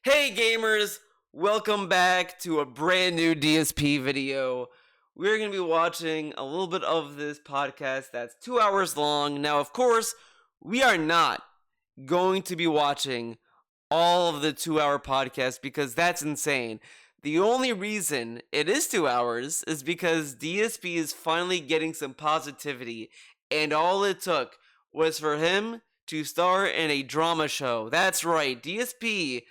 Hey gamers, welcome back to a brand new DSP video. We're going to be watching a little bit of this podcast that's 2 hours long. Now, of course, we are not going to be watching all of the 2 hour podcast because that's insane. The only reason it is 2 hours is because DSP is finally getting some positivity, and all it took was for him to star in a drama show. That's right, DSP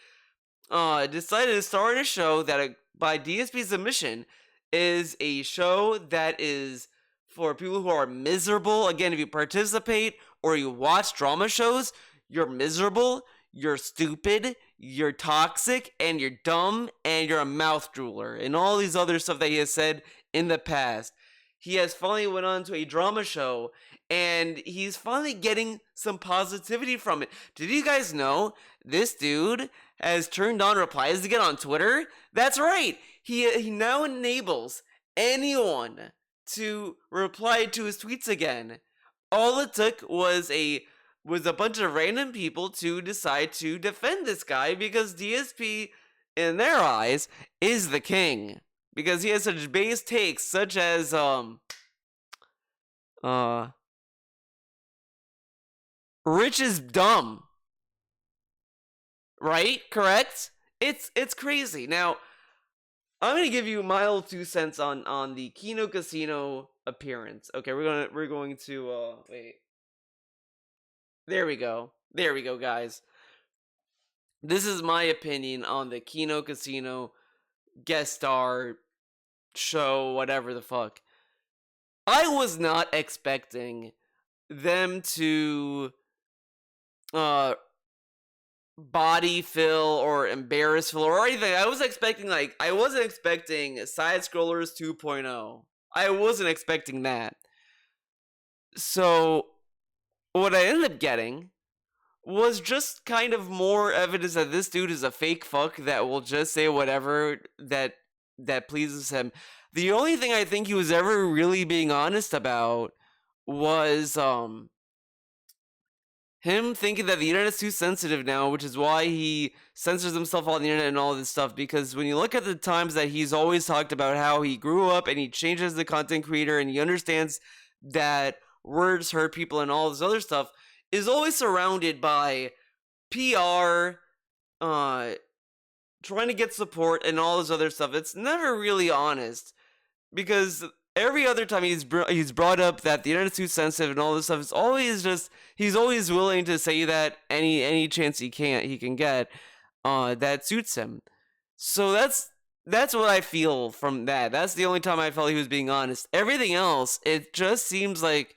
decided to star in a show that, by DSP's admission, is a show that is for people who are miserable. Again, if you participate or you watch drama shows, you're miserable, you're stupid, you're toxic, and you're dumb, and you're a mouth drooler, and all these other stuff that he has said in the past. He has finally went on to a drama show, and he's finally getting some positivity from it. Did you guys know this dude has turned on replies again on Twitter? That's right. He now enables anyone to reply to his tweets again. All it took was a bunch of random people to decide to defend this guy because DSP, in their eyes, is the king. Because he has such base takes, such as rich is dumb. Right? Correct? It's crazy. Now, I'm gonna give you my little 2 cents on the Kino Casino appearance. Okay, we're going to wait. There we go. There we go, guys. This is my opinion on the Kino Casino guest star show, whatever the fuck. I was not expecting them to body fill or embarrass fill or anything. I wasn't expecting side scrollers 2.0. I wasn't expecting that. So what I ended up getting was just kind of more evidence that this dude is a fake fuck that will just say whatever that pleases him. The only thing I think he was ever really being honest about was him thinking that the internet's too sensitive now, which is why he censors himself on the internet and all this stuff. Because when you look at the times that he's always talked about how he grew up and he changes the content creator and he understands that words hurt people and all this other stuff, is always surrounded by PR, trying to get support and all this other stuff. It's never really honest, because every other time he's brought up that the internet's too sensitive and all this stuff, it's always just he's always willing to say that any chance he can get that suits him. So that's what I feel from that. That's the only time I felt he was being honest. Everything else, it just seems like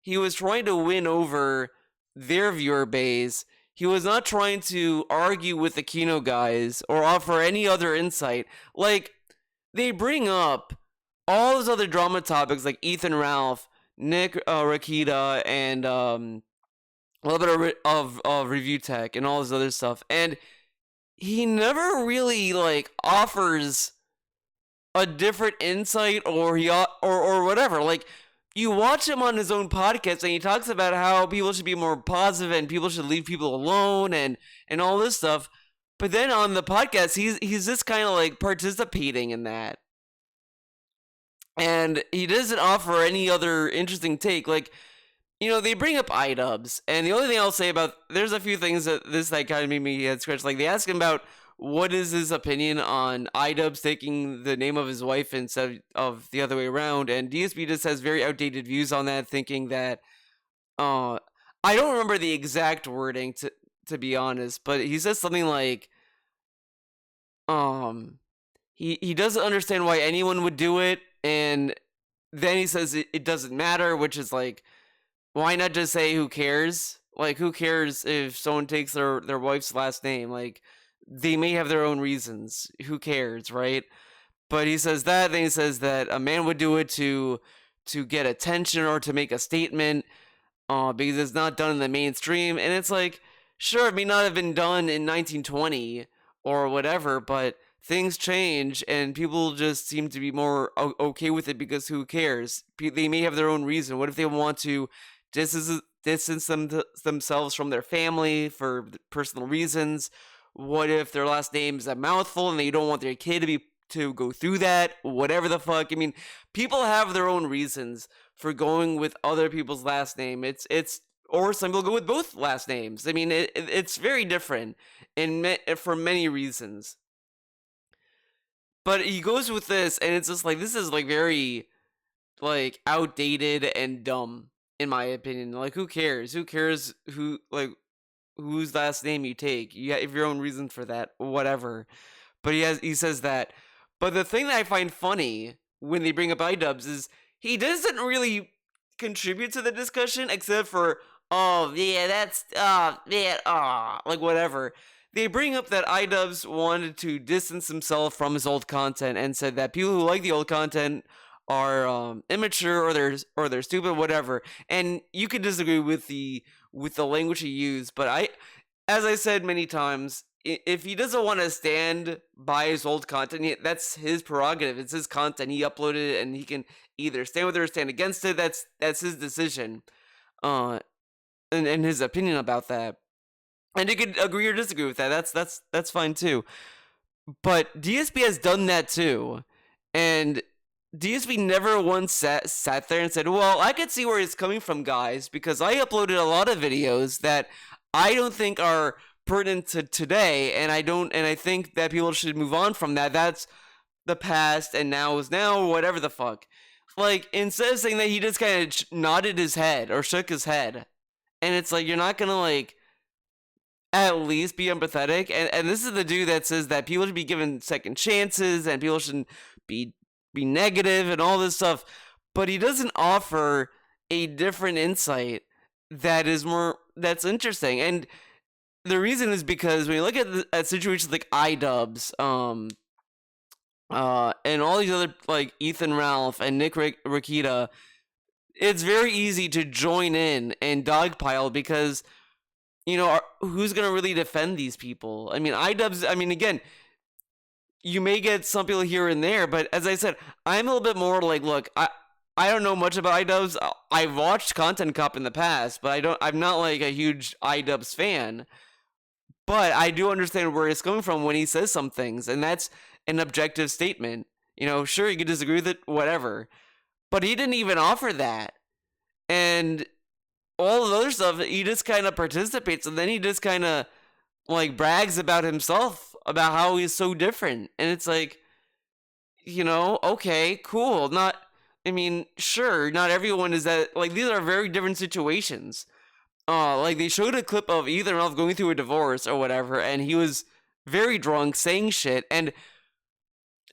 he was trying to win over their viewer base. He was not trying to argue with the Kino guys or offer any other insight. Like, they bring up all those other drama topics like Ethan Ralph, Nick Rakita, and a little bit of review tech and all this other stuff, and he never really offers a different insight or or whatever. Like, you watch him on his own podcast and he talks about how people should be more positive and people should leave people alone and all this stuff. But then on the podcast, he's just kind of participating in that. And he doesn't offer any other interesting take. They bring up iDubbbz, and the only thing I'll say about there's a few things that kind of made me head scratch. Like, they ask him about what is his opinion on iDubbbz taking the name of his wife instead of the other way around, and DSP just has very outdated views on that, thinking that I don't remember the exact wording to be honest, but he says something like he doesn't understand why anyone would do it, and then he says it doesn't matter, which is like, why not just say who cares? Like, who cares if someone takes their wife's last name? Like, they may have their own reasons. Who cares, right? But he says that, then he says that a man would do it to get attention or to make a statement because it's not done in the mainstream. And it's like, sure, it may not have been done in 1920 or whatever, but things change and people just seem to be more okay with it because who cares? They may have their own reason. What if they want to distance themselves from their family for personal reasons? what if their last name is a mouthful and they don't want their kid to go through that, whatever the fuck. I mean, people have their own reasons for going with other people's last name. It's or some people go with both last names. I mean, it's very different for many reasons. But he goes with this, and it's just like, this is like very like outdated and dumb in my opinion. Like, who cares? Who cares who like whose last name you take? You have your own reason for that, whatever. But he says that. But the thing that I find funny when they bring up iDubbbz is he doesn't really contribute to the discussion except for, oh yeah, that's man, like whatever. They bring up that iDubbbz wanted to distance himself from his old content and said that people who like the old content are immature or they're stupid, whatever. And you could disagree with the language he used, but as I said many times, if he doesn't want to stand by his old content, that's his prerogative. It's his content. He uploaded it, and he can either stand with it or stand against it. That's his decision, and his opinion about that. And you could agree or disagree with that. That's fine too. But DSP has done that too, and DSP never once sat there and said, well, I could see where it's coming from, guys, because I uploaded a lot of videos that I don't think are pertinent to today, and I think that people should move on from that. That's the past, and now is now, whatever the fuck. Like, instead of saying that, he just kind of nodded his head or shook his head. And it's like, you're not gonna, like, at least be empathetic. And this is the dude that says that people should be given second chances and people shouldn't be negative and all this stuff, but he doesn't offer a different insight that's interesting. And the reason is because when you look at situations like iDubbbz, and all these other, like Ethan Ralph and Nick Rakita, it's very easy to join in and dogpile because, you know, who's gonna really defend these people? I mean, iDubbbz, I mean, again, you may get some people here and there, but as I said, I'm a little bit more like, look, I don't know much about iDubbbz. I've watched Content Cop in the past, but I'm not like a huge iDubbbz fan. But I do understand where he's coming from when he says some things, and that's an objective statement. You know, sure, you could disagree with it, whatever. But he didn't even offer that. And all the other stuff, he just kind of participates, and then he just kind of like brags about himself, about how he's so different. And it's like, you know, okay, cool. I mean, sure, not everyone is that, like, these are very different situations. Like, they showed a clip of Ethan Ralph going through a divorce or whatever, and he was very drunk, saying shit, and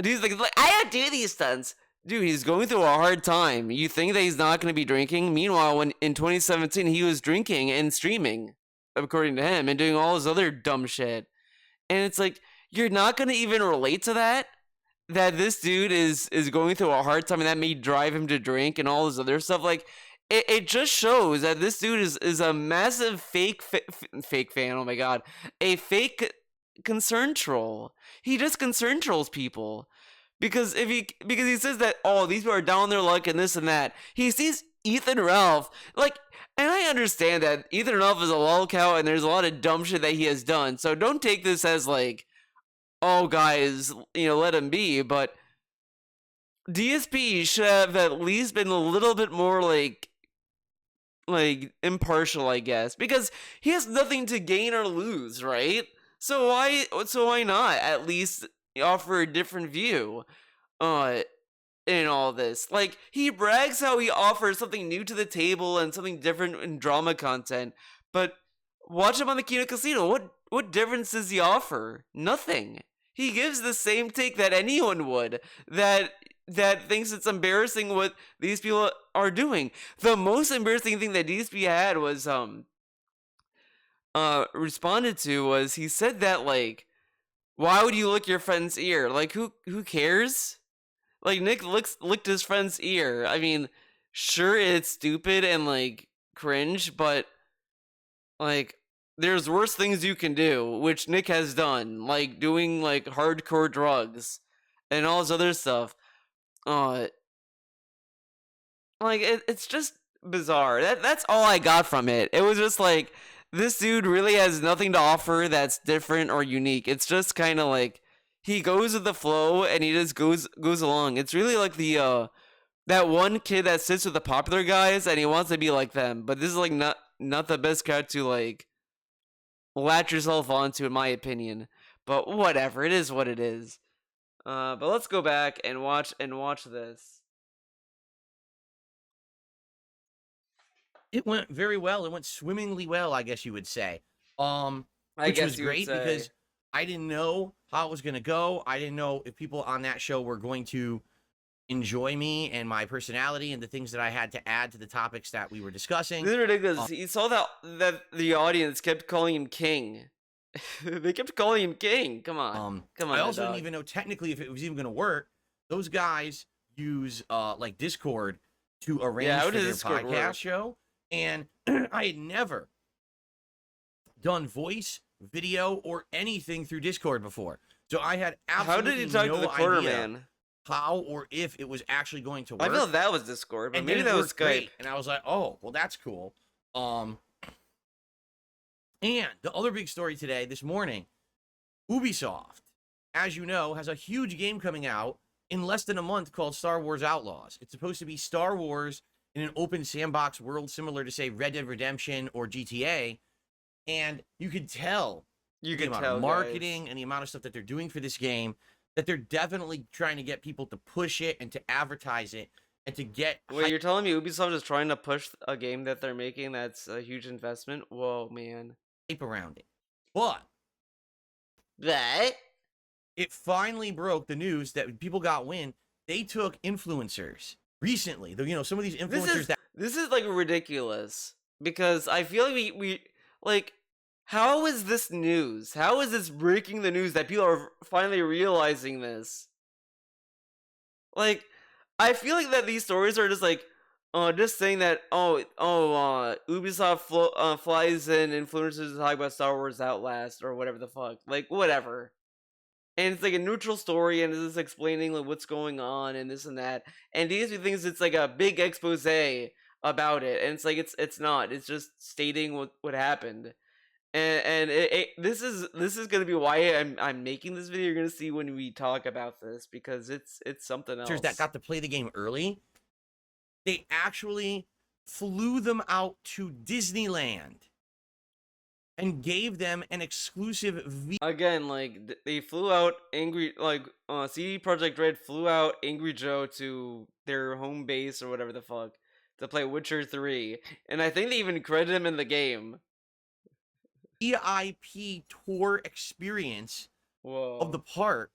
he's like, I don't do these stunts. Dude, he's going through a hard time. You think that he's not going to be drinking? Meanwhile, when in 2017, he was drinking and streaming, according to him, and doing all this other dumb shit. And it's like, you're not going to even relate to that this dude is going through a hard time and that may drive him to drink and all this other stuff. Like, it just shows that this dude is a massive fake fan. Oh my god, a fake concern troll. He just concern trolls people because he says that, oh, these people are down on their luck and this and that. He sees Ethan Ralph, like, and I understand that Ethan Ralph is a lolcow and there's a lot of dumb shit that he has done. So don't take this as like, oh, guys, you know, let him be. But DSP should have at least been a little bit more like impartial, I guess, because he has nothing to gain or lose, right? So why not at least offer a different view in all this? Like, he brags how he offers something new to the table and something different in drama content, but watch him on the Kino Casino. What difference does he offer? Nothing. He gives the same take that anyone would, that thinks it's embarrassing what these people are doing. The most embarrassing thing that DSP had was responded to was, he said that, like, why would you lick your friend's ear? Like, who cares? Like, Nick licked his friend's ear. I mean, sure, it's stupid and like cringe, but like, there's worse things you can do, which Nick has done, like doing like hardcore drugs and all this other stuff. Like, it's just bizarre. That's all I got from it. It was just like, this dude really has nothing to offer that's different or unique. It's just kind of like he goes with the flow and he just goes along. It's really like the that one kid that sits with the popular guys and he wants to be like them, but this is like not the best cat to like latch yourself onto, in my opinion. But whatever, it is what it is. But let's go back and watch this. It went very well. It went swimmingly well, I guess you would say. Which was great because I didn't know how it was going to go. I didn't know if people on that show were going to enjoy me and my personality and the things that I had to add to the topics that we were discussing. This is ridiculous. You saw that the audience kept calling him king. They kept calling him king. Come on. I also didn't even know technically if it was even going to work. Those guys use like Discord to arrange for their podcast show, and I had never done voice, video, or anything through Discord before. So I had absolutely how did he talk to the quarterman? How or if it was actually going to work. I felt that was Discord, but maybe that was Skype. Great. And I was like, oh, well, that's cool. And the other big story today, this morning, Ubisoft, as you know, has a huge game coming out in less than a month called Star Wars Outlaws. It's supposed to be Star Wars in an open sandbox world similar to, say, Red Dead Redemption or GTA. And you could tell the amount of marketing and the amount of stuff that they're doing for this game, that they're definitely trying to get people to push it and to advertise it and to get... Wait, you're telling me Ubisoft is trying to push a game that they're making that's a huge investment? Whoa, man. Hype around it. But it finally broke the news that people got wind. They took influencers recently. You know, some of these influencers this is like ridiculous, because I feel like we like, how is this news? How is this breaking the news that people are finally realizing this? Like, I feel like that these stories are just like, just saying that, Ubisoft flies in influencers to talk about Star Wars Outlast or whatever the fuck. Like, whatever. And it's like a neutral story, and it's just explaining like what's going on and this and that. And DSP thinks it's like a big expose about it, and it's like it's not. It's just stating what happened. And this is gonna be why I'm making this video. You're gonna see when we talk about this, because it's something else. That got to play the game early. They actually flew them out to Disneyland and gave them an exclusive again, like they flew out CD Projekt Red flew out Angry Joe to their home base or whatever the fuck to play Witcher 3, and I think they even credited him in the game. VIP tour experience of the park,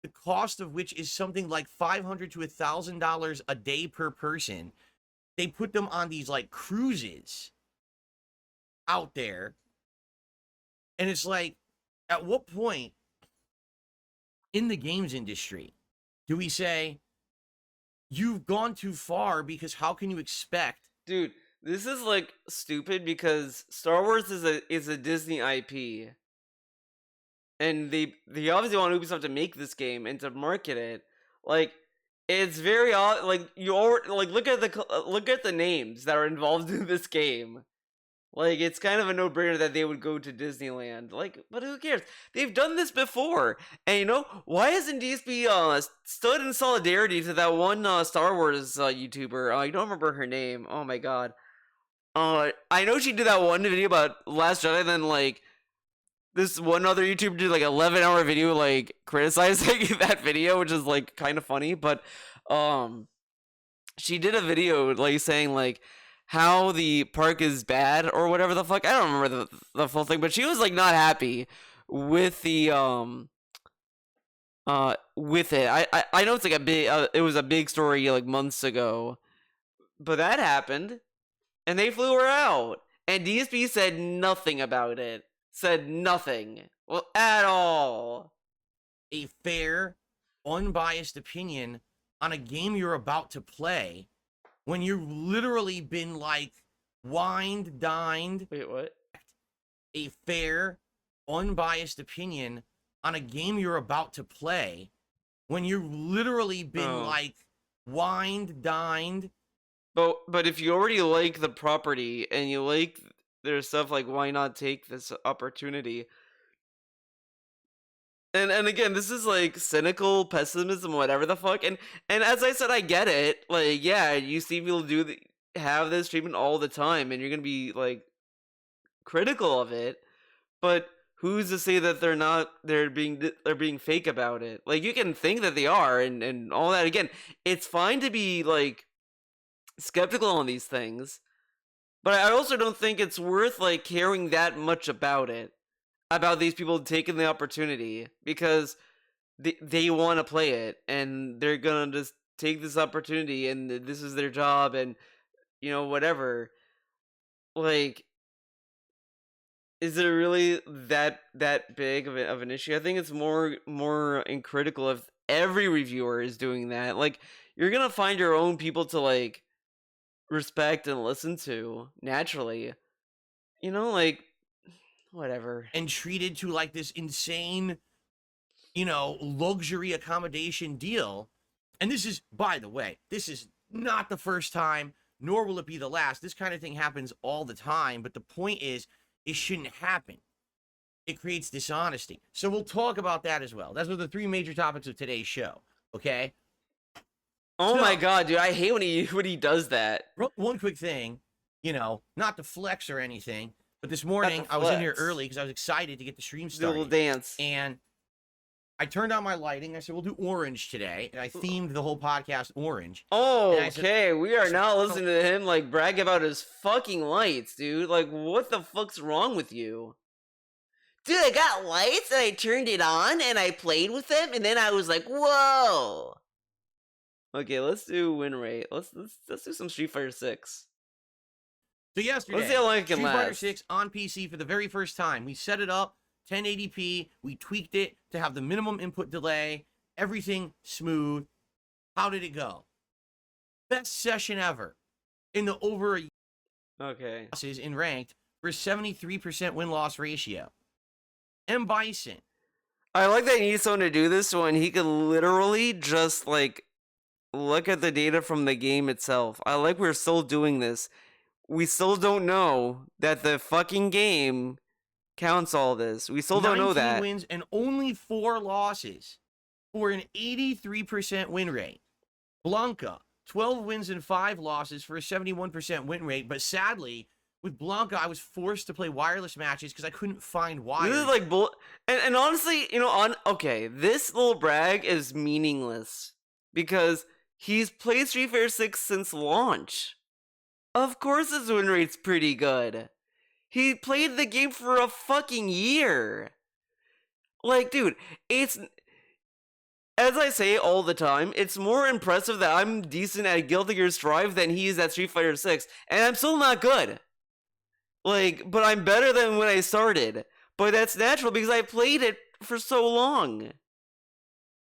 the cost of which is something like $500 to $1,000 a day per person. They put them on these like cruises out there. And it's like, at what point in the games industry do we say, you've gone too far, because how can you expect... Dude, this is like stupid, because Star Wars is a Disney IP. And they obviously want Ubisoft to make this game and to market it. Like, it's very odd. Like, look at the names that are involved in this game. Like, it's kind of a no-brainer that they would go to Disneyland. Like, but who cares? They've done this before. And, you know, why hasn't DSP stood in solidarity to that one Star Wars YouTuber? I don't remember her name. Oh, my God. I know she did that one video about Last Jedi, and then, like, this one other YouTuber did, like, 11-hour video, like, criticizing that video, which is, like, kind of funny. But, she did a video, like, saying, like, how the park is bad or whatever the fuck. I don't remember the full thing, but she was like not happy with the with it. I know it's like a big it was a big story like months ago, but that happened and they flew her out, and DSP said nothing about it. Said nothing. Well, at all. A fair, unbiased opinion on a game you're about to play, when you've literally been, like, wined, dined... Wait, what? A fair, unbiased opinion on a game you're about to play, when you've literally been, like, wined, dined... But if you already like the property, and you like their stuff, like, why not take this opportunity? And again, this is like cynical pessimism, whatever the fuck. And as I said, I get it. Like, yeah, you see people have this treatment all the time, and you're gonna be like critical of it. But who's to say that they're being fake about it? Like, you can think that they are, and all that. Again, it's fine to be like skeptical on these things, but I also don't think it's worth like caring that much about it, about these people taking the opportunity, because they want to play it, and they're gonna just take this opportunity, and this is their job, and whatever. Like, is it really that big of an issue? I think it's more critical if every reviewer is doing that. Like, you're gonna find your own people to like respect and listen to naturally. Like, whatever. And treated to like this insane, luxury accommodation deal. And this is, by the way, this is not the first time, nor will it be the last. This kind of thing happens all the time. But the point is, it shouldn't happen. It creates dishonesty. So we'll talk about that as well. Those are the 3 major topics of today's show. Okay. Oh my god, dude! I hate when he does that. One quick thing, not to flex or anything, but this morning I was in here early because I was excited to get the stream started. The little dance. And I turned on my lighting. I said, we'll do orange today. And I themed the whole podcast orange. Oh, okay. We are now listening to him, like, brag about his fucking lights, dude. Like, what the fuck's wrong with you? Dude, I got lights, and I turned it on, and I played with them, and then I was like, whoa! Okay, let's do win rate. Let's do some Street Fighter 6. So yesterday, let's see how long it can Street last. Fighter 6 on PC for the very first time. We set it up 1080p. We tweaked it to have the minimum input delay. Everything smooth. How did it go? Best session ever in the over a year. Okay. Losses in ranked for 73% win-loss ratio. M. Bison. I like that he needs someone to do this when he could literally just like look at the data from the game itself. I like we're still doing this. We still don't know that the fucking game counts all this. We still don't know that. 19 wins and only 4 losses for an 83% win rate. Blanca, 12 wins and 5 losses for a 71% win rate. But sadly, with Blanca, I was forced to play wireless matches because I couldn't find wires. This is like and honestly, okay, this little brag is meaningless because he's played Street Fighter 6 since launch. Of course his win rate's pretty good. He played the game for a fucking year. Like, dude, it's... As I say all the time, it's more impressive that I'm decent at Guilty Gear Strive than he is at Street Fighter 6. And I'm still not good. Like, but I'm better than when I started. But that's natural because I played it for so long.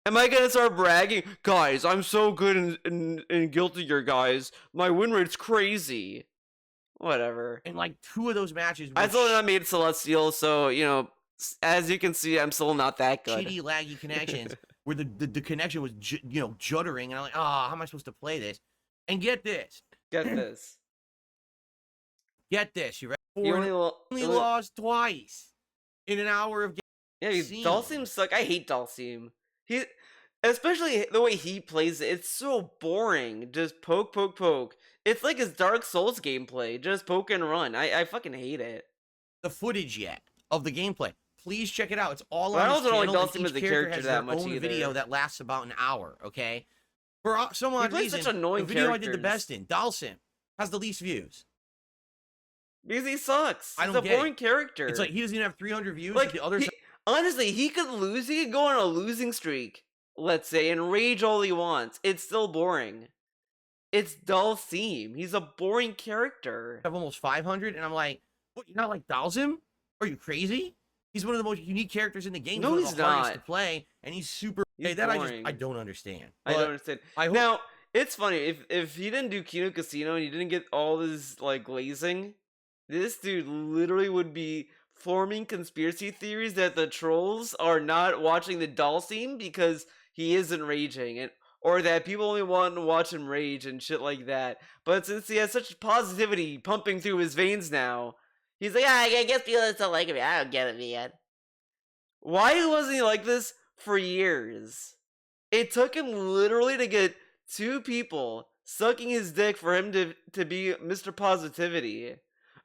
Am I gonna start bragging? Guys, I'm so good in Guilty Gear, guys. My win rate's crazy. Whatever. And like 2 of those matches were I still not made Celestial, so, as you can see, I'm still not that good. Shitty, laggy connections where the connection was, juddering. And I'm like, how am I supposed to play this? And get this. Get this. Get this. You ready? You only lost twice in an hour of game. Yeah, Dalsim suck. I hate Dalsim. Especially the way he plays it. It's so boring. Just poke, poke, poke. It's like his Dark Souls gameplay. Just poke and run. I fucking hate it. The footage yet of the gameplay. Please check it out. It's all on I his also don't channel. like Dalsim as a character has that their much own either. video that lasts about an hour, okay? For some odd reason, such annoying the video characters. I did the best in, Dalsim, has the least views. Because he sucks. I don't He's a get boring it. character. It's like he doesn't even have 300 views. Like, the others. Honestly, he could lose. He could go on a losing streak, let's say, and rage all he wants. It's still boring. It's Dalsim. He's a boring character. I have almost 500, and I'm like, what? You're not like Dalsim? Are you crazy? He's one of the most unique characters in the game. No, he's he's the hardest not. to play, and he's super. He's that boring. I don't understand. I don't understand. Now, it's funny if he didn't do Kino Casino and he didn't get all this like glazing, this dude literally would be forming conspiracy theories that the trolls are not watching the Dalsim because he isn't raging, or that people only want to watch him rage and shit like that. But since he has such positivity pumping through his veins now, He's like, I guess people just don't like me. I don't get it, man. Why wasn't he like this for years? It took him literally to get 2 people sucking his dick for him to be Mr. Positivity.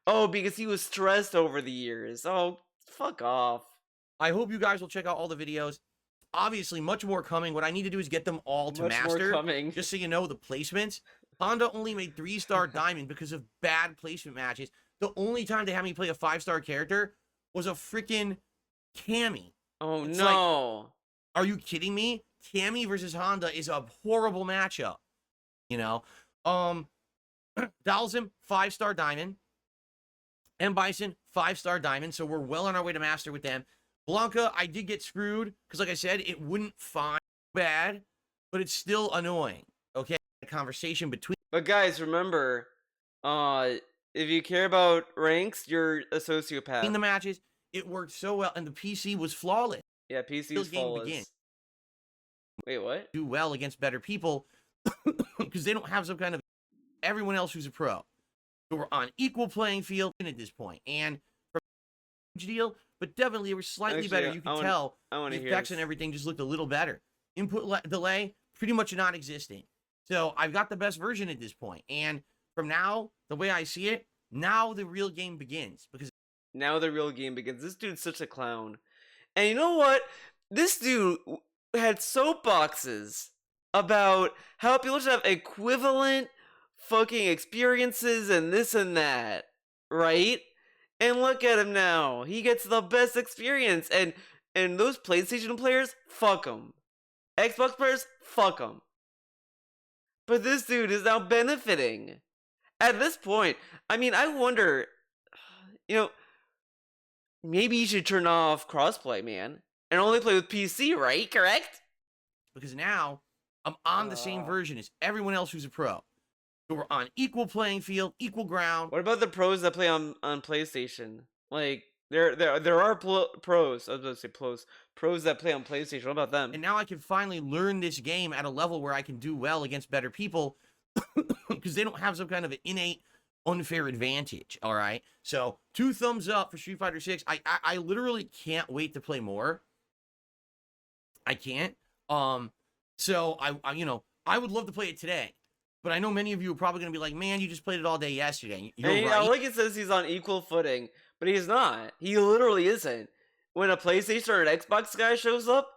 Oh, because he was stressed over the years. Oh, fuck off. I hope you guys will check out all the videos. Obviously, much more coming. What I need to do is get them all to master. More coming. Just so you know, the placements. Honda only made 3-star diamond because of bad placement matches. The only time they had me play a 5-star character was a freaking Cammy. Oh, it's no. Like, are you kidding me? Cammy versus Honda is a horrible matchup. You know? Dalsim, 5-star diamond. M. Bison, 5-star diamond. So we're well on our way to master with them. Blanca, I did get screwed. Because like I said, it wouldn't find bad. But it's still annoying. Okay? A conversation between... But guys, remember, if you care about ranks, you're a sociopath. In the matches, it worked so well. And the PC was flawless. Yeah, PC was flawless. Wait, what? Do well against better people. Because they don't have some kind of... Everyone else who's a pro. So we're on equal playing field at this point. And from a huge deal, but definitely we're slightly better. You can tell the effects and everything just looked a little better. Input delay, pretty much non-existent. So I've got the best version at this point. And from now, the way I see it, now the real game begins. Because now the real game begins. This dude's such a clown. And you know what? This dude had soapboxes about how people should have equivalent fucking experiences and this and that, right? And look at him now. He gets the best experience. And those PlayStation players, fuck them. Xbox players, fuck them. But this dude is now benefiting. At this point, I mean, I wonder, you know, maybe you should turn off crossplay, man. And only play with PC, right? Correct? Because now, I'm on the same version as everyone else who's a pro. So we're on equal playing field, equal ground. What about the pros that play on PlayStation? Like, there are pros. I was about to say pros that play on PlayStation. What about them? And now I can finally learn this game at a level where I can do well against better people. Because they don't have some kind of an innate unfair advantage, all right? So, 2 thumbs up for Street Fighter 6. I literally can't wait to play more. I can't. So, I would love to play it today. But I know many of you are probably going to be like, man, you just played it all day yesterday. You're right. Like it says he's on equal footing, but he's not. He literally isn't. When a PlayStation or an Xbox guy shows up,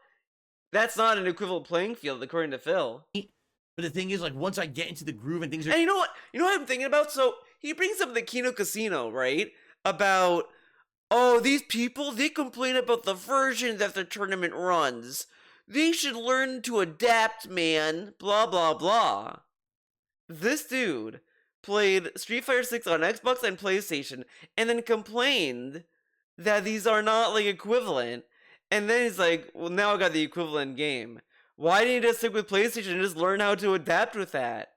that's not an equivalent playing field, according to Phil. But the thing is, like, once I get into the groove and things are... And you know what? You know what I'm thinking about? So, he brings up the Kino Casino, right? About, oh, these people, they complain about the version that the tournament runs. They should learn to adapt, man. Blah, blah, blah. This dude played Street Fighter 6 on Xbox and PlayStation and then complained that these are not, like, equivalent. And then he's like, well, now I got the equivalent game. Why didn't you just stick with PlayStation and just learn how to adapt with that?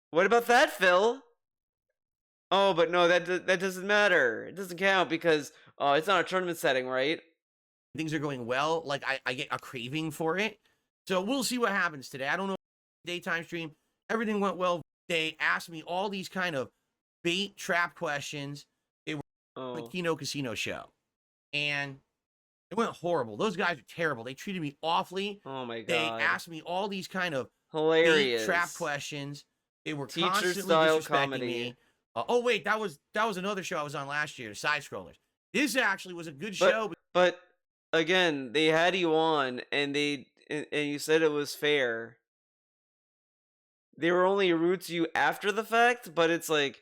What about that, Phil? Oh, but no, that doesn't matter. It doesn't count because it's not a tournament setting, right? Things are going well. Like, I get a craving for it. So we'll see what happens today. I don't know. Daytime stream. Everything went well. They asked me all these kind of bait trap questions. They were on the Kino Casino show. And it went horrible. Those guys are terrible. They treated me awfully. Oh my god. They asked me all these kind of hilarious bait trap questions. They were teacher constantly style disrespecting comedy. Me. Oh wait, that was another show I was on last year, the Side Scrollers. This actually was a good show. But again, they had you on and you said it was fair. They were only rude to you after the fact, but it's like,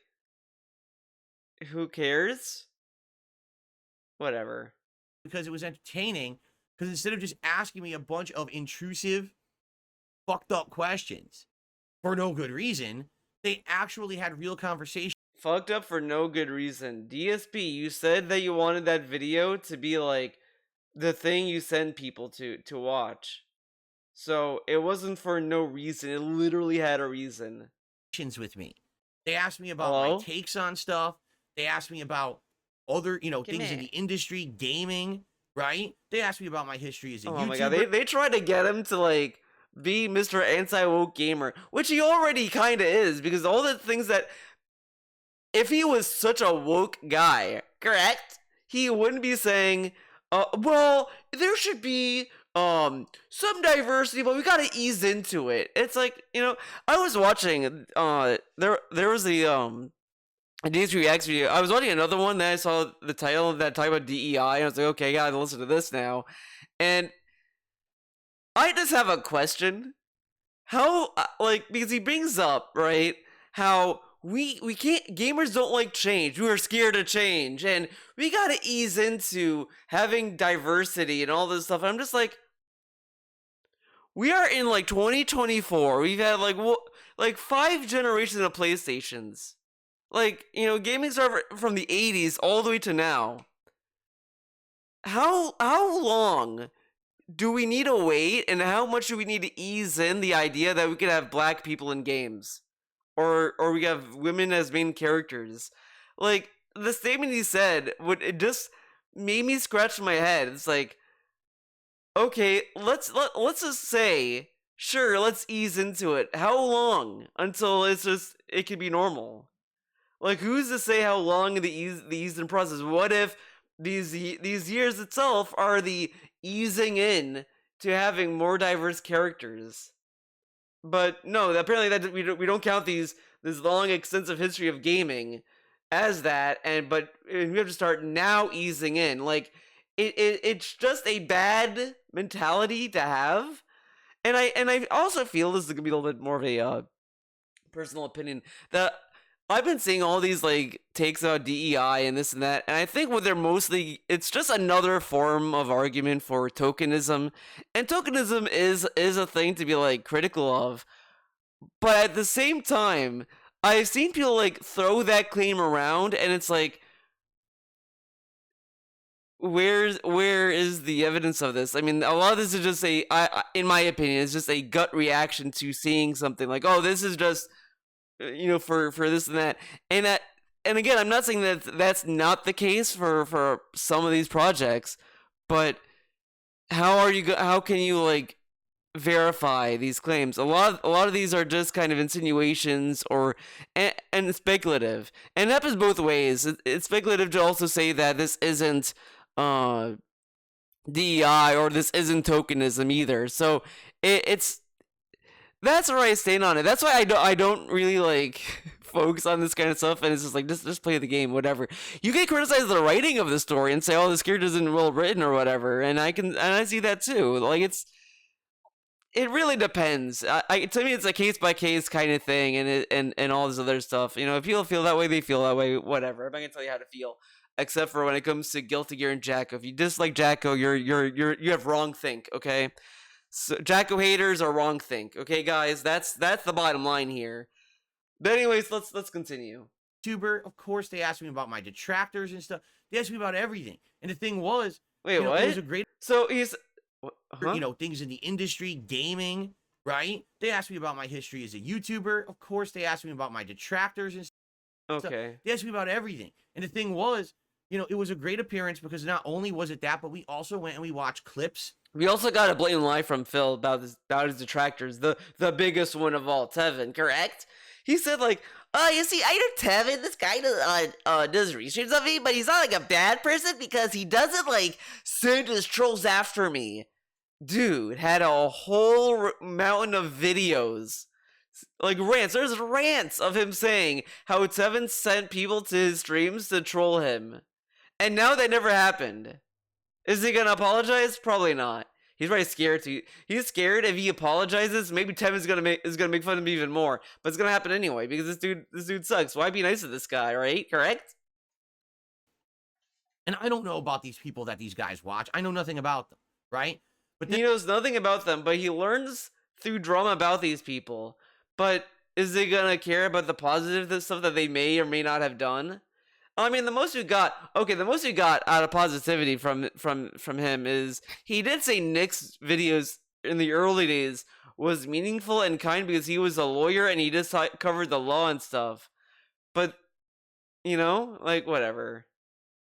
who cares? Whatever. Because it was entertaining, because instead of just asking me a bunch of intrusive, fucked up questions for no good reason, they actually had real conversation. Fucked up for no good reason. DSP, you said that you wanted that video to be like the thing you send people to watch. So it wasn't for no reason. It literally had a reason. With me. They asked me about my takes on stuff. They asked me about other, things in the industry, gaming, right? They asked me about my history as a YouTuber. Oh my god, they tried to get him to, like, be Mr. Anti-Woke Gamer, which he already kind of is, because all the things that if he was such a woke guy, correct? He wouldn't be saying, well, there should be some diversity, but we gotta ease into it. It's like, I was watching there was a D3X video. I was watching another one that I saw the title that talked about DEI, and I was like, okay, I gotta listen to this now. And I just have a question. How, because he brings up, right, how we can't, gamers don't like change. We are scared of change, and we gotta ease into having diversity and all this stuff. And I'm just like, we are in 2024. We've had like 5 generations of PlayStations. Gaming started from the 80s all the way to now. How long do we need to wait, and how much do we need to ease in the idea that we could have black people in games, or we have women as main characters? The statement he said, it just made me scratch my head. It's like, okay, let's just say, sure, let's ease into it. How long until it can be normal? Who's to say how long the easing process? What if these years itself are the easing in to having more diverse characters? But no, apparently that we don't count this long extensive history of gaming as that, but we have to start now easing in. It's just a bad mentality to have, and I also feel this is gonna be a little bit more of a personal opinion that I've been seeing all these takes about DEI and this and that, and I think what they're mostly, it's just another form of argument for tokenism, and tokenism is a thing to be critical of. But at the same time, I've seen people throw that claim around, and it's like, where is the evidence of this? I mean, a lot of this is just in my opinion, it's just a gut reaction to seeing something like, oh, this is just for this and that, and again, I'm not saying that that's not the case for some of these projects, but how can you verify these claims? A lot of these are just kind of insinuations and speculative, and it happens both ways. It's speculative to also say that this isn't DEI or this isn't tokenism either. So it's that's where I stand on it. That's why I don't really focus on this kind of stuff, and it's just play the game, whatever. You can criticize the writing of the story and say, oh, this character isn't well written or whatever, and I see that too. It really depends. To me, it's a case by case kind of thing, and all this other stuff. If people feel that way, they feel that way. Whatever. I'm not gonna tell you how to feel, except for when it comes to Guilty Gear and Jacko. If you dislike Jacko, you have wrong think. Okay. So Jacko haters are wrong think. Okay, guys, that's the bottom line here. But anyways, let's continue. YouTuber, of course, they asked me about my detractors and stuff. They asked me about everything, and the thing was, wait, what? It was a great. So he's, things in the industry, gaming, right? They asked me about my history as a YouTuber. Of course, they asked me about my detractors and stuff. Okay. They asked me about everything, and the thing was, it was a great appearance because not only was it that, but we also went and we watched clips. We also got a blatant lie from Phil about his detractors, the biggest one of all, Tevin, correct? He said you see, I know Tevin, this guy does research on me, but he's not a bad person because he doesn't send his trolls after me. Dude had a whole mountain of videos, rants. There's rants of him saying how Tevin sent people to his streams to troll him, and now that never happened. Is he gonna apologize? Probably not. He's probably scared to. He's scared if he apologizes, maybe Tevin's gonna make fun of him even more. But it's gonna happen anyway because this dude sucks. Why be nice to this guy, right? Correct? And I don't know about these people that these guys watch. I know nothing about them, right? But he knows nothing about them, but he learns through drama about these people. But is he gonna care about the positive stuff that they may or may not have done? I mean, the most we got out of positivity from him is he did say Nick's videos in the early days was meaningful and kind because he was a lawyer and he just covered the law and stuff. But whatever.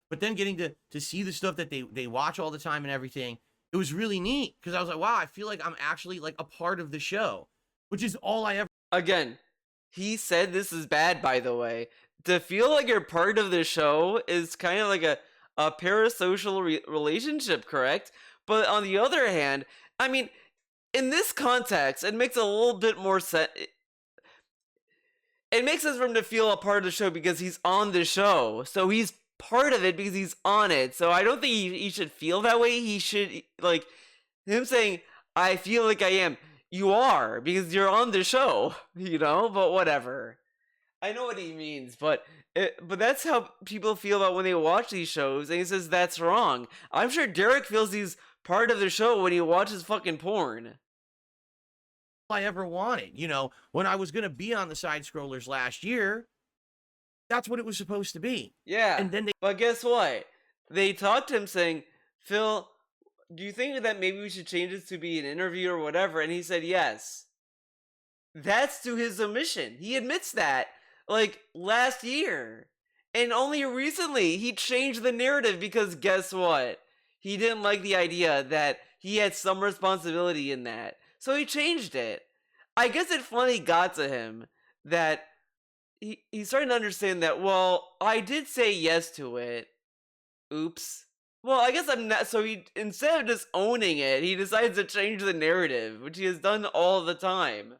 But then getting to see the stuff that they watch all the time and everything, it was really neat because I was like, wow, I feel like I'm actually a part of the show, which is all I ever. Again, he said this is bad, by the way. to feel like you're part of the show is kind of like a parasocial relationship, correct? But on the other hand, I mean, in this context, it makes a little bit more sense. It makes sense for him to feel a part of the show because he's on the show. So he's part of it because he's on it. So I don't think he should feel that way. He should, like, him saying, I feel like I am. You are, because you're on the show, you know? But whatever. I know what he means, but that's how people feel about when they watch these shows, and he says that's wrong. I'm sure Derek feels he's part of the show when he watches fucking porn. I ever wanted. You know, when I was going to be on the side scrollers last year, that's what it was supposed to be. Yeah. And then but guess what? They talked to him saying, Phil, do you think that maybe we should change this to be an interview or whatever? And he said yes. That's to his omission. He admits that, like, last year. And only recently he changed the narrative because guess what? He didn't like the idea that he had some responsibility in that. So he changed it. I guess it finally got to him that he's starting to understand that, well, I did say yes to it. Oops. Well, I guess I'm not. So he, instead of just owning it, he decides to change the narrative, which he has done all the time.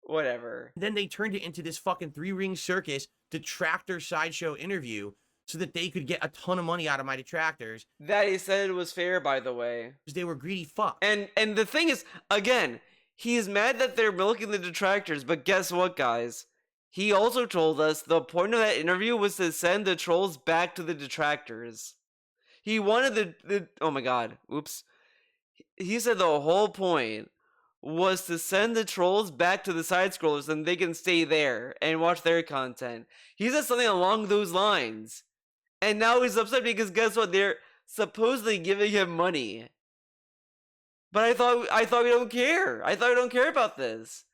Whatever. Then they turned it into this fucking 3-ring circus detractor sideshow interview so that they could get a ton of money out of my detractors. That he said it was fair, by the way. Because they were greedy fucks. And the thing is, again, he's mad that they're milking the detractors, but guess what, guys? He also told us the point of that interview was to send the trolls back to the detractors. He wanted the oh my god, oops. He said the whole point was to send the trolls back to the side scrollers and they can stay there and watch their content. He said something along those lines. And now he's upset because guess what? They're supposedly giving him money. But I thought we don't care. I thought we don't care about this.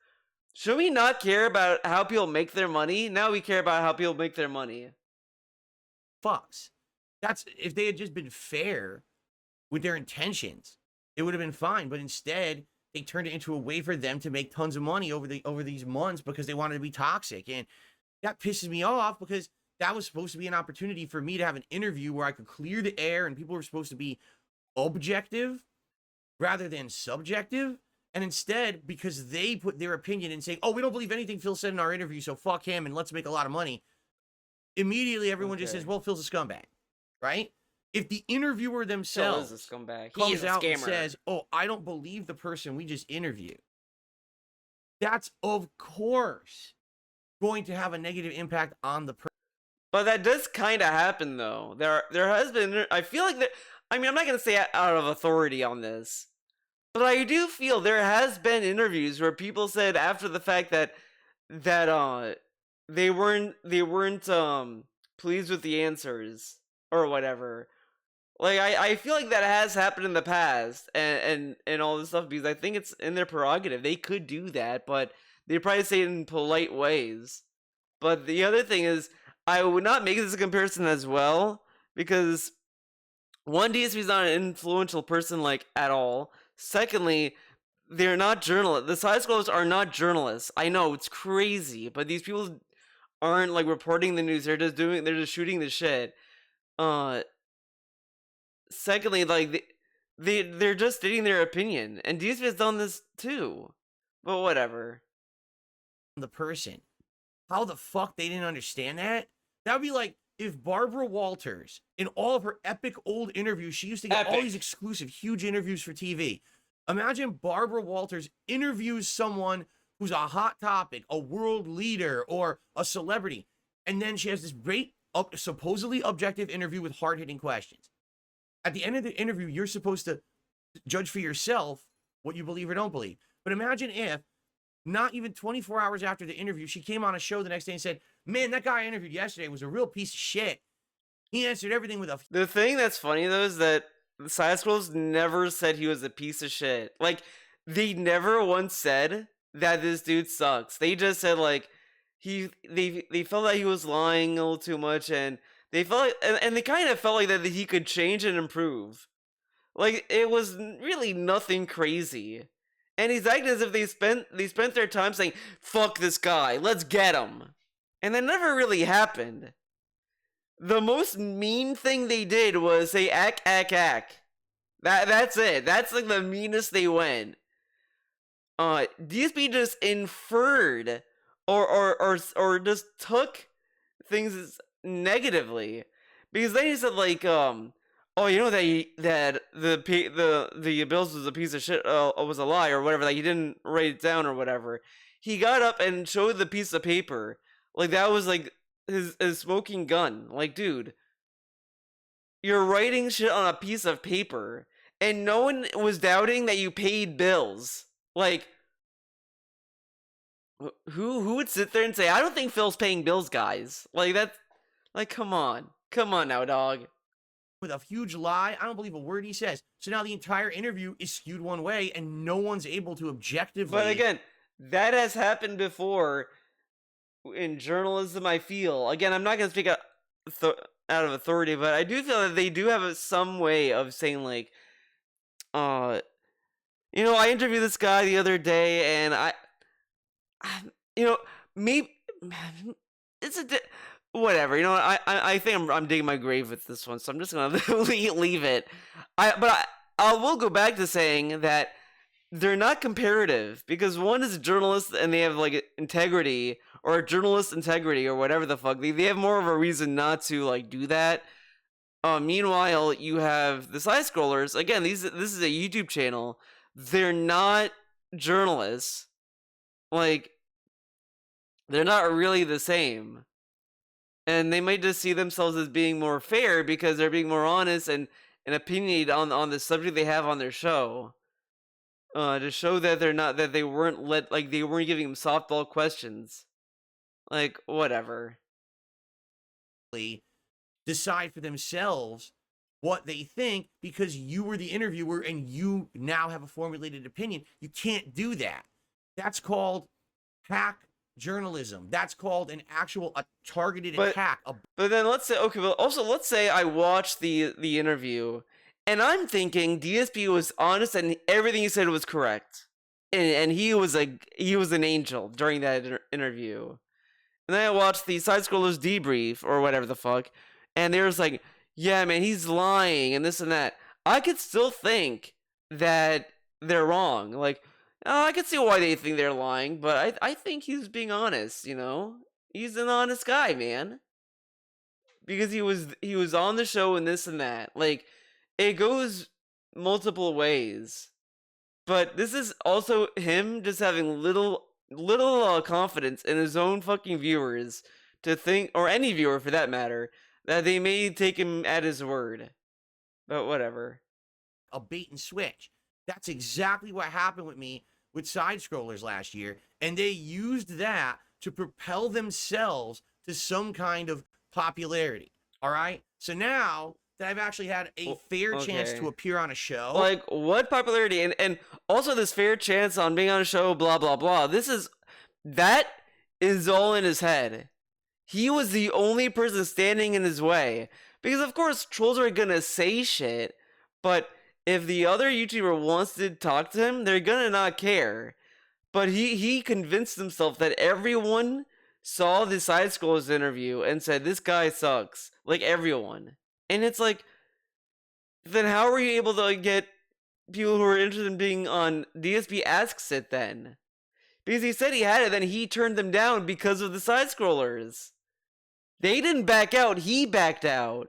Should we not care about how people make their money? Now we care about how people make their money. Fucks. That's if they had just been fair with their intentions, it would have been fine. But instead, they turned it into a way for them to make tons of money over these months because they wanted to be toxic. And that pisses me off because that was supposed to be an opportunity for me to have an interview where I could clear the air and people were supposed to be objective rather than subjective. And instead, because they put their opinion in saying, oh, we don't believe anything Phil said in our interview, so fuck him and let's make a lot of money. Immediately, everyone just says, well, Phil's a scumbag, right? If the interviewer themselves Phil is a scumbag. comes out and says, oh, I don't believe the person we just interviewed, that's, of course, going to have a negative impact on the person. But that does kind of happen, though. There has been, I feel like that, I mean, I'm not going to say out of authority on this, but I do feel there has been interviews where people said after the fact that they weren't pleased with the answers or whatever. Like I feel like that has happened in the past and all this stuff because I think it's in their prerogative. They could do that, but they probably say it in polite ways. But the other thing is, I would not make this a comparison as well because one, DSP is not an influential person like at all. Secondly, they're not journalists. The side scrollers are not journalists. I know it's crazy, but these people aren't like reporting the news. They're just shooting the shit. Secondly, like they're just stating their opinion, and DSP has done this too. But whatever. The person, how the fuck they didn't understand that? That would be like if Barbara Walters, in all of her epic old interviews, she used to get all these exclusive, huge interviews for TV. Imagine Barbara Walters interviews someone who's a hot topic, a world leader, or a celebrity, and then she has this great, supposedly objective interview with hard-hitting questions. At the end of the interview, you're supposed to judge for yourself what you believe or don't believe. But imagine if, not even 24 hours after the interview, she came on a show the next day and said, man, that guy I interviewed yesterday was a real piece of shit. He answered everything with a... The thing that's funny, though, is that the Side Scrolls never said he was a piece of shit. Like, they never once said that this dude sucks. They just said, like, they felt that he was lying a little too much, and they felt like, and they kind of felt like that he could change and improve. Like, it was really nothing crazy. And he's acting as if they spent their time saying, fuck this guy, let's get him. And that never really happened. The most mean thing they did was say ack ack ack. That's it. That's like the meanest they went. DSP just inferred or just took things negatively, because then he said like oh, you know that the bills was a piece of shit, was a lie or whatever, that he didn't write it down or whatever. He got up and showed the piece of paper like that was like his smoking gun. Like, dude, you're writing shit on a piece of paper, and no one was doubting that you paid bills. Like, who would sit there and say, I don't think Phil's paying bills, guys? Like, that's like, come on now, dog. With a huge lie. I don't believe a word he says. So now the entire interview is skewed one way, and no one's able to objectively. But again, that has happened before in journalism, I feel. Again, I'm not going to speak out of authority, but I do feel that they do have some way of saying, like, you know, I interviewed this guy the other day, and I you know, maybe it's whatever. You know, I think I'm digging my grave with this one, so I'm just gonna leave it. I will go back to saying that they're not comparative, because one is a journalist and they have like integrity, or a journalist integrity, or whatever the fuck. They have more of a reason not to like do that. Meanwhile, you have the side scrollers. Again, this is a YouTube channel. They're not journalists. Like, they're not really the same. And they might just see themselves as being more fair because they're being more honest and opinionated on the subject they have on their show. To show that they're not, that they weren't they weren't giving them softball questions. Like, whatever. Decide for themselves what they think, because you were the interviewer and you now have a formulated opinion. You can't do that. That's called hack journalism. That's called an actual targeted attack. But then let's say, okay, well, also let's say I watched the interview and I'm thinking DSP was honest and everything he said was correct, and he was an angel during that interview. And then I watched the side scrollers debrief or whatever the fuck, and they was like, yeah, man, he's lying and this and that. I could still think that they're wrong. Like, I can see why they think they're lying, but I think he's being honest, you know? He's an honest guy, man. Because he was on the show and this and that. Like, it goes multiple ways. But this is also him just having little confidence in his own fucking viewers to think, or any viewer for that matter, that they may take him at his word. But whatever. A bait and switch. That's exactly what happened with me with side scrollers last year, and they used that to propel themselves to some kind of popularity. All right, so now that I've actually had a fair chance to appear on a show, like, what popularity, and also this fair chance on being on a show, blah blah blah, that is all in his head. He was the only person standing in his way, because of course trolls are gonna say shit, but if the other YouTuber wants to talk to him, they're gonna not care. But he convinced himself that everyone saw the side scrollers interview and said, this guy sucks. Like, everyone. And it's like, then how are you able to get people who are interested in being on DSP Asks It then? Because he said he had it, then he turned them down because of the side scrollers. They didn't back out, he backed out.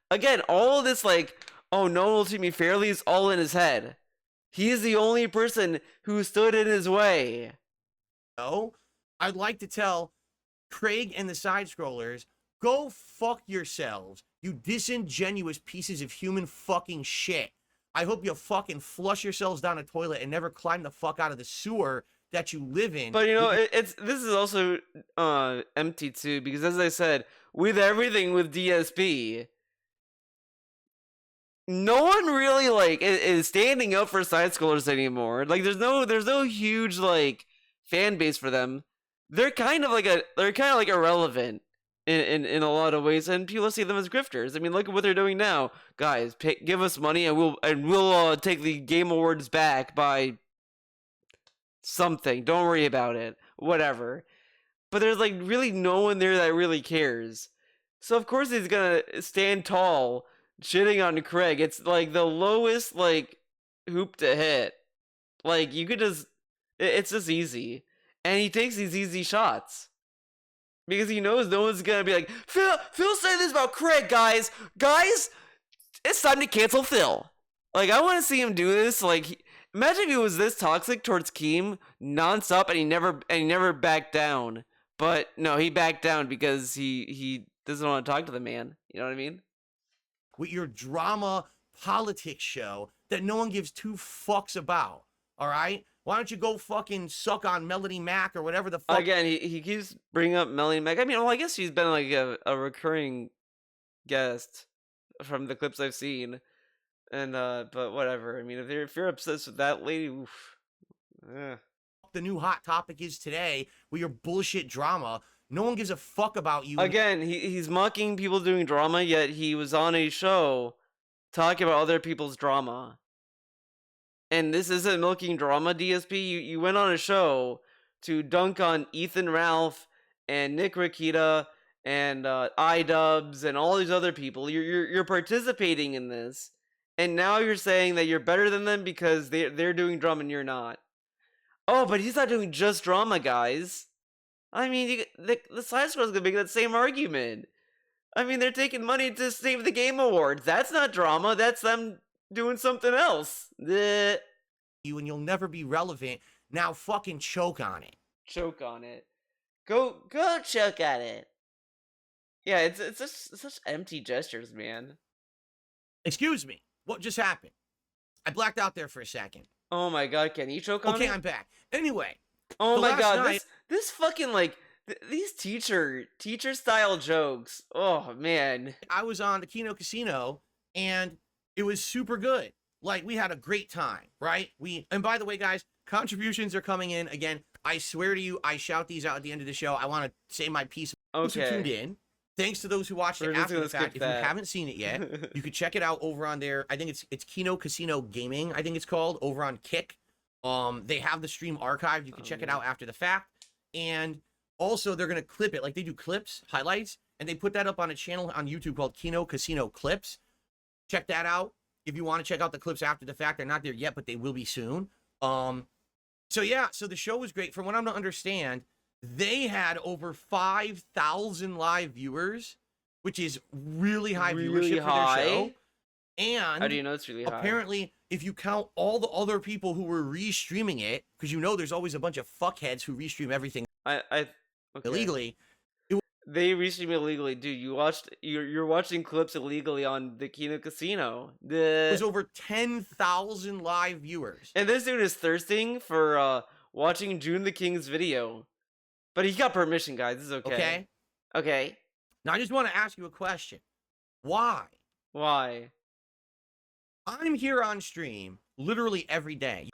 Again, all of this, like, oh, no one will treat me fairly, is all in his head. He is the only person who stood in his way. Oh, I'd like to tell Craig and the side scrollers, go fuck yourselves, you disingenuous pieces of human fucking shit. I hope you fucking flush yourselves down a toilet and never climb the fuck out of the sewer that you live in. But you know, this is also empty too, because as I said, with everything with DSP, no one really like is standing up for side scrollers anymore. Like, there's no huge like fan base for them. They're kind of like irrelevant in a lot of ways, and people see them as grifters. I mean, look at what they're doing now, guys. Give us money, and we'll take the Game Awards back by something. Don't worry about it. Whatever. but there's like really no one there that really cares. So of course he's gonna stand tall, shitting on Craig. It's like the lowest like hoop to hit. Like you could just, it's just easy, and he takes these easy shots because he knows no one's gonna be like, Phil said this about Craig, guys. It's time to cancel Phil. Like I want to see him do this. Like imagine if he was this toxic towards Keem nonstop, and he never backed down. But no, he backed down because he doesn't want to talk to the man. You know what I mean? With your drama politics show that no one gives two fucks about. All right? Why don't you go fucking suck on Melody Mack or whatever the fuck? Again, he keeps bringing up Melanie Mack. I mean, well, I guess she's been like a recurring guest from the clips I've seen, and but whatever. I mean, if you're obsessed with that lady, oof. The new hot topic is today with your bullshit drama. No one gives a fuck about you. Again, he's mocking people doing drama, yet he was on a show talking about other people's drama. And this isn't milking drama, DSP. You went on a show to dunk on Ethan Ralph and Nick Rakita and iDubbbz and all these other people. You're participating in this, and now you're saying that you're better than them because they're doing drama and you're not. Oh, but he's not doing just drama, guys. I mean, the side scroll's gonna make that same argument. I mean, they're taking money to Save the Game Awards. That's not drama. That's them doing something else. You and you'll never be relevant. Now fucking choke on it. Choke on it. Go choke on it. Yeah, it's just such empty gestures, man. Excuse me. What just happened? I blacked out there for a second. Oh my god, can you choke on it? Okay, I'm back. Anyway. Oh my god, this fucking like these teacher style jokes. Oh man. I was on the Kino Casino and it was super good. Like we had a great time, right? And by the way, guys, contributions are coming in again. I swear to you, I shout these out at the end of the show. I want to say my piece. Okay. Who tuned in. Thanks to those who watched it after the fact. If you haven't seen it yet, you could check it out over on there. I think it's Kino Casino Gaming, I think it's called, over on Kick. They have the stream archived. You can check it out after the fact. And also they're going to clip it. Like they do clips, highlights, and they put that up on a channel on YouTube called Kino Casino Clips. Check that out. If you want to check out the clips after the fact, they're not there yet, but they will be soon. So yeah, so the show was great. From what I'm to understand, they had over 5,000 live viewers, which is really high viewership for their show. And how do you know it's really high? Apparently, if you count all the other people who were restreaming it, because you know there's always a bunch of fuckheads who restream everything illegally. They restream illegally, dude. You're watching clips illegally on the Kino Casino. There's over 10,000 live viewers, and this dude is thirsting for watching June the King's video. But he got permission, guys. This is okay. Okay. Now, I just want to ask you a question. Why? Why? I'm here on stream literally every day.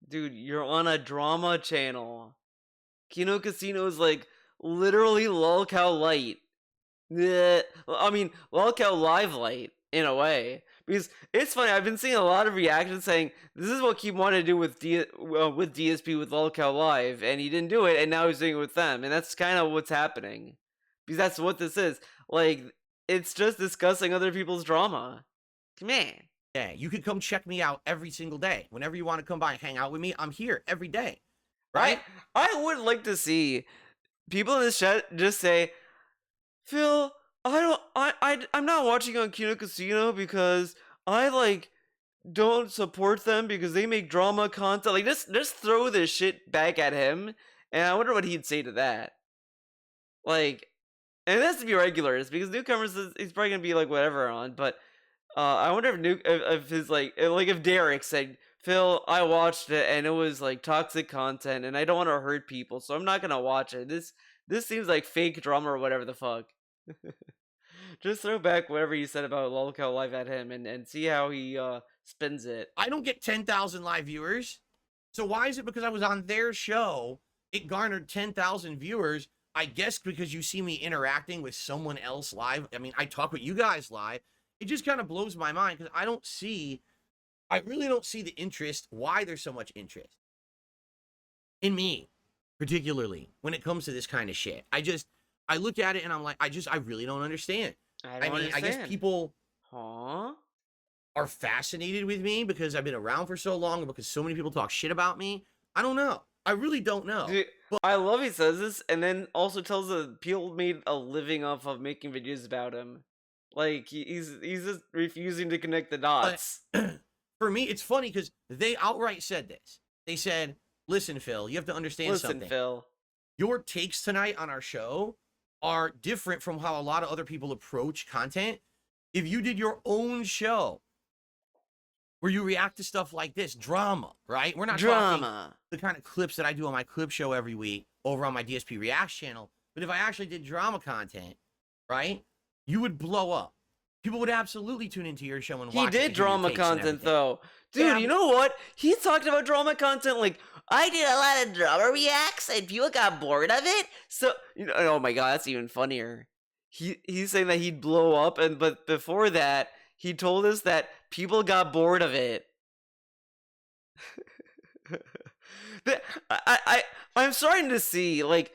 Dude, you're on a drama channel. Kino Casino is like literally lolcow light. I mean, lolcow live light, in a way. Because it's funny, I've been seeing a lot of reactions saying, this is what Keem wanted to do with DSP with lolcow live, and he didn't do it, and now he's doing it with them. And that's kind of what's happening. Because that's what this is. Like, it's just discussing other people's drama. Come on. Yeah, you could come check me out every single day. Whenever you want to come by and hang out with me, I'm here every day. Right? I would like to see people in this chat just say, Phil, I'm not watching on Kino Casino because I like don't support them because they make drama content. Like just throw this shit back at him, and I wonder what he'd say to that. Like, and it has to be regulars because newcomers he's probably gonna be like whatever on. But I wonder if his if Derek said, Phil, I watched it and it was like toxic content, and I don't want to hurt people, so I'm not gonna watch it. This seems like fake drama or whatever the fuck. Just throw back whatever you said about lolcow live at him and see how he spins it. I don't get 10,000 live viewers. So why is it because I was on their show, it garnered 10,000 viewers? I guess because you see me interacting with someone else live. I mean, I talk with you guys live. It just kind of blows my mind because I really don't see the interest, why there's so much interest in me. particularly when it comes to this kind of shit. I look at it and I'm like, I really don't understand. I mean, I guess people Huh? are fascinated with me because I've been around for so long and because so many people talk shit about me. I don't know. I really don't know. Dude, But I love he says this and then also tells that people made a living off of making videos about him. Like he's just refusing to connect the dots. for me, it's funny because they outright said this. They said, "Listen, Phil, you have to understand Listen, something. Phil. Your takes tonight on our show are different from how a lot of other people approach content. If you did your own show where you react to stuff like this, drama, right? We're not talking the kind of clips that I do on my clip show every week over on my DSP Reacts channel. But if I actually did drama content, right, you would blow up. People would absolutely tune into your show and watch. He did drama content though. Dude, Yeah, you know what? He talked about drama content like I did a lot of drama reacts and people got bored of it. So, you know, oh my god, that's even funnier. He's saying that he'd blow up but before that, he told us that people got bored of it. I'm starting to see like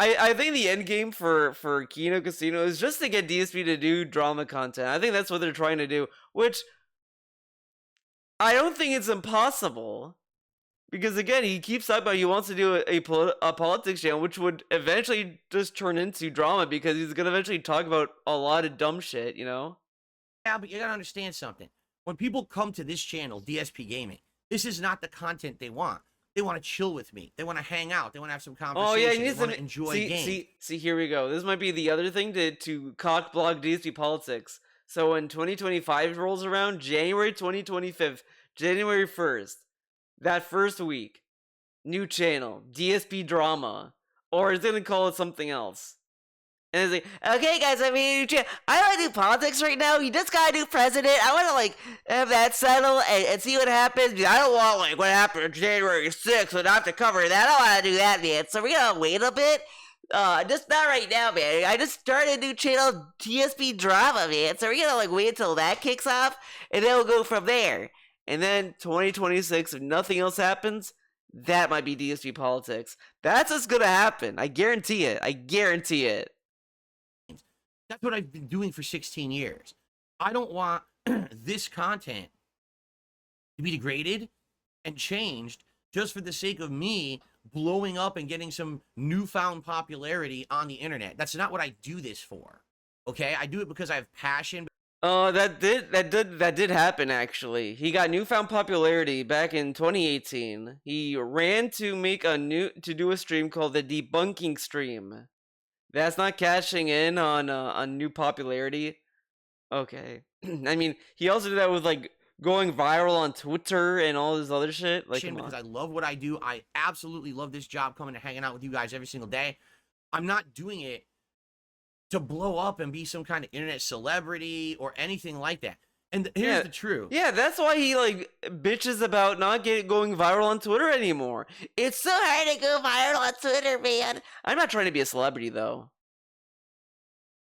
I think the end game for Kino Casino is just to get DSP to do drama content. I think that's what they're trying to do, which I don't think it's impossible. Because again, he keeps talking about he wants to do a politics channel, which would eventually just turn into drama because he's gonna eventually talk about a lot of dumb shit, you know? Yeah, but you gotta understand something. When people come to this channel, DSP Gaming, this is not the content they want. They want to chill with me. They want to hang out. They want to have some conversation. Oh yeah, they want to enjoy games. See, here we go. This might be the other thing to cock block DSP politics. So when 2025 rolls around, January 2025, January 1st, that first week, new channel, DSP drama, or is it gonna call it something else? And it's like, okay, guys, I mean, I don't want to do politics right now. You just gotta do president. I want to like have that settle and see what happens. I don't want like what happened on January 6th and I have to cover that. I don't want to do that, man. So we're gonna wait a bit. Just not right now, man. I just started a new channel, TSP drama, man. So we're gonna like wait until that kicks off, and then we'll go from there. And then 2026, if nothing else happens, that might be DSP politics. That's what's gonna happen. I guarantee it. I guarantee it. That's what I've been doing for 16 years. I don't want this content to be degraded and changed just for the sake of me blowing up and getting some newfound popularity on the internet. That's not what I do this for. Okay? I do it because I have passion. That did happen actually. He got newfound popularity back in 2018. He ran to do a stream called the debunking stream. That's not cashing in on new popularity. Okay. I mean, he also did that with like going viral on Twitter and all this other shit. Like, because I love what I do. I absolutely love this job, coming and hanging out with you guys every single day. I'm not doing it to blow up and be some kind of internet celebrity or anything like that. And here's the truth. Yeah, that's why he like bitches about not going viral on Twitter anymore. It's so hard to go viral on Twitter, man. I'm not trying to be a celebrity though.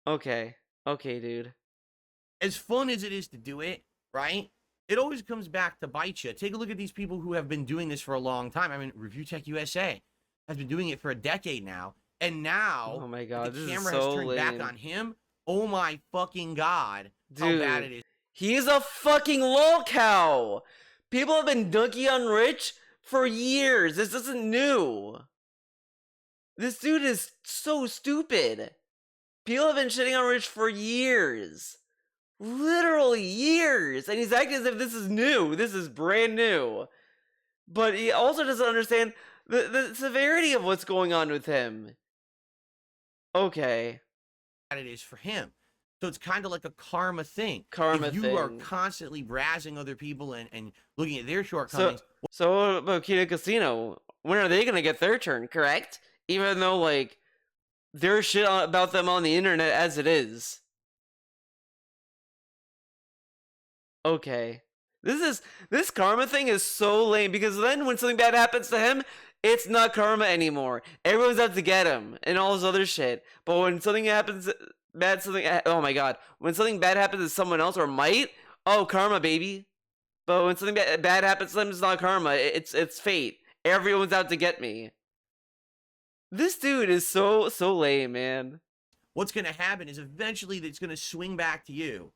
Okay, dude. As fun as it is to do it, right? It always comes back to bite you. Take a look at these people who have been doing this for a long time. I mean, Review Tech USA has been doing it for a decade now. And now, oh my god, the camera has turned back on him. Oh my fucking god, dude, how bad it is. He's a fucking lol cow. People have been dunking on Rich for years. This isn't new. This dude is so stupid. People have been shitting on Rich for years. Literally years. And he's acting as if this is new. This is brand new. But he also doesn't understand the severity of what's going on with him. Okay. It is for him. So it's kind of like a karma thing. If you are constantly brazzing other people and looking at their shortcomings. So about Kino Casino, when are they going to get their turn, correct? Even though, like, there's shit about them on the internet as it is. Okay. This karma thing is so lame, because then when something bad happens to him, it's not karma anymore. Everyone's out to get him and all this other shit. But when something happens oh my god, when something bad happens to someone else or might, oh, karma, baby. But when something bad happens to them, it's not karma, it's fate. Everyone's out to get me. This dude is so lame, man. What's going to happen is eventually it's going to swing back to you.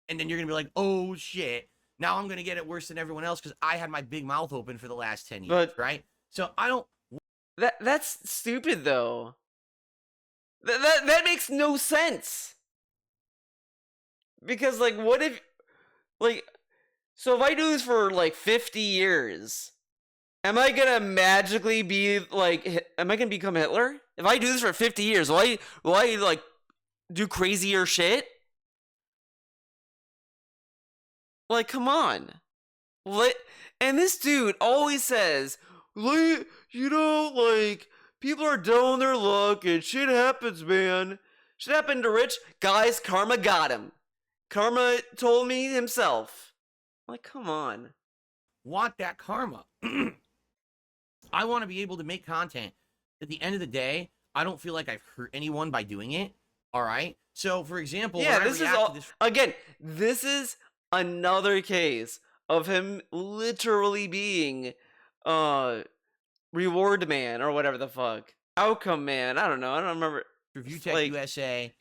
And then you're going to be like, oh, shit. Now I'm going to get it worse than everyone else because I had my big mouth open for the last 10 years, right? So I don't... That's stupid, though. That makes no sense. Because, like, what if... Like, so if I do this for, like, 50 years... Am I gonna magically be like? Am I gonna become Hitler? If I do this for 50 years, will I like do crazier shit? Like, come on. And this dude always says, like, you know, like, people are down on their luck and shit happens, man. Shit happened to Rich. Guys, karma got him. Karma told me himself. Like, come on. Want that karma. I want to be able to make content. At the end of the day, I don't feel like I've hurt anyone by doing it. All right. So, for example, yeah, this is all. Again, this is another case of him literally being, reward man or whatever the fuck, outcome man. I don't know. I don't remember. Review Tech like, USA.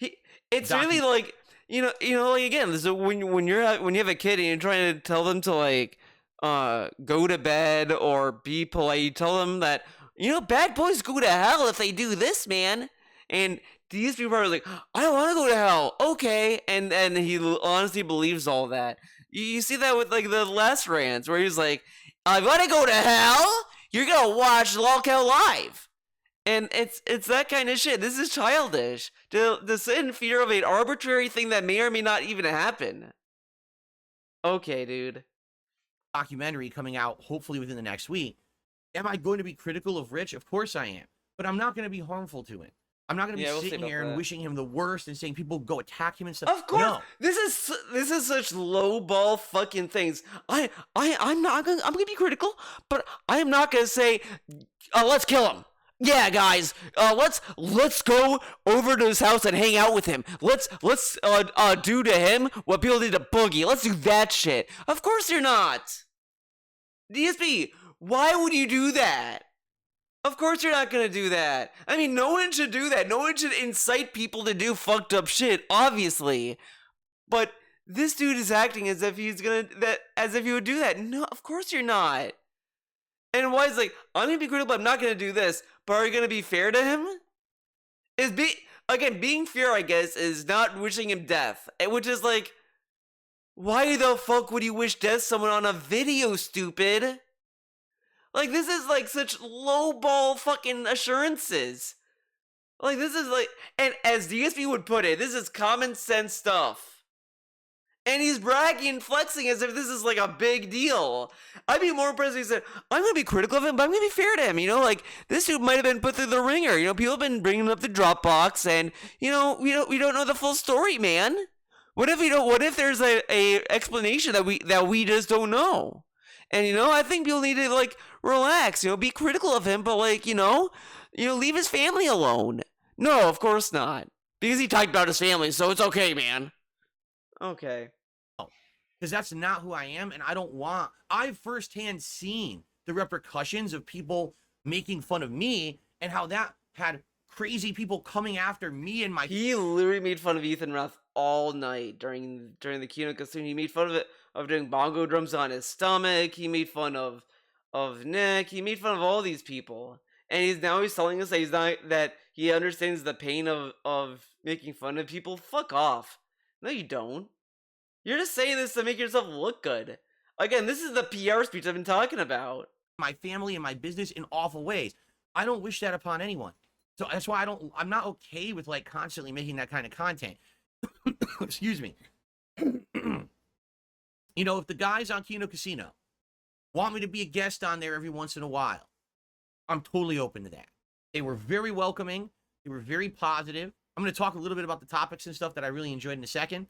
It's really like you know, like again. So when you have a kid and you're trying to tell them to like, go to bed or be polite, you tell them that, you know, bad boys go to hell if they do this, man. And these people are like, I don't want to go to hell. Okay. And he honestly believes all that. You see that with like the last rants where he's like, I want to go to hell. You're going to watch Lolcow live. And it's that kind of shit. This is childish. To sit in fear of an arbitrary thing that may or may not even happen. Okay, dude. Documentary coming out hopefully within the next week. Am I going to be critical of Rich? Of course I am. But I'm not going to be harmful to him. I'm not going to be sitting here and wishing him the worst and saying people go attack him and stuff. Of course, no. This is such low ball fucking things. I'm gonna be critical, but I am not gonna say, let's kill him. Yeah, guys, let's go over to his house and hang out with him. Let's do to him what people did to Boogie. Let's do that shit. Of course you're not. DSP, why would you do that? Of course you're not gonna do that. I mean, no one should do that. No one should incite people to do fucked up shit, obviously. But this dude is acting as if he would do that. No, of course you're not. And why is like, I'm gonna be critical, but I'm not gonna do this. But are you gonna be fair to him? Being fair, I guess, is not wishing him death. Which is like, why the fuck would you wish death someone on a video, stupid? Like, this is like such lowball fucking assurances. Like, this is like, and as DSP would put it, this is common sense stuff. And he's bragging and flexing as if this is like a big deal. I'd be more impressed if he said, I'm gonna be critical of him, but I'm gonna be fair to him. You know, like, this dude might have been put through the ringer. You know, people have been bringing him up the Dropbox, and, you know, we don't know the full story, man. What if there's a explanation that we just don't know? And, you know, I think people need to, like, relax, you know, be critical of him, but, like, you know, leave his family alone. No, of course not. Because he talked about his family, so it's okay, man. Okay. Because that's not who I am, and I've firsthand seen the repercussions of people making fun of me and how that had crazy people coming after me and my... He literally made fun of Ethan Ruff all night during the kino consume. He made fun of doing bongo drums on his stomach. He made fun of Nick. He made fun of all these people. And he's telling us that he understands the pain of making fun of people. Fuck off. No, you don't. You're just saying this to make yourself look good. Again, this is the PR speech I've been talking about. My family and my business in awful ways. I don't wish that upon anyone. So that's why I'm not okay with like constantly making that kind of content. Excuse me. You know, if the guys on Kino Casino want me to be a guest on there every once in a while, I'm totally open to that. They were very welcoming. They were very positive. I'm going to talk a little bit about the topics and stuff that I really enjoyed in a second.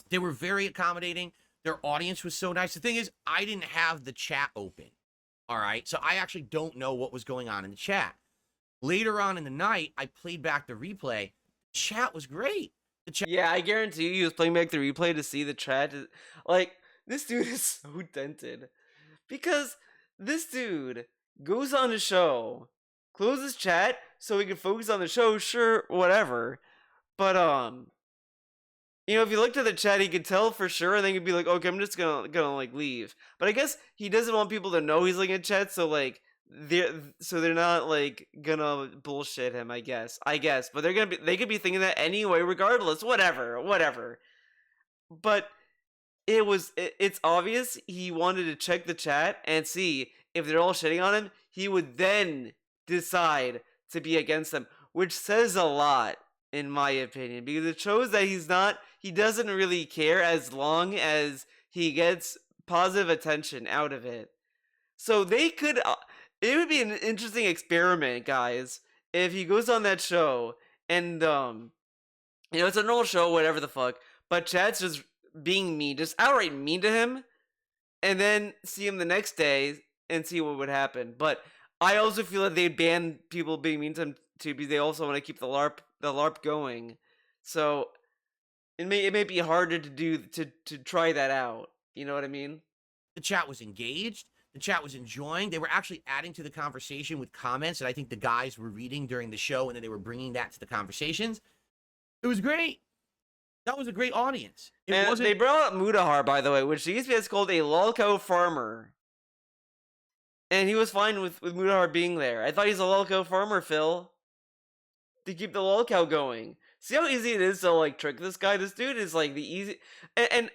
They were very accommodating. Their audience was so nice. The thing is, I didn't have the chat open. All right. So I actually don't know what was going on in the chat. Later on in the night, I played back the replay. The chat was great. Yeah, I guarantee you he was playing back the replay to see the chat. Like, this dude is so dented. Because this dude goes on a show close his chat so he can focus on the show. Sure, whatever. But if you looked at the chat, he could tell for sure, and then he'd be like, "Okay, I'm just gonna like leave." But I guess he doesn't want people to know he's looking at chat, so like they're not like gonna bullshit him. I guess, but they could be thinking that anyway, regardless. Whatever. But it's obvious he wanted to check the chat and see if they're all shitting on him. He would then decide to be against them, which says a lot in my opinion, because it shows that he doesn't really care as long as he gets positive attention out of it. So it would be an interesting experiment, guys, if he goes on that show and it's a normal show, whatever the fuck, but chat's just being mean, just outright mean to him, and then see him the next day and see what would happen. But I also feel that they ban people being mean to him too, because they also want to keep the LARP going. So it may be harder to try that out. You know what I mean? The chat was engaged. The chat was enjoying. They were actually adding to the conversation with comments that I think the guys were reading during the show, and then they were bringing that to the conversations. It was great. That was a great audience. They brought up Mudahar, by the way, which the ESPN called a lolcow farmer. And he was fine with Mudahar being there. I thought he's a lolcow farmer, Phil. To keep the lolcow going. See how easy it is to like trick this guy? This dude is like the easy... And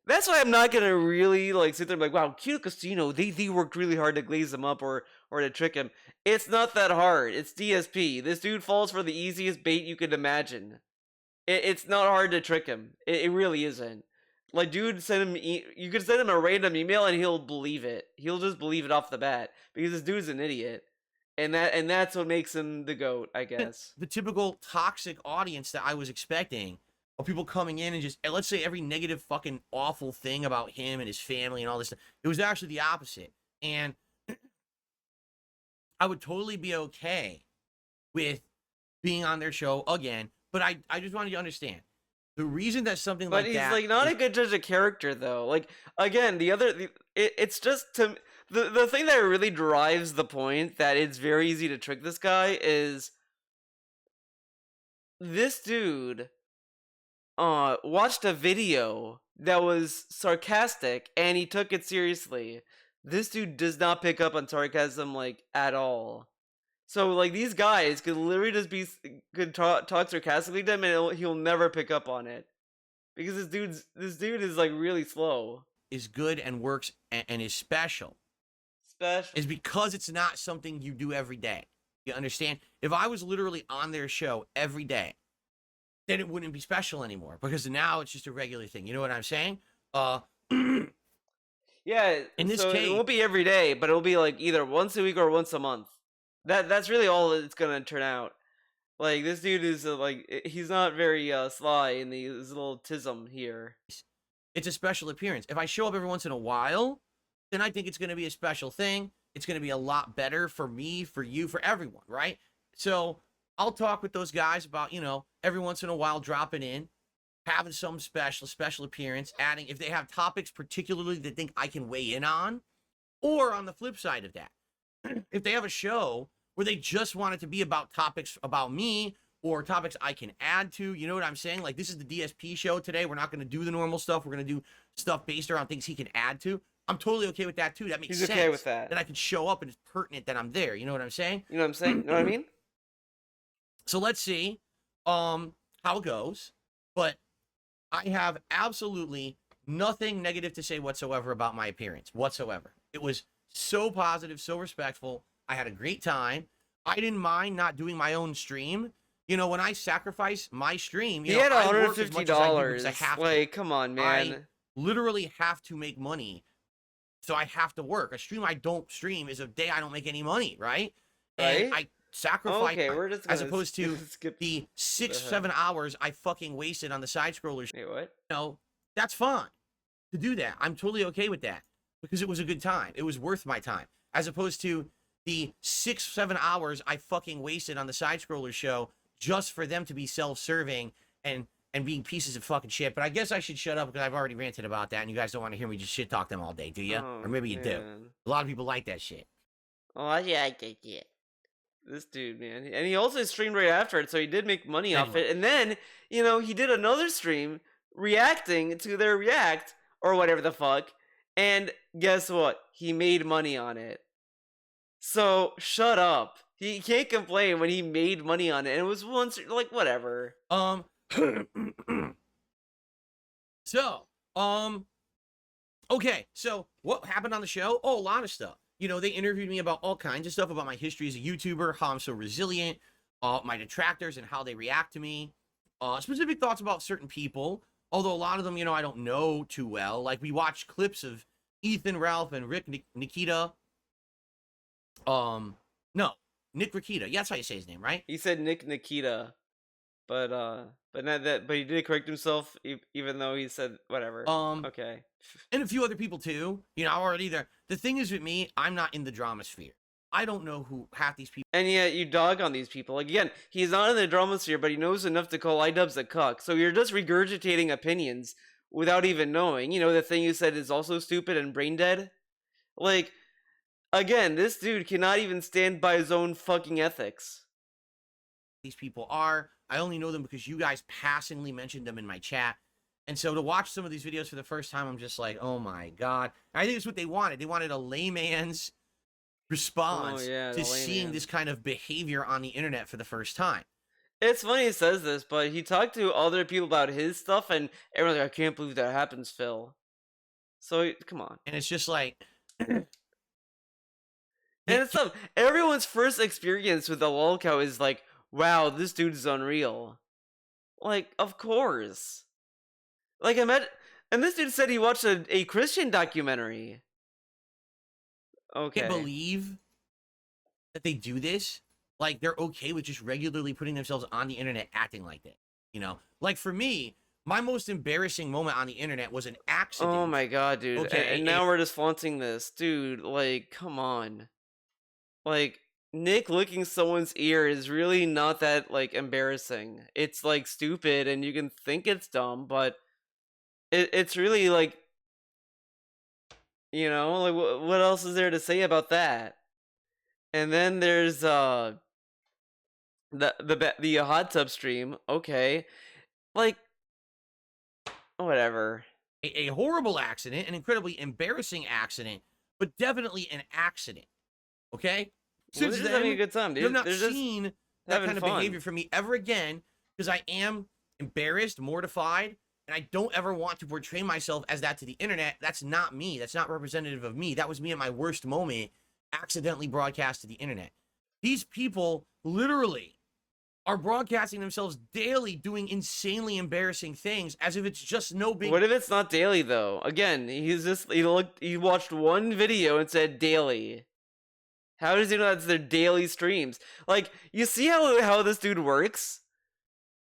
that's why I'm not gonna really like sit there and be like, wow, Kino Casino, they worked really hard to glaze him up or to trick him. It's not that hard. It's DSP. This dude falls for the easiest bait you could imagine. It's not hard to trick him. It really isn't. Like, dude, you could send him a random email and he'll believe it. He'll just believe it off the bat because this dude's an idiot, and that's what makes him the GOAT, I guess. The typical toxic audience that I was expecting of people coming in and just, let's say, every negative fucking awful thing about him and his family and all this stuff. It was actually the opposite, and I would totally be okay with being on their show again. But I just wanted you to understand the reason that something like that. But he's like not a good judge of character, though. Like, again, it's just the thing that really drives the point that it's very easy to trick this guy is this dude watched a video that was sarcastic and he took it seriously. This dude does not pick up on sarcasm like at all. So, like, these guys could literally just talk sarcastically to him, and he'll never pick up on it, because this dude is like really slow. Is good and works and is special. Is because it's not something you do every day. You understand? If I was literally on their show every day, then it wouldn't be special anymore, because now it's just a regular thing. You know what I'm saying? Yeah. In this case, it won't be every day, but it'll be like either once a week or once a month. That's really all it's gonna turn out. Like, this dude is he's not very sly in his little tism here. It's a special appearance. If I show up every once in a while, then I think it's gonna be a special thing. It's gonna be a lot better for me, for you, for everyone, right? So I'll talk with those guys about, every once in a while dropping in, having some special appearance, adding if they have topics particularly that think I can weigh in on, or on the flip side of that, if they have a show where they just want it to be about topics about me or topics I can add to, you know what I'm saying? Like, this is the DSP show today. We're not going to do the normal stuff. We're going to do stuff based around things he can add to. I'm totally okay with that too. That makes sense. He's okay with that. That I can show up and it's pertinent that I'm there. You know what I'm saying? You know what I'm saying? You know what I mean? So let's see how it goes. But I have absolutely nothing negative to say whatsoever about my appearance whatsoever. It was so positive, so respectful. I had a great time. I didn't mind not doing my own stream. When I sacrifice my stream, he had $150. Like, come on, man. I literally have to make money, so I have to work. A stream I don't stream is a day I don't make any money, right? And I sacrifice, as opposed to the 6-7 hours I fucking wasted on the side scrollers. Wait, what? That's fine to do that. I'm totally okay with that, because it was a good time. It was worth my time, as opposed to the 6-7 hours I fucking wasted on the side scroller show just for them to be self-serving and being pieces of fucking shit. But I guess I should shut up, because I've already ranted about that, and you guys don't want to hear me just shit talk them all day, do you? Or maybe you do. A lot of people like that shit. Oh, yeah, I get it. This dude, man. And he also streamed right after it, so he did make money off it. And then, he did another stream reacting to their react or whatever the fuck. And guess what? He made money on it. So shut up. He can't complain when he made money on it. And it was once like whatever. Okay, so what happened on the show? Oh, a lot of stuff. They interviewed me about all kinds of stuff, about my history as a YouTuber, how I'm so resilient, my detractors and how they react to me, specific thoughts about certain people, although a lot of them, I don't know too well. Like, we watched clips of Ethan, Ralph, and Rick Nikita. No, Nick Nikita. Yeah, that's how you say his name, right? He said Nick Nikita. But not that. But he did correct himself, even though he said whatever. Okay. And a few other people too. Already there. The thing is with me, I'm not in the drama sphere. I don't know who half these people. And yet you dog on these people. Like, again, he's not in the drama sphere, but he knows enough to call iDubbbz a cuck. So you're just regurgitating opinions without even knowing. The thing you said is also stupid and brain dead. Like, again, this dude cannot even stand by his own fucking ethics. These people are. I only know them because you guys passingly mentioned them in my chat. And so to watch some of these videos for the first time, I'm just like, oh my God. I think it's what they wanted. They wanted a layman's response to seeing this kind of behavior on the internet for the first time. It's funny he says this, but he talked to other people about his stuff, and everyone's like, I can't believe that happens, Phil. So, come on. And it's just like... And it's tough. Everyone's first experience with the lolcow is like, wow, this dude is unreal. Like, of course. Like, and this dude said he watched a Christian documentary. Okay. I can't believe that they do this. Like, they're okay with just regularly putting themselves on the internet acting like that. Like, for me, my most embarrassing moment on the internet was an accident. Oh my God, dude. Okay. And now we're just flaunting this. Dude, like, come on. Like, Nick licking someone's ear is really not that, like, embarrassing. It's, like, stupid, and you can think it's dumb, but it's really, like, like, what else is there to say about that? And then there's, the hot tub stream. Okay. Like, whatever. A horrible accident, an incredibly embarrassing accident, but definitely an accident. Okay? Since then, having a good time, dude. You have not seen that kind of behavior from me ever again, because I am embarrassed, mortified, and I don't ever want to portray myself as that to the internet. That's not me. That's not representative of me. That was me at my worst moment, accidentally broadcast to the internet. These people literally are broadcasting themselves daily doing insanely embarrassing things as if it's just no big... What if it's not daily, though? Again, he watched one video and said daily. How does he know that's their daily streams? Like, you see how this dude works?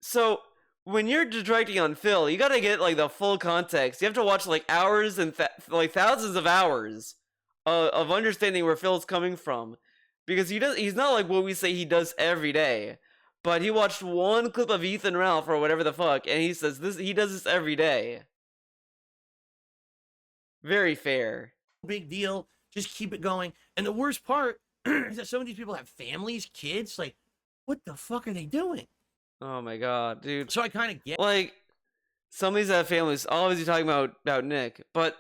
So, when you're detracting on Phil, you gotta get, like, the full context. You have to watch, like, hours and, like, thousands of hours of understanding where Phil's coming from. Because he's not like what we say he does every day. But he watched one clip of Ethan Ralph or whatever the fuck, and he says he does this every day. Very fair. Big deal. Just keep it going. And the worst part is that some of these people have families, kids. Like, what the fuck are they doing? Oh my God, dude. So I kind of get... Like, some of these have families. Obviously talking about Nick. But,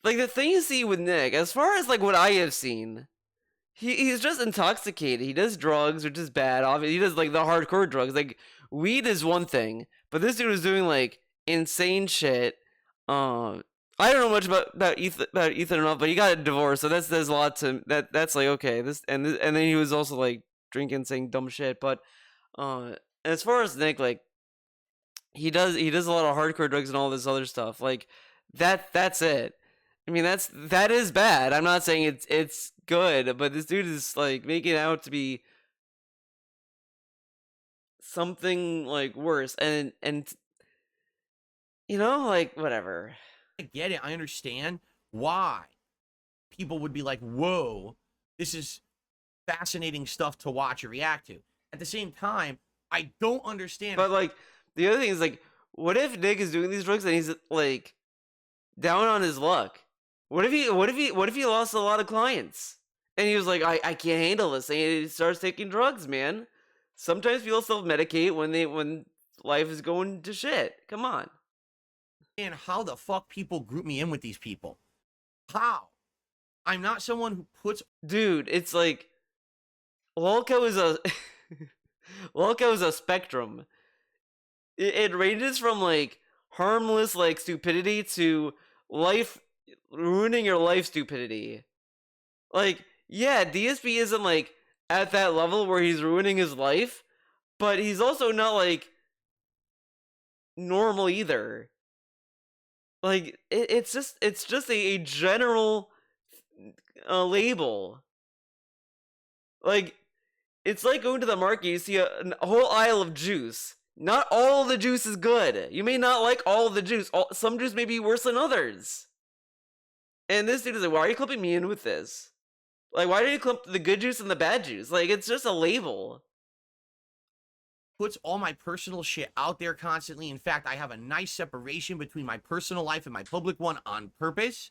like, the thing you see with Nick, as far as, like, what I have seen... He's just intoxicated. He does drugs, which is bad. Obviously, he does, like, the hardcore drugs. Like, weed is one thing, but this dude is doing, like, insane shit. I don't know much about Ethan enough, but he got a divorce, so there's a lot to that's like, okay. And then he was also, like, drinking, saying dumb shit. But as far as Nick, like, he does a lot of hardcore drugs and all this other stuff. Like, that's it. I mean, that is bad. I'm not saying it's good, but this dude is, like, making it out to be something, like, worse, and like, whatever. I get it. I understand why people would be like, whoa, this is fascinating stuff to watch or react to. At the same time, I don't understand. But, like, the other thing is, like, what if Nick is doing these drugs and he's, like, down on his luck? What if he lost a lot of clients? And he was like, I can't handle this. And he starts taking drugs, man. Sometimes people self-medicate when life is going to shit. Come on. And how the fuck people group me in with these people? How? I'm not someone who puts. Dude, it's like Lolco is a Lolco is a spectrum. It ranges from like harmless like stupidity to life ruining your life stupidity. Like, yeah, DSP isn't like at that level where he's ruining his life, but he's also not like normal either. Like it's just a general label. Like it's like going to the market, you see a whole aisle of juice. Not all the juice is good. You may not like all the juice. Some juice may be worse than others. And this dude is like, why are you clumping me in with this? Like, why do you clump the good juice and the bad juice? Like, it's just a label. Puts all my personal shit out there constantly. In fact, I have a nice separation between my personal life and my public one on purpose.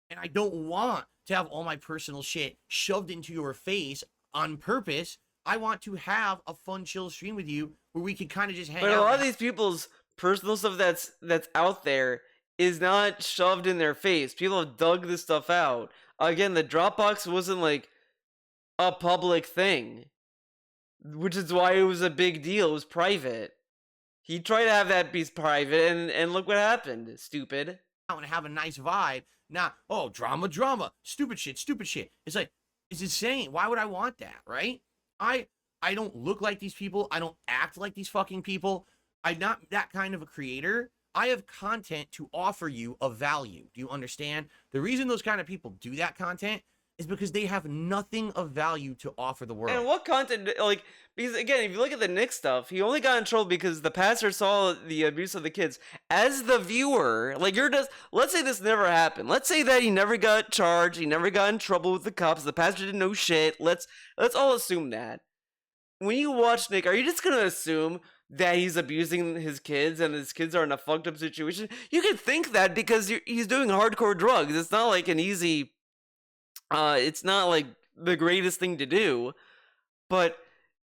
And I don't want to have all my personal shit shoved into your face on purpose. I want to have a fun, chill stream with you where we can kind of just hang out. But a lot of these people's personal stuff that's out there is not shoved in their face. People have dug this stuff out. Again, the Dropbox wasn't like a public thing, which is why it was a big deal. It was private. He tried to have that be private, and look what happened. Stupid. And have a nice vibe. Now, oh, drama, stupid shit. It's like, it's insane. Why would I want that, right? I don't look like these people. I don't act like these fucking people. I'm not that kind of a creator. I have content to offer you of value. Do you understand? The reason those kind of people do that content is because they have nothing of value to offer the world. And what content, like, because again, if you look at the Nick stuff, he only got in trouble because the pastor saw the abuse of the kids. As the viewer, like, you're just, let's say this never happened. Let's say that he never got charged, he never got in trouble with the cops, the pastor didn't know shit. Let's all assume that. When you watch Nick, are you just gonna assume that he's abusing his kids and his kids are in a fucked up situation? You could think that because he's doing hardcore drugs. It's not like an easy, it's not like the greatest thing to do, but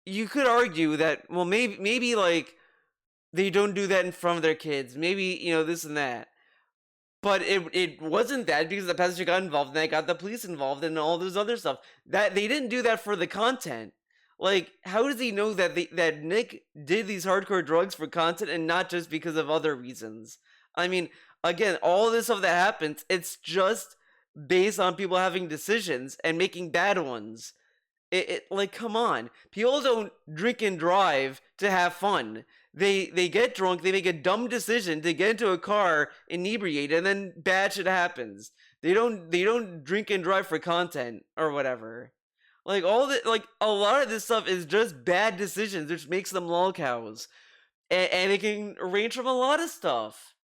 you could argue that, well, maybe like they don't do that in front of their kids. Maybe, you know, this and that. But it wasn't that because the pastor got involved and they got the police involved and all this other stuff. That they didn't do that for the content. Like, how does he know that that Nick did these hardcore drugs for content and not just because of other reasons? I mean, again, all this stuff that happens, it's just based on people having decisions and making bad ones. Like, come on. People don't drink and drive to have fun. They get drunk, they make a dumb decision to get into a car inebriated, and then bad shit happens. They don't drink and drive for content or whatever. Like, all the, like, a lot of this stuff is just bad decisions, which makes them lolcows. And it can range from a lot of stuff.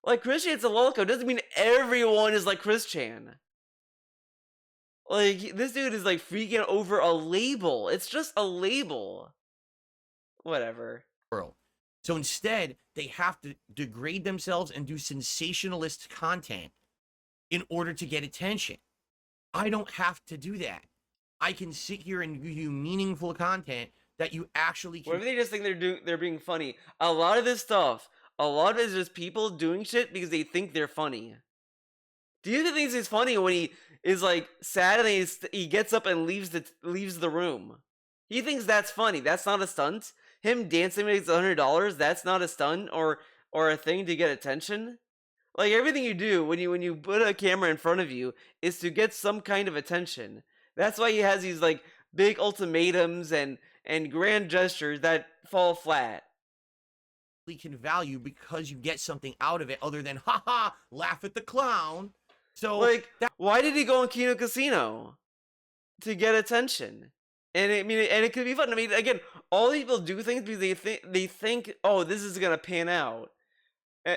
Like, Chris Chan's a lolcow doesn't mean everyone is like Chris Chan. Like, this dude is like freaking over a label. It's just a label. Whatever. So instead, they have to degrade themselves and do sensationalist content in order to get attention. I don't have to do that. I can sit here and give you meaningful content that you actually can. What if they just think they're being funny? A lot of this stuff, a lot of it is just people doing shit because they think they're funny. Do you think he's funny when he is like sad and he gets up and leaves the room? He thinks that's funny. That's not a stunt. Him dancing makes $100. That's not a stunt or a thing to get attention. Like, everything you do when you put a camera in front of you is to get some kind of attention. That's why he has these like big ultimatums and grand gestures that fall flat. Can value because you get something out of it other than haha, laugh at the clown. So like, why did he go on Kino Casino? To get attention. And it could be fun. I mean, again, all people do things because they think, oh, this is gonna pan out.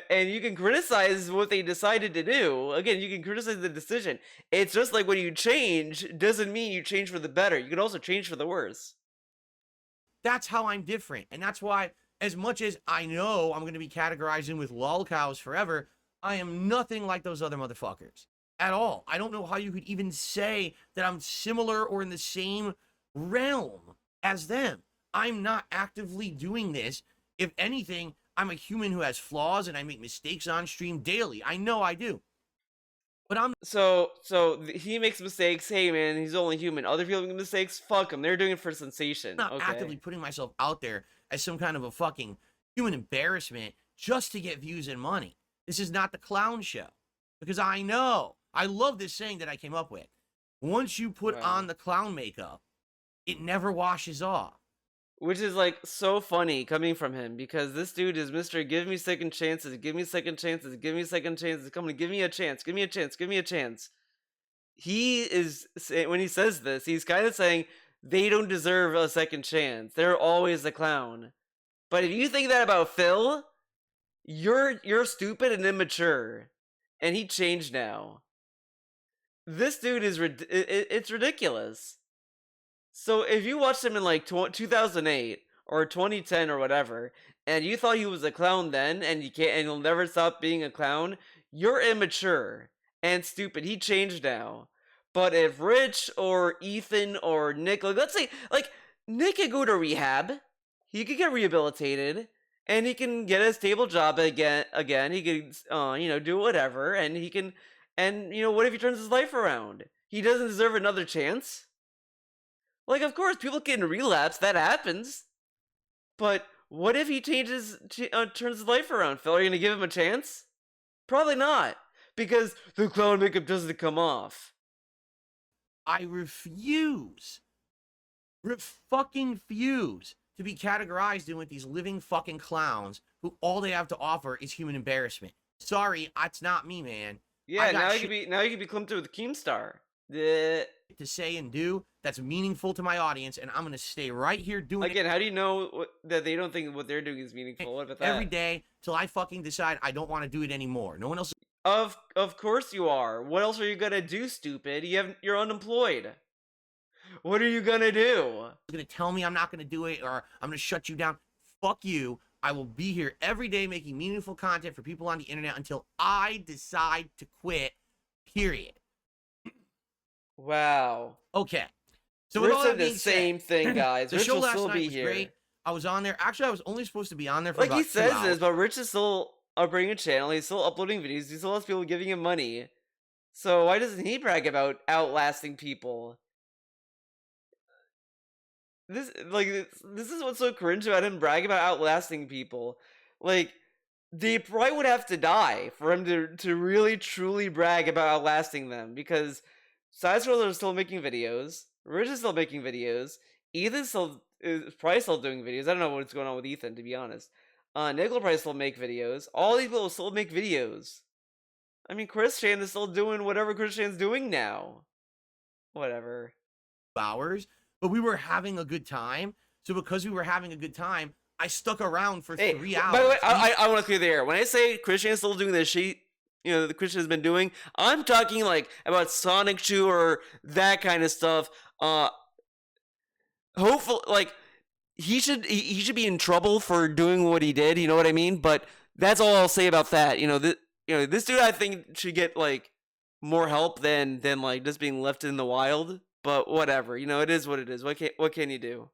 And you can criticize what they decided to do. Again, you can criticize the decision. It's just like when you change, doesn't mean you change for the better. You can also change for the worse. That's how I'm different. And that's why, as much as I know I'm going to be categorizing with lolcows forever, I am nothing like those other motherfuckers. at all. I don't know how you could even say that I'm similar or in the same realm as them. I'm not actively doing this. If anything, I'm a human who has flaws and I make mistakes on stream daily. I know I do. But I'm So he makes mistakes. Hey man, he's only human. Other people make mistakes. Fuck them. They're doing it for sensation. not actively Okay. putting myself out there as some kind of a fucking human embarrassment just to get views and money. This is not the clown show. Because I know, I love this saying that I came up with. Once you put on the clown makeup, it never washes off. Which is like so funny coming from him, because this dude is Mr. Give me second chances, give me second chances, give me second chances, come on, give me a chance, give me a chance, give me a chance. He is, when he says this, he's kind of saying they don't deserve a second chance. They're always a clown. But if you think that about Phil, you're stupid and immature. And he changed now. This dude is it's ridiculous. So if you watched him in like 2008 or 2010 or whatever, and you thought he was a clown then, and you can't, and he'll never stop being a clown, you're immature and stupid. He changed now. But if Rich or Ethan or Nick, like, let's say, like, Nick could go to rehab, he could get rehabilitated, and he can get a stable job again. He could, do whatever, and he can, and what if he turns his life around? He doesn't deserve another chance. Like, of course, people can relapse. That happens. But what if he turns his life around, Phil? Are you gonna give him a chance? Probably not, because the clown makeup doesn't come off. I refuse to be categorized in with these living fucking clowns who all they have to offer is human embarrassment. Sorry, that's not me, man. Yeah, now you can be clumped with Keemstar. To say and do that's meaningful to my audience, and I'm gonna stay right here doing again. How do you know that they don't think what they're doing is meaningful? What about that? Every day till I fucking decide I don't want to do it anymore. No one else. Of course you are. What else are you gonna do, stupid? You're unemployed. What are you gonna do? You're gonna tell me I'm not gonna do it, or I'm gonna shut you down. Fuck you. I will be here every day making meaningful content for people on the internet until I decide to quit. Period. Wow. Okay. So we're saying the same thing, guys. The show last night was great. I was on there. Actually, I was only supposed to be on there for like about 2 hours. He says this, but Rich is still operating a channel. He's still uploading videos. He still has people giving him money. So why doesn't he brag about outlasting people? This is what's so cringe about him bragging about outlasting people. Like, they probably would have to die for him to really truly brag about outlasting them, because side scrollers are still making videos. Rich is still making videos. Ethan is probably still doing videos. I don't know what's going on with Ethan, to be honest. Nick will probably still make videos. All these people will still make videos. I mean, Christian is still doing whatever Christian's doing now. Whatever. Hours, but we were having a good time. So because we were having a good time, I stuck around for 3 hours. By the way, I want to clear the air. When I say Christian is still doing this shit, the Christian has been doing, I'm talking like about Sonic Shoe or that kind of stuff. Hopefully, like, he should be in trouble for doing what he did. You know what I mean? But that's all I'll say about that. This dude, I think, should get like more help than like just being left in the wild. But whatever, it is what it is. What can you do?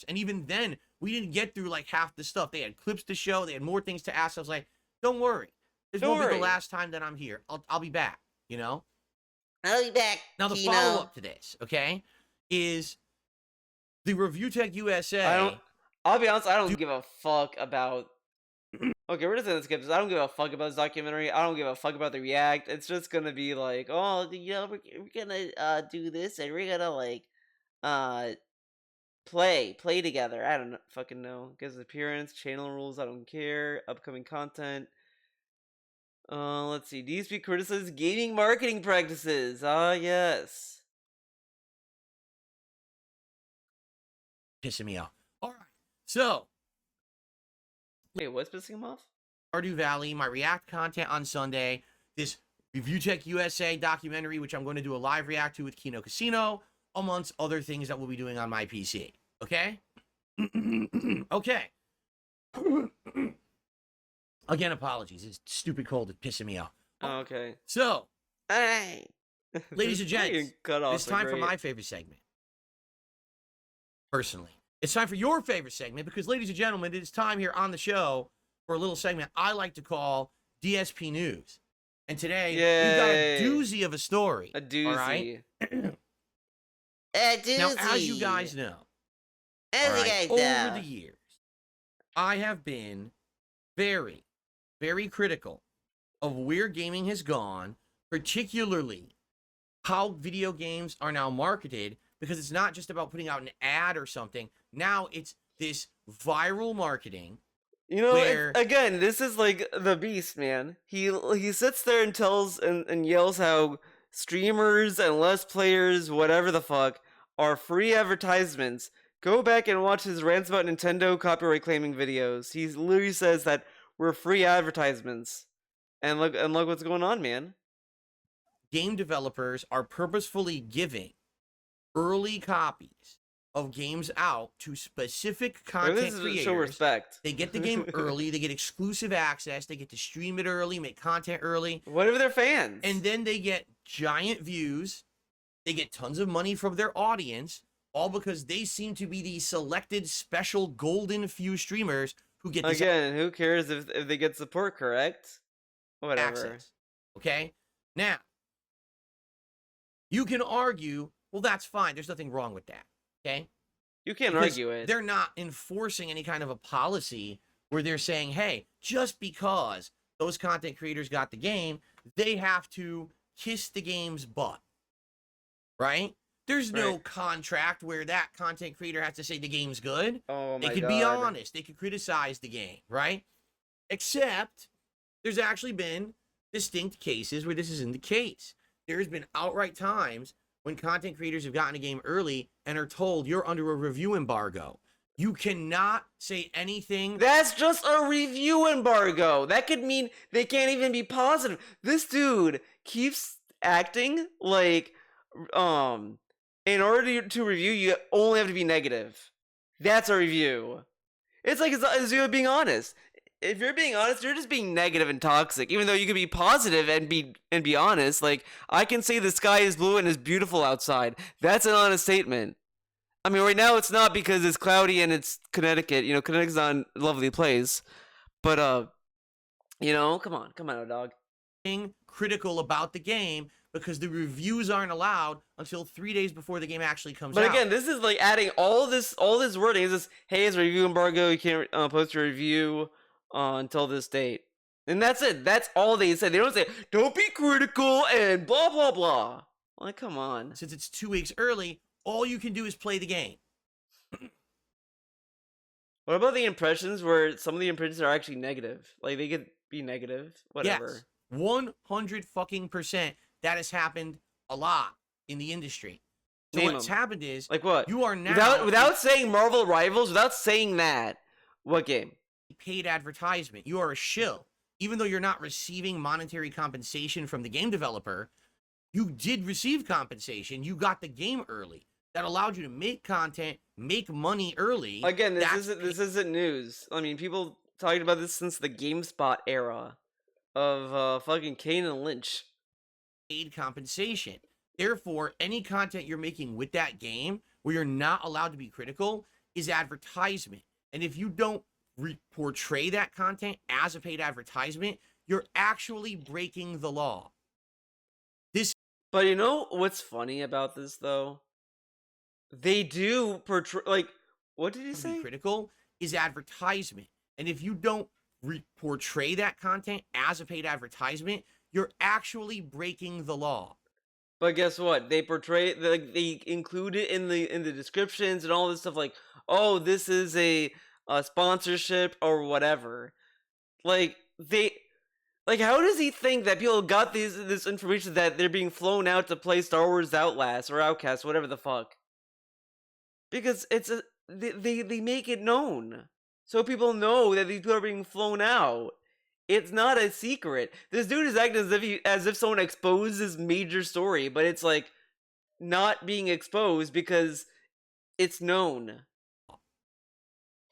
And even then, we didn't get through like half the stuff. They had clips to show. They had more things to ask. I was like, don't worry. This won't be the last time that I'm here. I'll be back, I'll be back. Now, the follow-up to this, okay, is the Review Tech USA. I'll be honest, I don't give a fuck about... Okay, we're just gonna skip this. I don't give a fuck about this documentary. I don't give a fuck about the react. It's just gonna be like, oh, we're gonna do this, and we're gonna like play together. I don't fucking know. Guest appearance, channel rules, I don't care. Upcoming content. Let's see. DSP criticizes gaming marketing practices. Yes. Pissing me off. All right. So. Wait, what's pissing him off? Stardew Valley, my React content on Sunday, this Review Tech USA documentary, which I'm going to do a live react to with Kino Casino, amongst other things that we'll be doing on my PC. Okay? Okay. Again, apologies. This stupid cold is pissing me off. Oh, okay. So, All right. Ladies and gents, it's time for my my favorite segment. Personally, it's time for your favorite segment because, ladies and gentlemen, it is time here on the show for a little segment I like to call DSP News. And today, we've got a doozy of a story. A doozy. All right? A doozy. Now, as you guys know, over the years, I have been very, very critical of where gaming has gone, particularly how video games are now marketed, because it's not just about putting out an ad or something. Now it's this viral marketing. You know, again, this is like the beast, man. He sits there and tells and yells how streamers and Let's Players, whatever the fuck, are free advertisements. Go back and watch his rants about Nintendo copyright claiming videos. He literally says that we're free advertisements. And look what's going on, man. Game developers are purposefully giving early copies of games out to specific content creators. Show respect. They get the game early, they get exclusive access, they get to stream it early, make content early. Whatever their fans. And then they get giant views, they get tons of money from their audience, all because they seem to be the selected special golden few streamers who get this. Again, who cares if they get support, correct? Whatever. Access. Okay? Now, you can argue, well, that's fine. There's nothing wrong with that. Okay? You can't argue it. They're not enforcing any kind of a policy where they're saying, hey, just because those content creators got the game, they have to kiss the game's butt. Right? There's no contract where that content creator has to say the game's good. Oh my God. They could be honest. They could criticize the game, right? Except there's actually been distinct cases where this isn't the case. There's been outright times when content creators have gotten a game early and are told you're under a review embargo. You cannot say anything. That's just a review embargo. That could mean they can't even be positive. This dude keeps acting like, in order to review, you only have to be negative. That's a review. It's like it's you being honest. If you're being honest, you're just being negative and toxic. Even though you can be positive and be honest. Like, I can say the sky is blue and it's beautiful outside. That's an honest statement. I mean, right now it's not because it's cloudy and it's Connecticut. You know, Connecticut's not a lovely place. But you know, come on, dog. Being critical about the game because the reviews aren't allowed until 3 days before the game actually comes out. But again, this is like adding all this wording. It's just, hey, it's a review embargo. You can't post a review until this date. And that's it. That's all they say. They don't say, don't be critical and blah, blah, blah. Like, come on. Since it's 2 weeks early, all you can do is play the game. What about the impressions where some of the impressions are actually negative? Like, they could be negative, whatever. Yes, 100% that has happened a lot in the industry. So what's happened is, like what? You are now without saying Marvel Rivals, without saying that, what game? Paid advertisement. You are a shill. Even though you're not receiving monetary compensation from the game developer, you did receive compensation. You got the game early. That allowed you to make content, make money early. Again, this isn't news. I mean, people talking about this since the GameSpot era of fucking Kane and Lynch. Paid compensation. Therefore, any content you're making with that game where you're not allowed to be critical is advertisement. And if you don't portray that content as a paid advertisement, you're actually breaking the law. But you know what's funny about this, though? They do portray, like, what did he say? Critical is advertisement. And if you don't portray that content as a paid advertisement, you're actually breaking the law. But guess what? They portray, they include it in the descriptions and all this stuff, like, oh, this is a sponsorship or whatever. Like, how does he think that people got this information that they're being flown out to play Star Wars Outlast or Outcast, whatever the fuck? Because they make it known, so people know that these people are being flown out. It's not a secret. This dude is acting as if someone exposed this major story, but it's like not being exposed because it's known.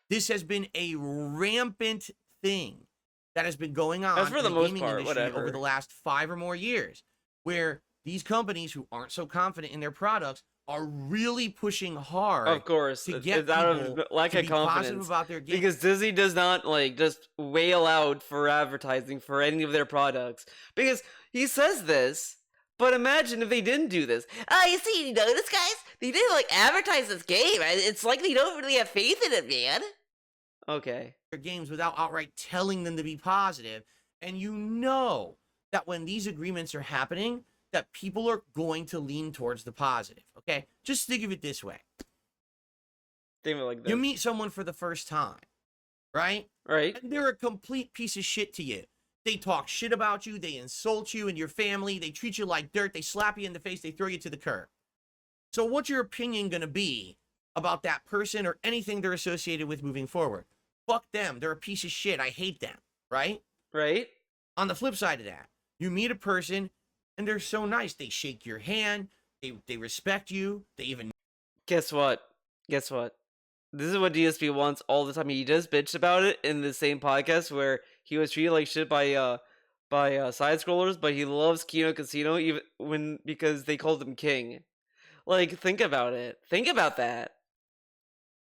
This has been a rampant thing that has been going on for the most gaming part, industry over the last 5 or more years. where these companies who aren't so confident in their products are really pushing hard. Of course, to get it's out of lack to of be positive confidence about their game. because Disney does not like just wail out for advertising for any of their products. Because he says this, but imagine if they didn't do this. You see, you notice, guys? They didn't like advertise this game. It's like they don't really have faith in it, man. Okay. Their games without outright telling them to be positive, and you know that when these agreements are happening, that people are going to lean towards the positive. Okay, just think of it this way. Think of it like this. You meet someone for the first time, right? Right. And they're a complete piece of shit to you. They talk shit about you. They insult you and your family. They treat you like dirt. They slap you in the face. They throw you to the curb. So what's your opinion going to be about that person or anything they're associated with moving forward? Fuck them. They're a piece of shit. I hate them. Right? Right. On the flip side of that, you meet a person and they're so nice. They shake your hand. They respect you. They even... Guess what? Guess what? This is what DSP wants all the time. He just bitched about it in the same podcast where he was treated like shit by side scrollers, but he loves Kino Casino because they called him king. Like, think about it. Think about that.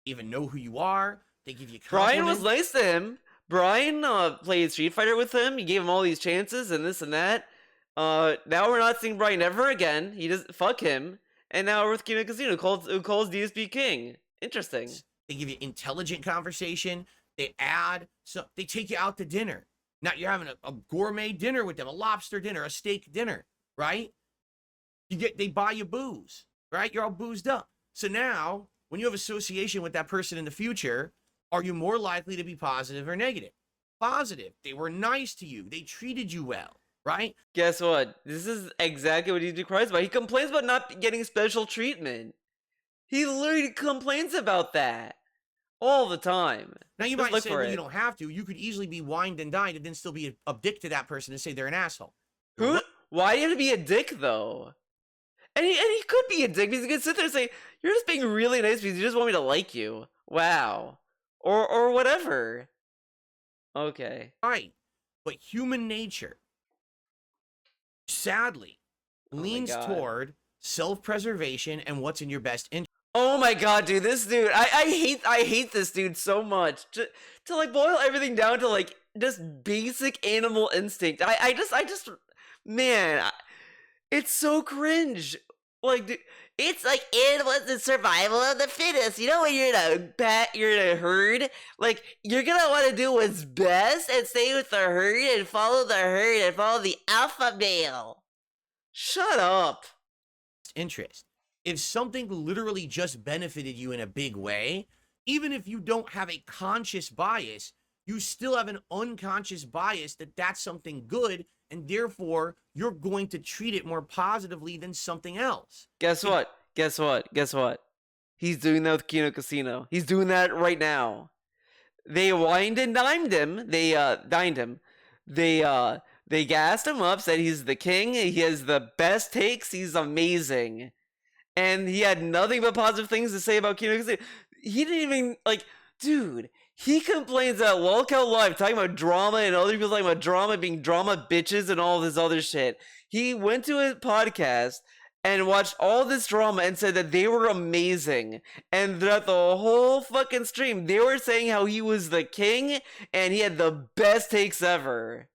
Even know who you are. They give you compliments. Brian was nice to him. Brian played Street Fighter with him. He gave him all these chances and this and that. Now we're not seeing Brian ever again. He just fuck him. And now we're with Kino Casino, who calls DSP king. Interesting. They give you intelligent conversation. They they take you out to dinner. Now you're having a gourmet dinner with them, a lobster dinner, a steak dinner, right? They buy you booze, right? You're all boozed up. So now, when you have association with that person in the future, are you more likely to be positive or negative? Positive. They were nice to you. They treated you well, right? Guess what? This is exactly what he cries about. He complains about not getting special treatment. He literally complains about that all the time. Now you might say, well, you don't have to. You could easily be wined and dined and then still be a dick to that person and say they're an asshole. Who? Why do you have to be a dick, though? And he could be a dick because he could sit there and say, you're just being really nice because you just want me to like you. Wow. Or whatever. Okay. Right. But human nature, sadly, leans toward self-preservation and what's in your best interest. Oh my god, dude, this dude, I hate this dude so much. To like boil everything down to like just basic animal instinct. I just, man, it's so cringe. Like, dude, it's like animals in survival of the fittest. You know when you're in a herd, like you're gonna want to do what's best and stay with the herd and follow the alpha male. Shut up. Interest. If something literally just benefited you in a big way, even if you don't have a conscious bias, you still have an unconscious bias that that's something good, and therefore you're going to treat it more positively than something else. Guess what? Guess what? Guess what? He's doing that with Kino Casino. He's doing that right now. They wined and dined him. They dined him. They gassed him up, said he's the king. He has the best takes. He's amazing. And he had nothing but positive things to say about Kino Casino. He didn't even, like, dude, he complains at Lolcout Live talking about drama and other people talking about drama being drama bitches and all this other shit. He went to a podcast and watched all this drama and said that they were amazing. And throughout the whole fucking stream, they were saying how he was the king and he had the best takes ever.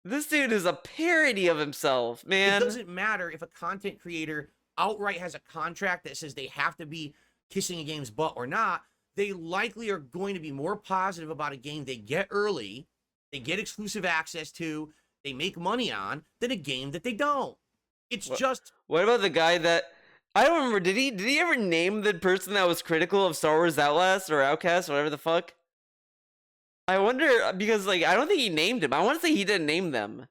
This dude is a parody of himself, man. It doesn't matter if a content creator outright has a contract that says they have to be kissing a game's butt or not. They likely are going to be more positive about a game they get early, they get exclusive access to, they make money on, than a game that they don't. It's just... What about the guy that... I don't remember, did he ever name the person that was critical of Star Wars Outlast or Outcast, whatever the fuck? I wonder, because, like, I don't think he named him. I want to say he didn't name them.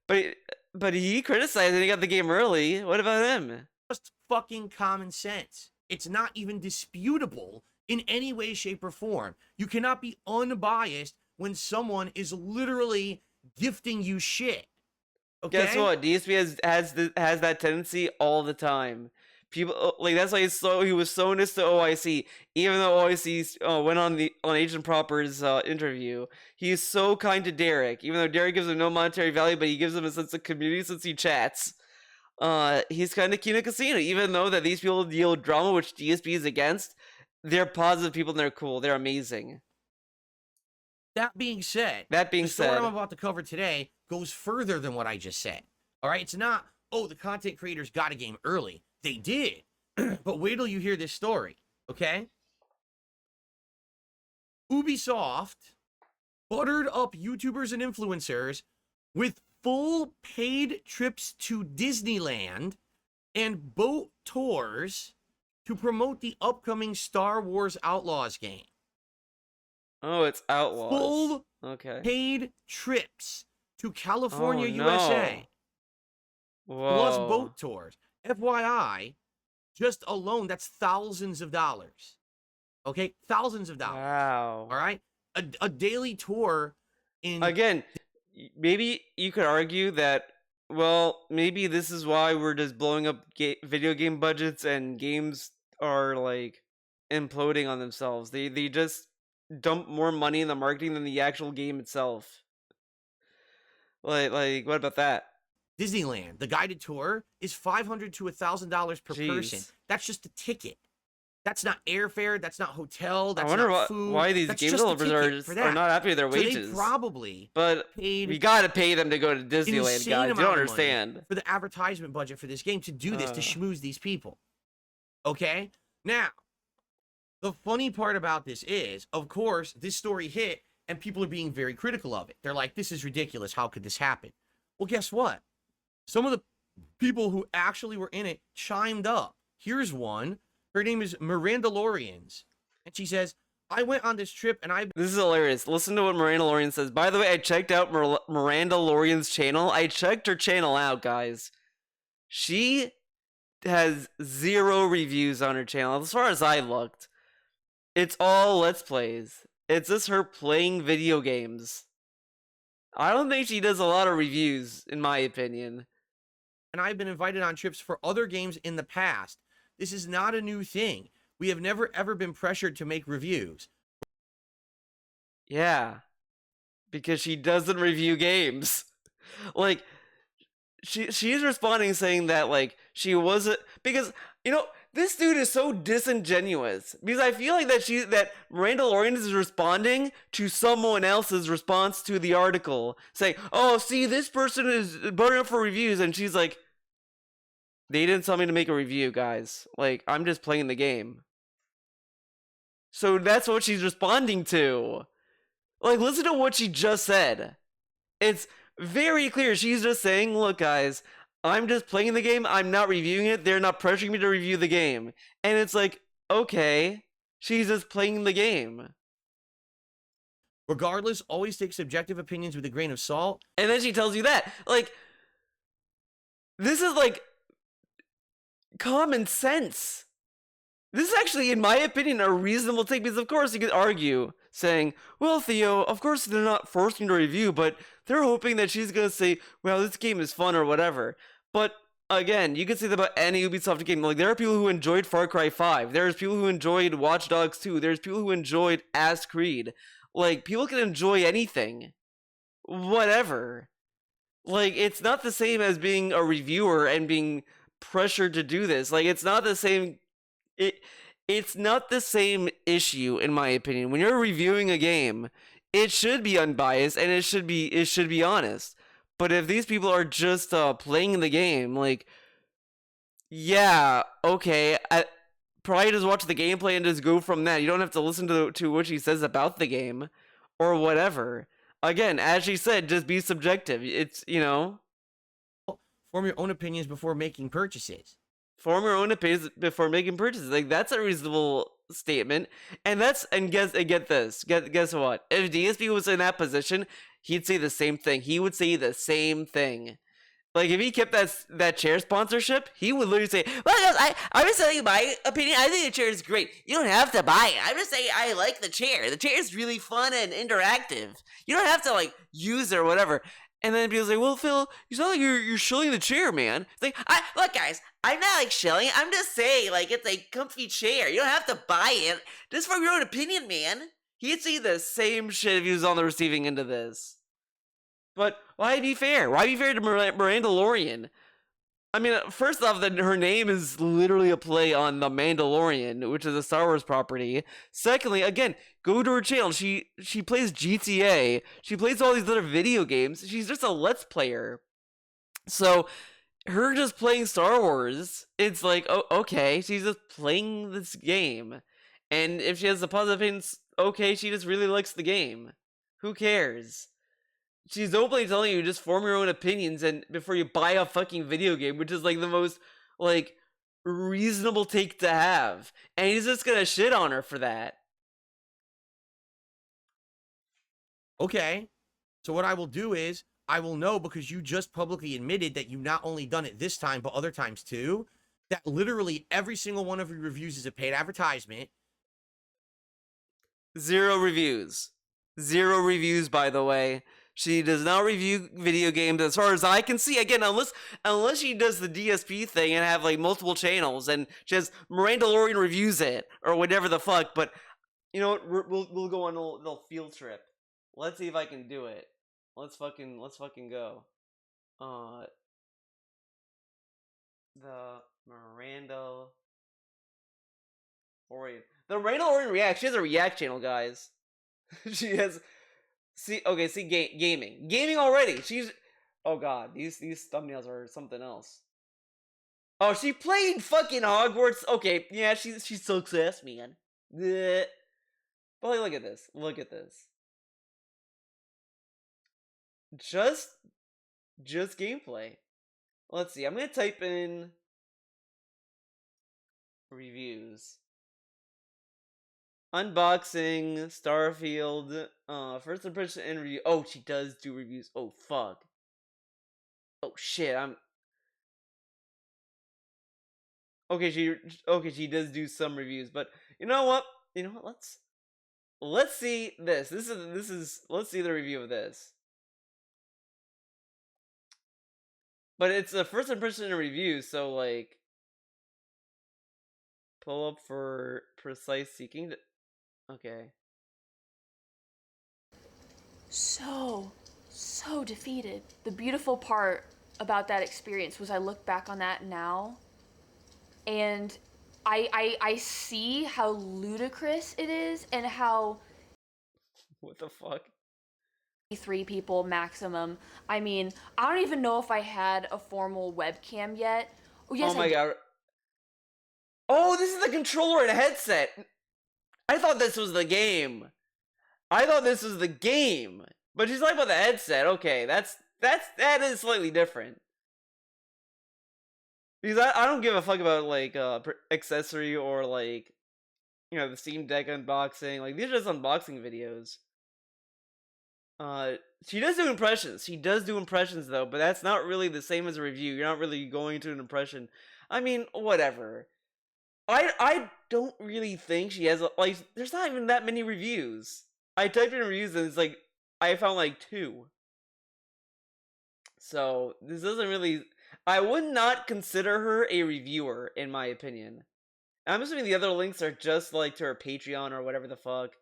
But he criticized and he got the game early. What about him? Just fucking common sense. It's not even disputable in any way, shape, or form. You cannot be unbiased when someone is literally gifting you shit. Okay? Guess what? DSP has that tendency all the time. people like that's why he was so nice to OIC, even though OIC went on Agent Proper's interview. He's so kind to Derek, even though Derek gives him no monetary value, but he gives him a sense of community since he chats. He's kind of Kino Casino, even though that these people deal with drama, which DSP is against. They're positive people and they're cool. They're amazing. That being said, the story I'm about to cover today goes further than what I just said. All right, it's not, oh, the content creators got a game early. They did. But wait till you hear this story, okay? Ubisoft buttered up YouTubers and influencers with full paid trips to Disneyland and boat tours to promote the upcoming Star Wars Outlaws game. Oh, it's Outlaws. Full paid trips to California, USA. Whoa. Plus boat tours. FYI, just alone, that's thousands of dollars. Okay? Thousands of dollars. Wow. All right? A daily tour in... Again, maybe you could argue that, well, maybe this is why we're just blowing up video game budgets and games are, like, imploding on themselves. They just dump more money in the marketing than the actual game itself. Like, what about that? Disneyland, the guided tour is $500 to $1,000 per person. That's just a ticket. That's not airfare. That's not hotel. That's not food. Why these game developers are not happy with their wages. They probably paid we gotta pay them to go to Disneyland, guys. You don't understand. For the advertisement budget for this game to do this, to schmooze these people. Okay? Now, the funny part about this is, of course, this story hit and people are being very critical of it. They're like, this is ridiculous. How could this happen? Well, guess what? Some of the people who actually were in it chimed up. Here's one. Her name is Miranda Lorians. And she says, I went on this trip and This is hilarious. Listen to what Miranda Lorians says. By the way, I checked out Miranda Lorians' channel. I checked her channel out, guys. She has 0 reviews on her channel. As far as I looked, it's all Let's Plays. It's just her playing video games. I don't think she does a lot of reviews, in my opinion. And I've been invited on trips for other games in the past. This is not a new thing. We have never, ever been pressured to make reviews. Yeah. Because she doesn't review games. Like, she's responding saying that, like, she wasn't... Because, you know, this dude is so disingenuous. Because I feel like that Miranda Lorians is responding to someone else's response to the article. Saying, oh, see, this person is buttering up for reviews. And she's like, they didn't tell me to make a review, guys. Like, I'm just playing the game. So that's what she's responding to. Like, listen to what she just said. It's very clear. She's just saying, look, guys, I'm just playing the game. I'm not reviewing it. They're not pressuring me to review the game. And it's like, okay, she's just playing the game. Regardless, always take subjective opinions with a grain of salt. And then she tells you that. Like, this is like common sense. This is actually, in my opinion, a reasonable take, because of course you could argue saying, well, Theo, of course they're not forcing to review, but they're hoping that she's going to say, well, this game is fun or whatever. But again, you can say that about any Ubisoft game. Like, there are people who enjoyed Far Cry 5. There's people who enjoyed Watch Dogs 2. There's people who enjoyed Assassin's Creed. Like, people can enjoy anything. Whatever. Like, it's not the same as being a reviewer and being pressured to do this. Like, it's not the same... It's not the same issue, in my opinion. When you're reviewing a game, it should be unbiased and it should be honest. But if these people are just playing the game, like, yeah, okay, probably just watch the gameplay and just go from that. You don't have to listen to what she says about the game or whatever. Again, as she said, just be subjective. It's, you know, form your own opinions before making purchases. Form your own opinions before making purchases. Like, that's a reasonable statement. And get this. Guess what? If DSP was in that position, he'd say the same thing. He would say the same thing. Like, if he kept that chair sponsorship, he would literally say, well, I'm just telling you my opinion. I think the chair is great. You don't have to buy it. I'm just saying I like the chair. The chair is really fun and interactive. You don't have to, like, use it or whatever. And then people's like, well, Phil, you sound like you're shilling the chair, man. It's like, look, guys, I'm not like shilling. I'm just saying, like, it's a comfy chair. You don't have to buy it. Just from your own opinion, man. He'd say the same shit if he was on the receiving end of this. But why be fair? Why be fair to Mirandalorian? I mean, first off, that her name is literally a play on The Mandalorian, which is a Star Wars property. Secondly, again, go to her channel. She plays GTA. She plays all these other video games. She's just a Let's Player. So, her just playing Star Wars, it's like, oh, okay, she's just playing this game. And if she has the positive opinions, okay, she just really likes the game. Who cares? She's openly telling you just form your own opinions and before you buy a fucking video game, which is like the most like reasonable take to have. And he's just gonna shit on her for that. Okay. So what I will do is I will know, because you just publicly admitted that you not only done it this time, but other times too, that literally every single one of your reviews is a paid advertisement. 0 reviews. 0 reviews, by the way. She does not review video games as far as I can see. Again, unless she does the DSP thing and have like multiple channels and she has Mirandalorian reviews it or whatever the fuck. But you know what? We'll go on a little field trip. Let's see if I can do it. Let's fucking go. The Mirandalorian. The Mirandalorian React. She has a React channel, guys. She has. See, gaming already. She's, oh god, these thumbnails are something else. Oh, she played fucking Hogwarts. Okay, yeah, she's success, man. Blech. But like, look at this. Just gameplay. Let's see. I'm gonna type in reviews. Unboxing, Starfield, first impression and review. Oh, she does do reviews. Oh, fuck. Oh, shit, Okay, she does do some reviews, but you know what? Let's see this. Let's see the review of this. But it's a first impression and review, so, like, pull up for precise seeking. Okay. So defeated. The beautiful part about that experience was I look back on that now and I see how ludicrous it is and how what the fuck? 3 people maximum. I mean, I don't even know if I had a formal webcam yet. Oh, yes, oh my god. Oh, this is the controller and headset. I thought this was the game. But she's talking about the headset. Okay, that is slightly different. Because I don't give a fuck about like accessory or like, you know, the Steam Deck unboxing. Like, these are just unboxing videos. She does do impressions though, but that's not really the same as a review. You're not really going to an impression. I mean, whatever. I don't really think she has like, there's not even that many reviews. I typed in reviews and it's like I found like 2. So this doesn't really. I would not consider her a reviewer in my opinion. I'm assuming the other links are just like to her Patreon or whatever the fuck.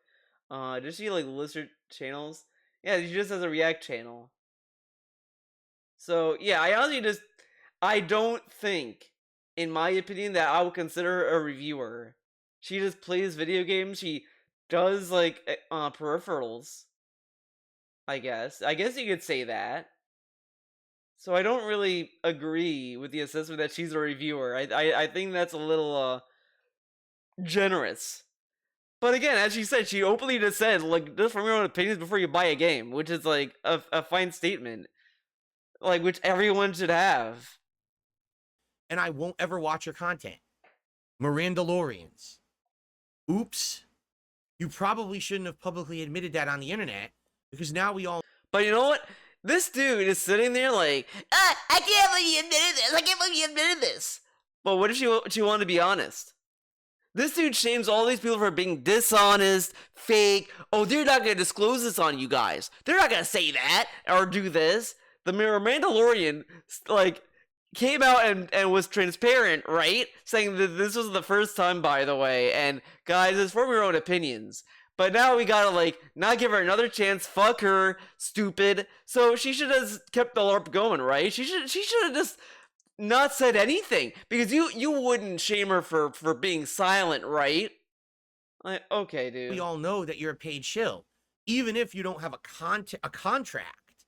Does she like list her channels? Yeah, she just has a React channel. So yeah, I don't think, in my opinion, that I would consider her a reviewer. She just plays video games. She does like peripherals. I guess you could say that. So I don't really agree with the assessment that she's a reviewer. I think that's a little generous. But again, as she said, she openly just said, like, just from your own opinions before you buy a game, which is like a fine statement, like, which everyone should have. And I won't ever watch your content. Mirandalorians. Oops. You probably shouldn't have publicly admitted that on the internet, because now we all. But you know what? This dude is sitting there like, I can't believe you admitted this. But what if she wanted to be honest? This dude shames all these people for being dishonest, fake. Oh, they're not going to disclose this on you guys. They're not going to say that or do this. the Mandalorian like came out and was transparent, right? Saying that this was the first time, by the way, and guys, it's for your own opinions. But now we gotta like not give her another chance. Fuck her, stupid. So she should have kept the LARP going, right? She should have just not said anything, because you wouldn't shame her for being silent, right? Like, okay, dude. We all know that you're a paid shill, even if you don't have a contract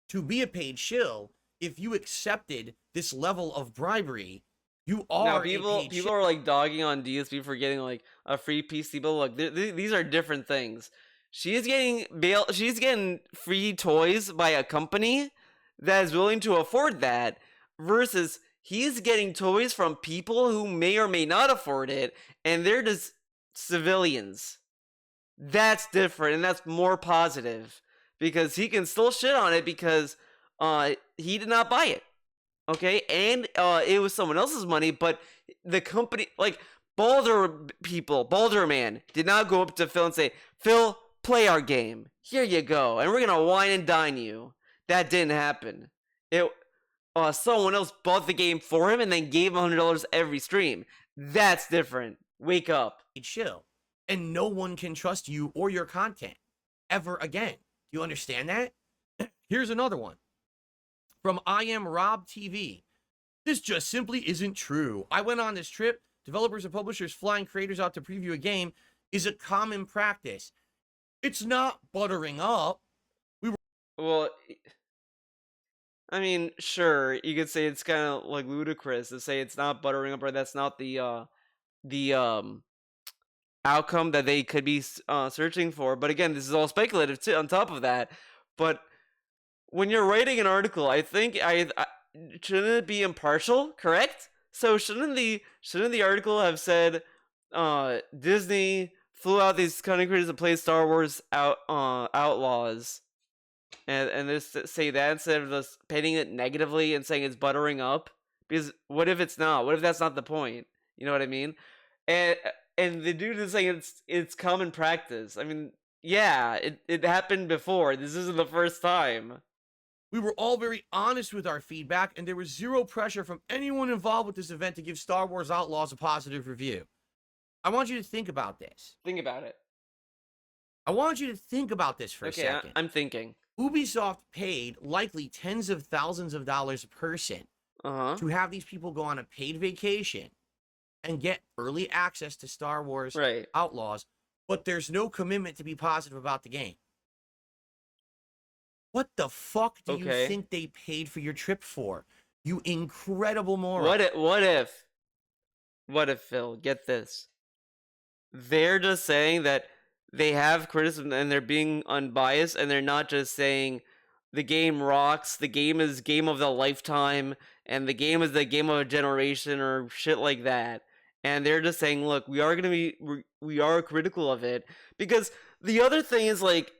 to be a paid shill. If you accepted this level of bribery, you are now people are like dogging on DSP for getting like a free PC, but look, these are different things. She's getting free toys by a company that is willing to afford that, versus he's getting toys from people who may or may not afford it, and they're just civilians. That's different, and that's more positive, because he can still shit on it because he did not buy it. Okay, and it was someone else's money, but the company, like Baldur Man, did not go up to Phil and say, Phil, play our game. Here you go, and we're gonna wine and dine you. That didn't happen. Someone else bought the game for him and then gave him $100 every stream. That's different. Wake up. Chill. And no one can trust you or your content ever again. Do you understand that? Here's another one. From I Am Rob TV. This just simply isn't true. I went on this trip. Developers and publishers flying creators out to preview a game is a common practice. It's not buttering up. Well, I mean, sure, you could say it's kind of like ludicrous to say it's not buttering up, or that's not the outcome that they could be searching for. But again, this is all speculative too, on top of that. But when you're writing an article, I think shouldn't it be impartial, correct? So shouldn't the article have said Disney flew out these content creators to play Star Wars Outlaws, and just say that instead of just painting it negatively and saying it's buttering up? Because what if it's not? What if that's not the point? You know what I mean? And the dude is saying it's common practice. I mean, yeah, it happened before. This isn't the first time. We were all very honest with our feedback, and there was zero pressure from anyone involved with this event to give Star Wars Outlaws a positive review. I want you to think about this. Think about it. I want you to think about this for a second. Okay, I'm thinking. Ubisoft paid likely tens of thousands of dollars a person to have these people go on a paid vacation and get early access to Star Wars Outlaws, but there's no commitment to be positive about the game. What the fuck do you think they paid for your trip for? You incredible moron. What if, Phil, get this. They're just saying that they have criticism and they're being unbiased, and they're not just saying the game rocks, the game is game of the lifetime, and the game is the game of a generation, or shit like that. And they're just saying, look, we are critical of it. Because the other thing is, like,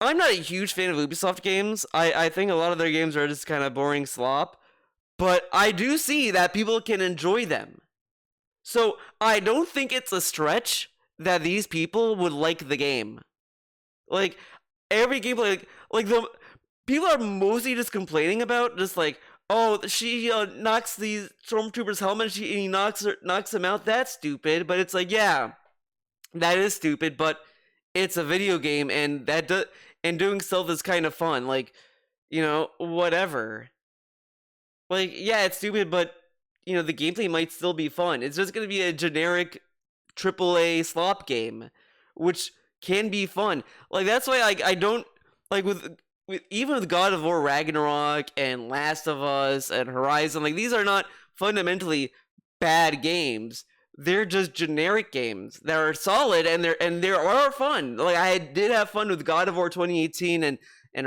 I'm not a huge fan of Ubisoft games. I think a lot of their games are just kind of boring slop. But I do see that people can enjoy them. So I don't think it's a stretch that these people would like the game. Like, every gameplay, like the people are mostly just complaining about, just like, oh, she knocks these stormtroopers' helmet, and he knocks them out. That's stupid. But it's like, yeah, that is stupid. But it's a video game, and and doing stealth is kind of fun. Like, you know, whatever. Like, yeah, it's stupid, but you know, the gameplay might still be fun. It's just gonna be a generic AAA slop game, which can be fun. Like, that's why I don't like with even with God of War Ragnarok and Last of Us and Horizon. Like, these are not fundamentally bad games. They're just generic games that are solid, and they are fun. Like, I did have fun with God of War 2018 and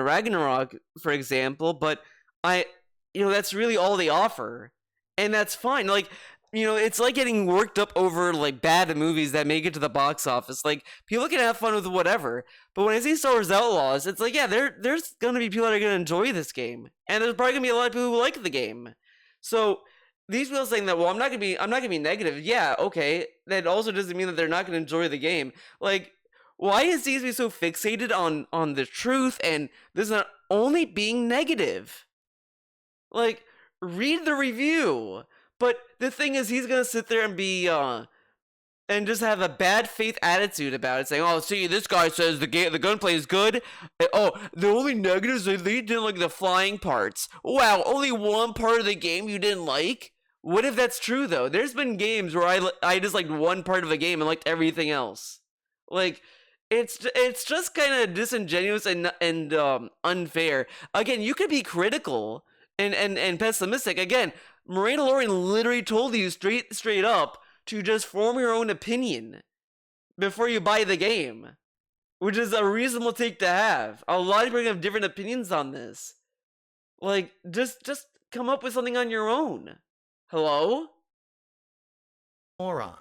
Ragnarok, for example, but that's really all they offer, and that's fine. Like, you know, it's like getting worked up over like bad movies that make it to the box office. Like, people can have fun with whatever, but when I see Star Wars Outlaws, it's like, yeah, there's gonna be people that are gonna enjoy this game, and there's probably gonna be a lot of people who like the game. So these people saying that, well, I'm not gonna be negative. Yeah, okay. That also doesn't mean that they're not gonna enjoy the game. Like, why is DSP so fixated on the truth and this is only being negative. Like, read the review. But the thing is, he's gonna sit there and be and just have a bad faith attitude about it, saying, "Oh, see, this guy says the gunplay is good. Oh, the only negatives are they didn't like the flying parts. Wow, only one part of the game you didn't like. What if that's true though? There's been games where I just liked one part of a game and liked everything else. Like, it's just kind of disingenuous and unfair. Again, you could be critical and pessimistic. Again, Miranda Lorian literally told you straight up to just form your own opinion before you buy the game, which is a reasonable take to have. A lot of people have different opinions on this. Like, just come up with something on your own. Hello? Moron.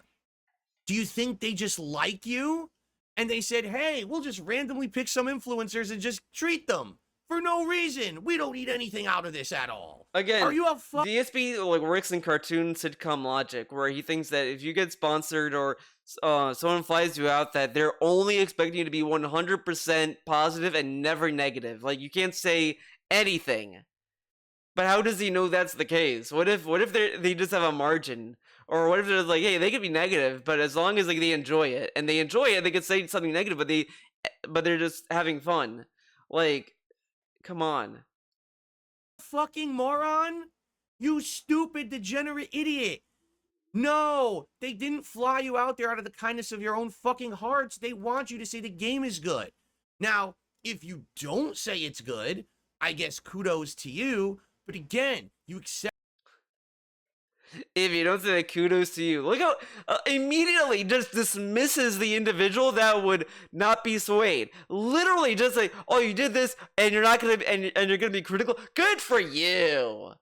Do you think they just like you? And they said, hey, we'll just randomly pick some influencers and just treat them for no reason. We don't need anything out of this at all. Again, are you a DSP like works in cartoon sitcom logic, where he thinks that if you get sponsored or someone flies you out, that they're only expecting you to be 100% positive and never negative. Like, you can't say anything. But how does he know that's the case? What if they just have a margin? Or what if they're like, hey, they could be negative, but as long as like they enjoy it, and they enjoy it, they could say something negative, but they're just having fun. Like, come on. Fucking moron? You stupid, degenerate idiot. No, they didn't fly you out there out of the kindness of your own fucking hearts. They want you to say the game is good. Now, if you don't say it's good, I guess kudos to you. But again, you accept. If you don't say that, kudos to you. Look how immediately just dismisses the individual that would not be swayed. Literally just like, oh, you did this and you're not gonna and you're gonna be critical. Good for you.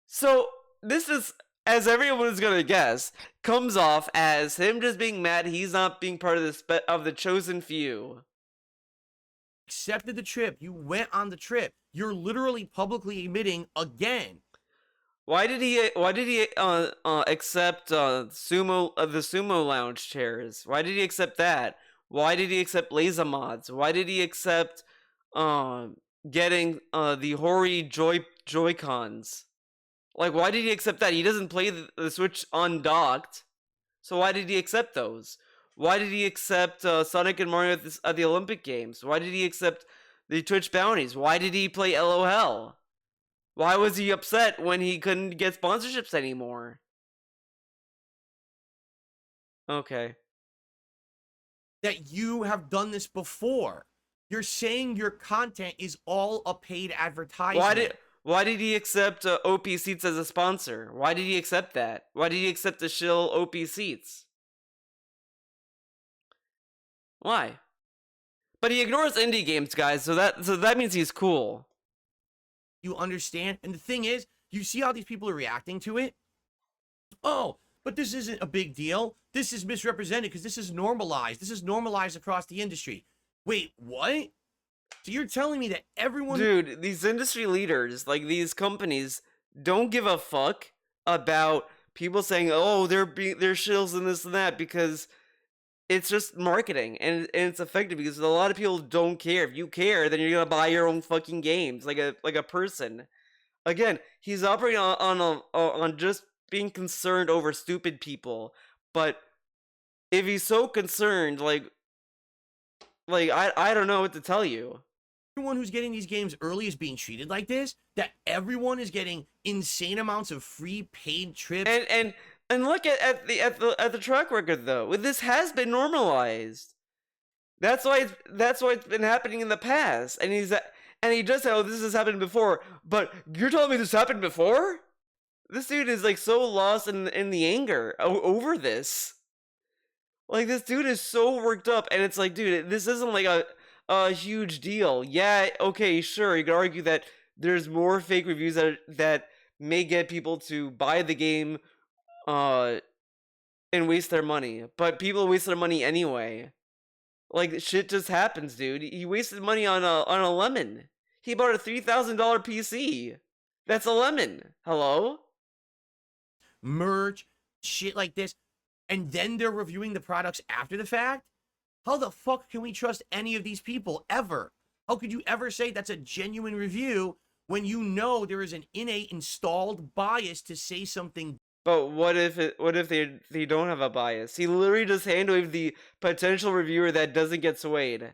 So this is, as everyone is gonna guess, comes off as him just being mad he's not being part of the chosen few. Accepted the trip. You went on the trip. You're literally publicly admitting again. Why did he accept the sumo lounge chairs? Why did he accept that? Why did he accept laser mods? Why did he accept getting the Hori Joy-Cons? Like, why did he accept that? He doesn't play the Switch undocked, so why did he accept those? Why did he accept Sonic and Mario at the Olympic Games? Why did he accept the Twitch bounties? Why did he play LOL? Why was he upset when he couldn't get sponsorships anymore? Okay. That you have done this before. You're saying your content is all a paid advertisement. Why did he accept OP Seats as a sponsor? Why did he accept that? Why did he accept the shill OP Seats? Why? But he ignores indie games, guys, so that means he's cool. You understand? And the thing is, you see how these people are reacting to it? Oh, but this isn't a big deal. This is misrepresented because this is normalized. This is normalized across the industry. Wait, what? So you're telling me that everyone... Dude, these industry leaders, like these companies, don't give a fuck about people saying, oh, they're shills and this and that, because it's just marketing, and it's effective because a lot of people don't care. If you care, then you're gonna buy your own fucking games, like a person. Again, he's operating on just being concerned over stupid people. But if he's so concerned, like I don't know what to tell you. Everyone who's getting these games early is being treated like this. That everyone is getting insane amounts of free paid trips. And look at the track record though. This has been normalized. That's why it's been happening in the past. And he just said, "Oh, this has happened before." But you're telling me this happened before? This dude is like so lost in the anger over this. Like, this dude is so worked up, and it's like, dude, this isn't like a huge deal. Yeah, okay, sure. You could argue that there's more fake reviews that may get people to buy the game and waste their money, but people waste their money anyway. Like, shit just happens, dude. He wasted money on a lemon. He bought a $3,000 PC. That's a lemon. Hello? Merch, shit like this, and then they're reviewing the products after the fact? How the fuck can we trust any of these people ever? How could you ever say that's a genuine review when you know there is an innate installed bias to say something? But what if they don't have a bias? He literally just hand waved the potential reviewer that doesn't get swayed.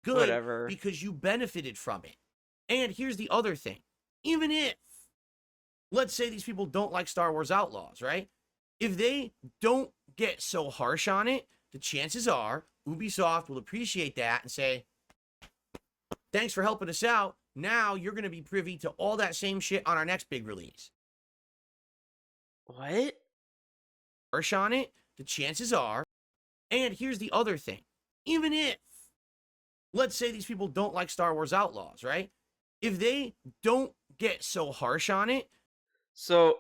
Good, whatever. Because you benefited from it. And here's the other thing. Even if, let's say these people don't like Star Wars Outlaws, right? If they don't get so harsh on it, the chances are Ubisoft will appreciate that and say, thanks for helping us out. Now you're going to be privy to all that same shit on our next big release. What? Harsh on it, the chances are. And here's the other thing. Even if, let's say these people don't like Star Wars Outlaws, right? If they don't get so harsh on it. So,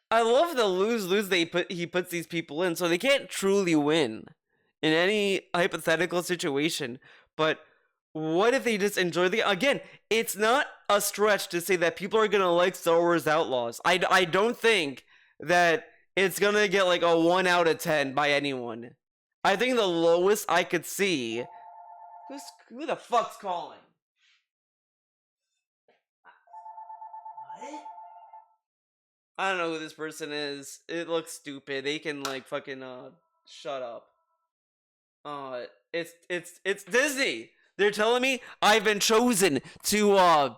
I love the lose-lose he puts these people in, so they can't truly win in any hypothetical situation. But what if they just enjoy the... Again, it's not a stretch to say that people are going to like Star Wars Outlaws. I don't think that it's going to get like a 1 out of 10 by anyone. I think the lowest I could see... Who the fuck's calling? What? I don't know who this person is. It looks stupid. They can like fucking shut up. It's Disney. They're telling me I've been chosen to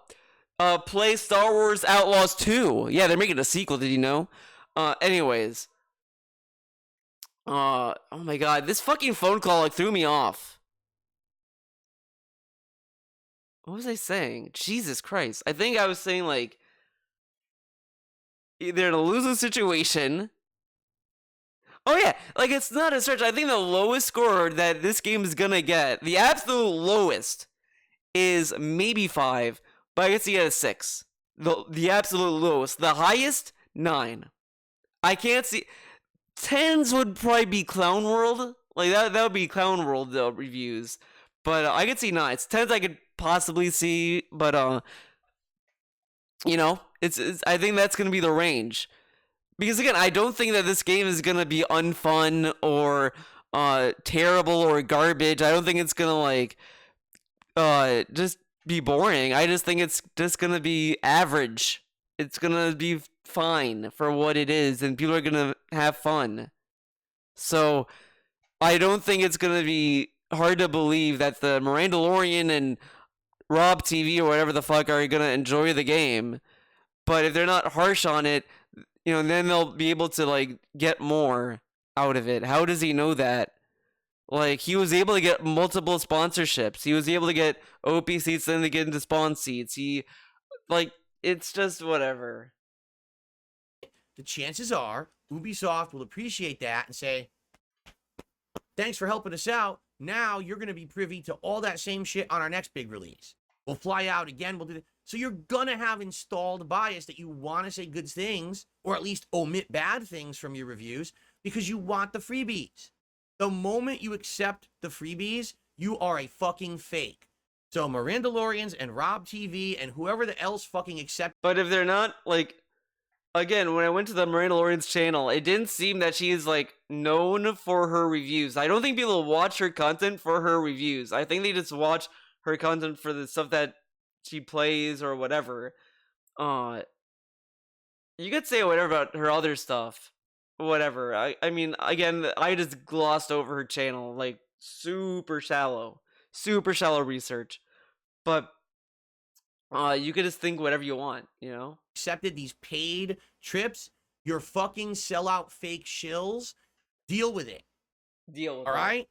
play Star Wars Outlaws 2. Yeah, they're making a sequel, did you know? Anyways. Oh my god, this fucking phone call like threw me off. What was I saying? Jesus Christ. I think I was saying like they're in a losing situation. Oh yeah, like it's not a stretch. I think the lowest score that this game is gonna get, the absolute lowest, is maybe 5, but I can see it at 6. The absolute lowest. The highest, 9. I can't see... 10s would probably be Clown World. Like that would be Clown World reviews. But I could see 9s. 10s I could possibly see, but you know, it's I think that's gonna be the range. Because again, I don't think that this game is gonna be unfun or terrible or garbage. I don't think it's gonna like just be boring. I just think it's just gonna be average. It's gonna be fine for what it is, and people are gonna have fun. So I don't think it's gonna be hard to believe that the Mirandalorian and Rob TV or whatever the fuck are gonna enjoy the game. But if they're not harsh on it, you know, then they'll be able to like get more out of it. How does he know that? Like, he was able to get multiple sponsorships. He was able to get OP seats, then to get into spawn seats. It's just whatever. The chances are Ubisoft will appreciate that and say, thanks for helping us out. Now you're going to be privy to all that same shit on our next big release. We'll fly out again. We'll do that. So you're going to have installed bias that you want to say good things, or at least omit bad things from your reviews, because you want the freebies. The moment you accept the freebies, you are a fucking fake. So Mirandalorians and Rob TV and whoever the else fucking accept. But if they're not, like, again, when I went to the Mirandalorian's channel, it didn't seem that she is, like, known for her reviews. I don't think people watch her content for her reviews. I think they just watch her content for the stuff that she plays or whatever. You could say whatever about her other stuff. Whatever. I mean, again, I just glossed over her channel. Like, super shallow research. But you could just think whatever you want, you know? Accepted these paid trips, you're fucking sellout fake shills. Deal with it. Deal with it. All right?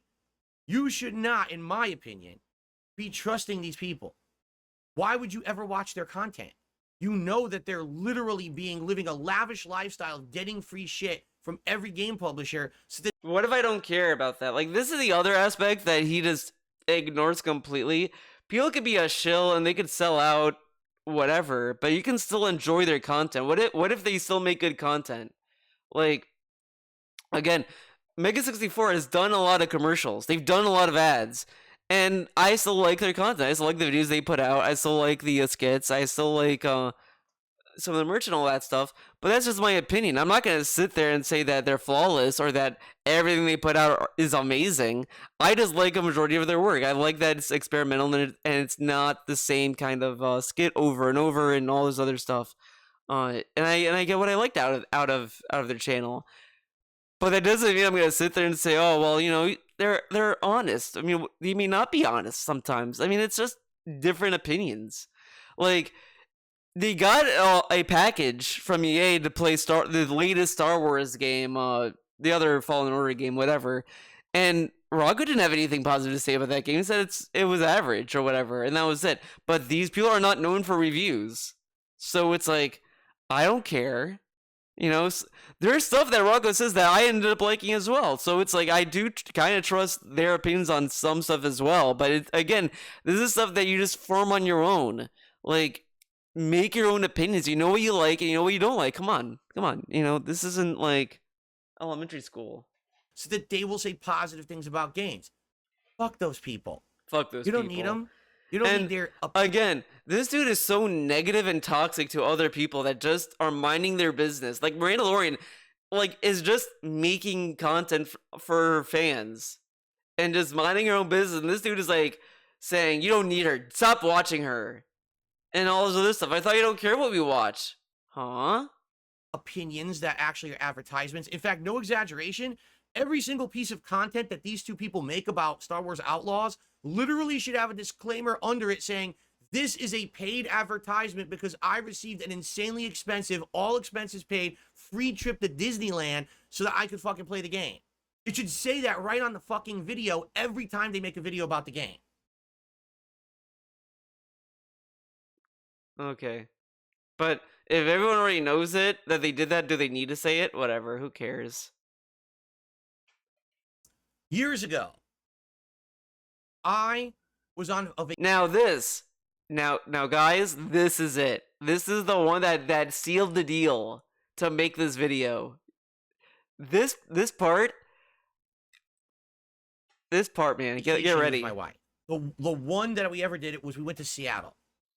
You should not, in my opinion, be trusting these people. Why would you ever watch their content? You know that they're literally living a lavish lifestyle, getting free shit from every game publisher. So that what if I don't care about that? Like, this is the other aspect that he just ignores completely. People could be a shill and they could sell out, whatever, but you can still enjoy their content. What if they still make good content? Like, again, Mega 64 has done a lot of commercials. They've done a lot of ads. And I still like their content. I still like the videos they put out. I still like the skits. I still like some of the merch and all that stuff, but that's just my opinion. I'm not going to sit there and say that they're flawless or that everything they put out is amazing. I just like a majority of their work. I like that it's experimental and it's not the same kind of skit over and over and all this other stuff. And I get what I liked out of their channel, but that doesn't mean I'm going to sit there and say, oh well, they're honest. I mean, they may not be honest sometimes. I mean, it's just different opinions. Like, they got a package from EA to play the latest Star Wars game, the other Fallen Order game, whatever. And Rocco didn't have anything positive to say about that game. He said it was average or whatever, and that was it. But these people are not known for reviews, so it's like, I don't care. There's stuff that Rocco says that I ended up liking as well. So it's like, I do kind of trust their opinions on some stuff as well. But again, this is stuff that you just form on your own. Like, make your own opinions. You know what you like and you know what you don't like. Come on. This isn't like elementary school. So that they will say positive things about games. Fuck those people. Fuck those people. You don't need them. You don't need their again, this dude is so negative and toxic to other people that just are minding their business. Like, Mandalorian, is just making content for fans and just minding her own business. And this dude is saying, you don't need her. Stop watching her. And all this other stuff. I thought you don't care what we watch. Huh? Opinions that actually are advertisements. In fact, no exaggeration, every single piece of content that these two people make about Star Wars Outlaws literally should have a disclaimer under it saying, this is a paid advertisement because I received an insanely expensive, all expenses paid, free trip to Disneyland so that I could fucking play the game. It should say that right on the fucking video every time they make a video about the game. Okay. But if everyone already knows it, that they did that, do they need to say it? Whatever, who cares? Years ago, I was on a Now guys, this is it. This is the one that sealed the deal to make this video. This part, man, get ready. My wife. The one that we ever did, we went to Seattle.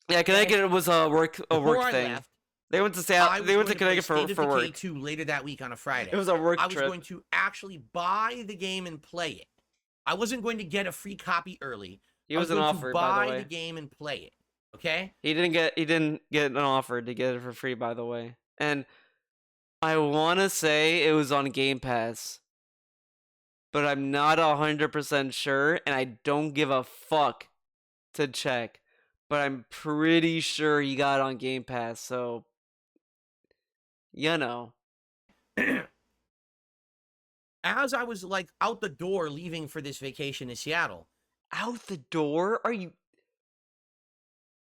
Yeah, Connecticut was a work thing. Left, they went to Seattle. They went to Connecticut for work. 2 later that week on a Friday. It was a work trip. I was going to actually buy the game and play it. I wasn't going to get a free copy early. He wasn't offered, by the way. Buy the game and play it. Okay? He didn't get an offer to get it for free, by the way. And I want to say it was on Game Pass, but I'm not 100% sure, and I don't give a fuck to check. But I'm pretty sure he got on Game Pass, so As I was out the door leaving for this vacation in Seattle. Out the door? Are you?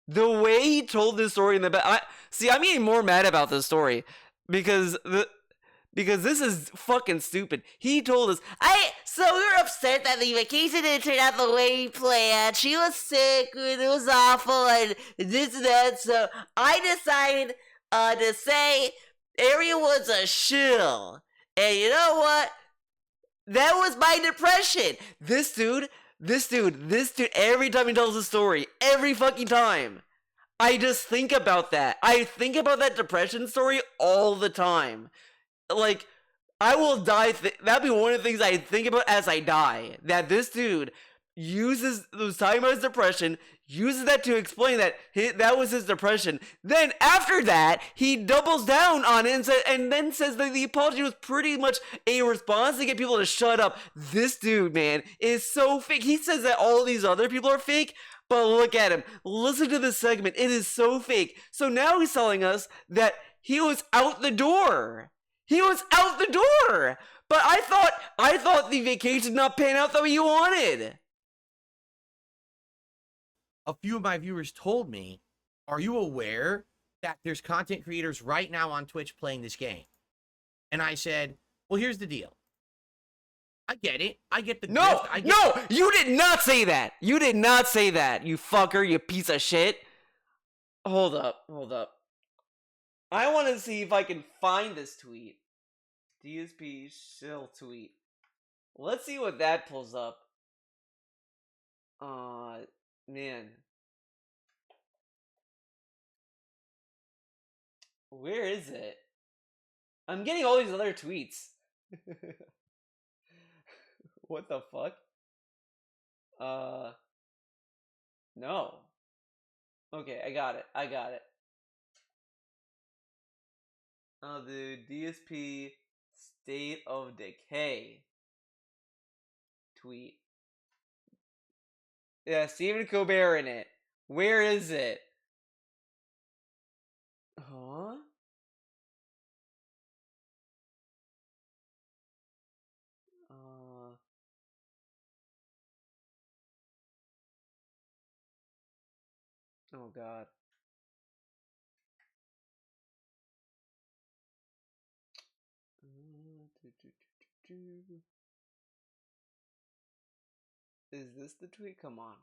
The way he told this story in the back. I'm getting more mad about this story because this is fucking stupid. He told us, so we were upset that the vacation didn't turn out the way we planned. She was sick, and it was awful, and this and that. So I decided to say everyone's a shill. And you know what? That was my depression. This dude, every time he tells a story, every fucking time, I just think about that. I think about that depression story all the time. I will die. That'd be one of the things I think about as I die. That this dude was talking about his depression, uses that to explain that that was his depression. Then after that, he doubles down on it and then says that the apology was pretty much a response to get people to shut up. This dude, man, is so fake. He says that all these other people are fake, but look at him. Listen to this segment. It is so fake. So now he's telling us that he was out the door. He was out the door. But I thought the vacation did not pan out the way you wanted. A few of my viewers told me, are you aware that there's content creators right now on Twitch playing this game? And I said, well, here's the deal. I get it. I get the No, you did not say that. You did not say that, you fucker, you piece of shit. Hold up. I want to see if I can find this tweet. DSP shill tweet. Let's see what that pulls up. Man. Where is it? I'm getting all these other tweets. What the fuck? No. Okay, I got it. The DSP State of Decay tweet. Yeah, Stephen Colbert in it. Where is it? Huh? Oh god. Is this the tweet? Come on.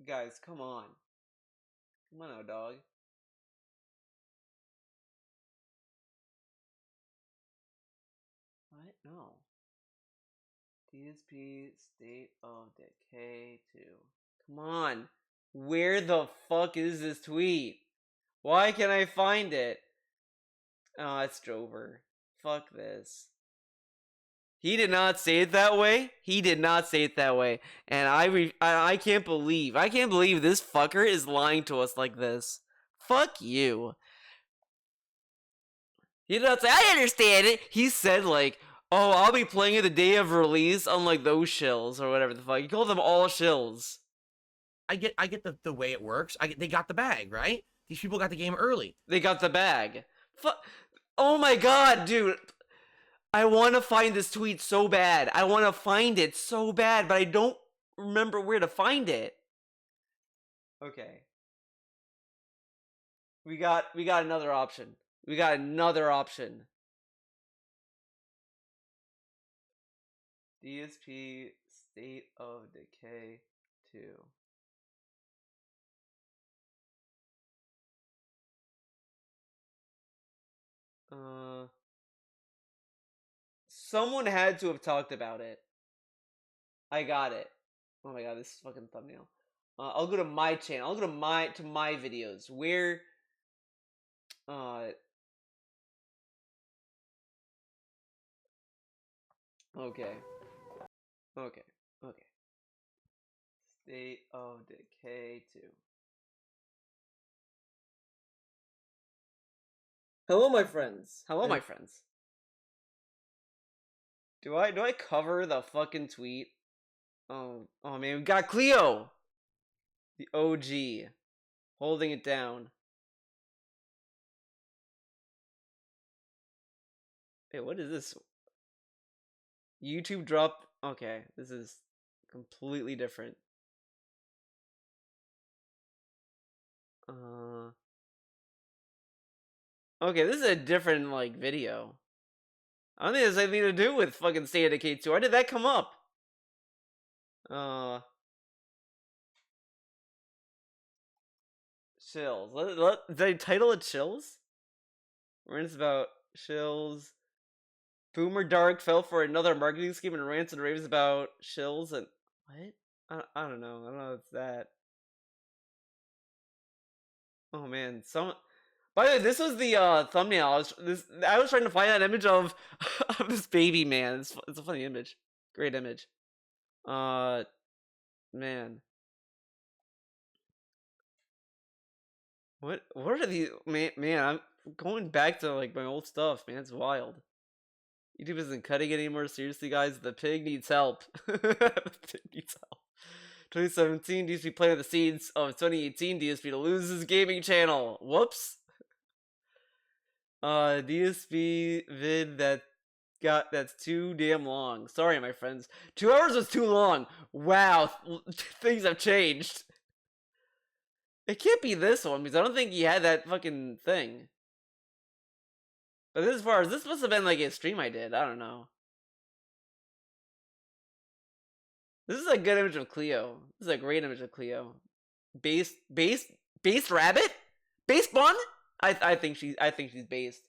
Guys, come on. Come on now, dog. What? No. DSP State of Decay 2. Come on. Where the fuck is this tweet? Why can't I find it? Oh, it's Drover. Fuck this. He did not say it that way. And I can't believe this fucker is lying to us like this. Fuck you. He did not say, I understand it. He said, like, oh, I'll be playing it the day of release, unlike those shills, or whatever the fuck. He called them all shills. I get the way it works. They got the bag, right? These people got the game early. They got the bag. Oh my god, dude. I want to find this tweet so bad. I want to find it so bad, but I don't remember where to find it. Okay. We got another option. DSP State of Decay 2. Someone had to have talked about it. I got it. Oh my god, this is fucking thumbnail. I'll go to my channel. I'll go to my videos. Where okay. State of Decay 2. Hello, my friends. Do I cover the fucking tweet? Oh man, we got Cleo, the OG, holding it down. Hey, what is this? YouTube dropped. Okay, this is completely different. Okay, this is a different, like, video. I don't think it has anything to do with fucking State of Decay 2. Why did that come up? Shills. Did I title it Shills? Rants about Shills. Boomer Dark fell for another marketing scheme and rants and raves about Shills and... What? I don't know. I don't know if it's that. Oh man, By the way, this was the thumbnail. I was trying to find that image of of this baby man. It's a funny image. Great image. Man. What are these? Man, I'm going back to, like, my old stuff, man. It's wild. YouTube isn't cutting it anymore. Seriously, guys, the pig needs help. The pig needs help. 2017 DSP planted the seeds of 2018 DSP to lose his gaming channel. Whoops. DSP vid that's too damn long. Sorry, my friends. 2 hours was too long. Wow, things have changed. It can't be this one because I don't think he had that fucking thing. But this must have been like a stream I did. I don't know. This is a good image of Cleo. This is a great image of Cleo. Based rabbit? Based bun? I think she's based.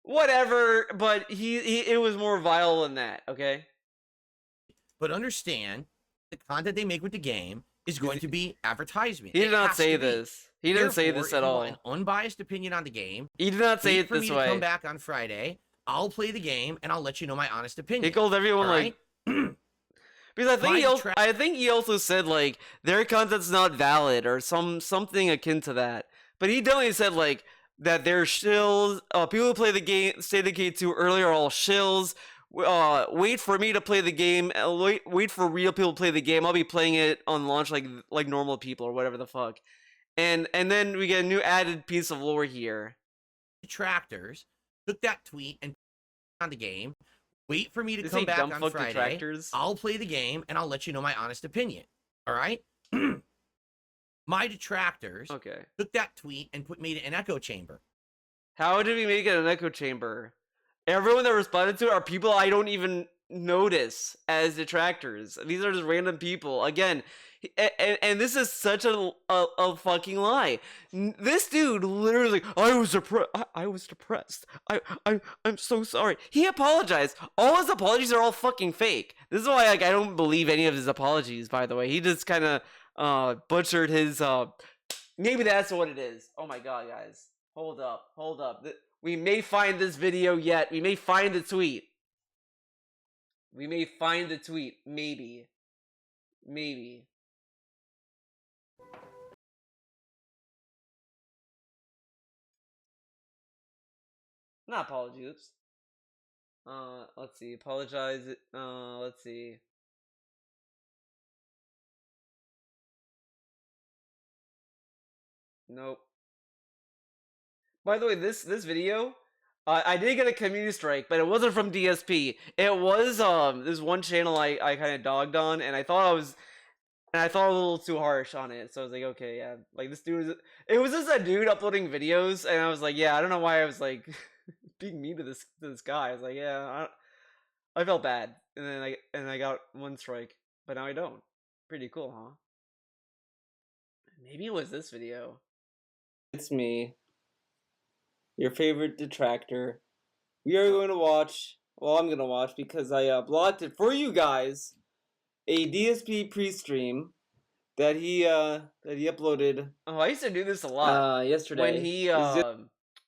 Whatever, but it was more vile than that, okay? But understand, the content they make with the game is going to be advertisement. He did not say this. He didn't say this at all. An unbiased opinion on the game. He did not say it this way. For me to come back on Friday, I'll play the game and I'll let you know my honest opinion. He called everyone like. Because I think he also said like their content's not valid or something akin to that. But he definitely said like that they're shills. People who play the game, stay the game too early are all shills. Wait for me to play the game. Wait for real people to play the game. I'll be playing it on launch like normal people or whatever the fuck. And then we get a new added piece of lore here. Detractors took that tweet and on the game. Wait for me to come back on Friday. Detractors? I'll play the game and I'll let you know my honest opinion. All right? My detractors took that tweet and made it an echo chamber. How did we make it an echo chamber? Everyone that responded to it are people I don't even notice as detractors. These are just random people. Again, and this is such a fucking lie. This dude literally, I was depressed. I'm so sorry. He apologized. All his apologies are all fucking fake. This is why I don't believe any of his apologies, by the way. He just kind of butchered his maybe that's what it is. Oh my god, guys. Hold up. We may find this video yet. We may find the tweet. Maybe. Not apology, oops. Let's see. Apologize. Let's see. Nope. By the way, this video, I did get a community strike, but it wasn't from DSP. It was this one channel I kind of dogged on, and I thought I was a little too harsh on it. So I was like, okay, yeah, like this dude it was just a dude uploading videos, and I was like, yeah, I don't know why I was like being mean to this guy. I was like, yeah, I felt bad, and then I got one strike, but now I don't. Pretty cool, huh? Maybe it was this video. It's me, your favorite detractor. We are going to watch, well, I'm going to watch because I blocked it for you guys, a DSP pre-stream that he uploaded. Oh, I used to do this a lot. Yesterday.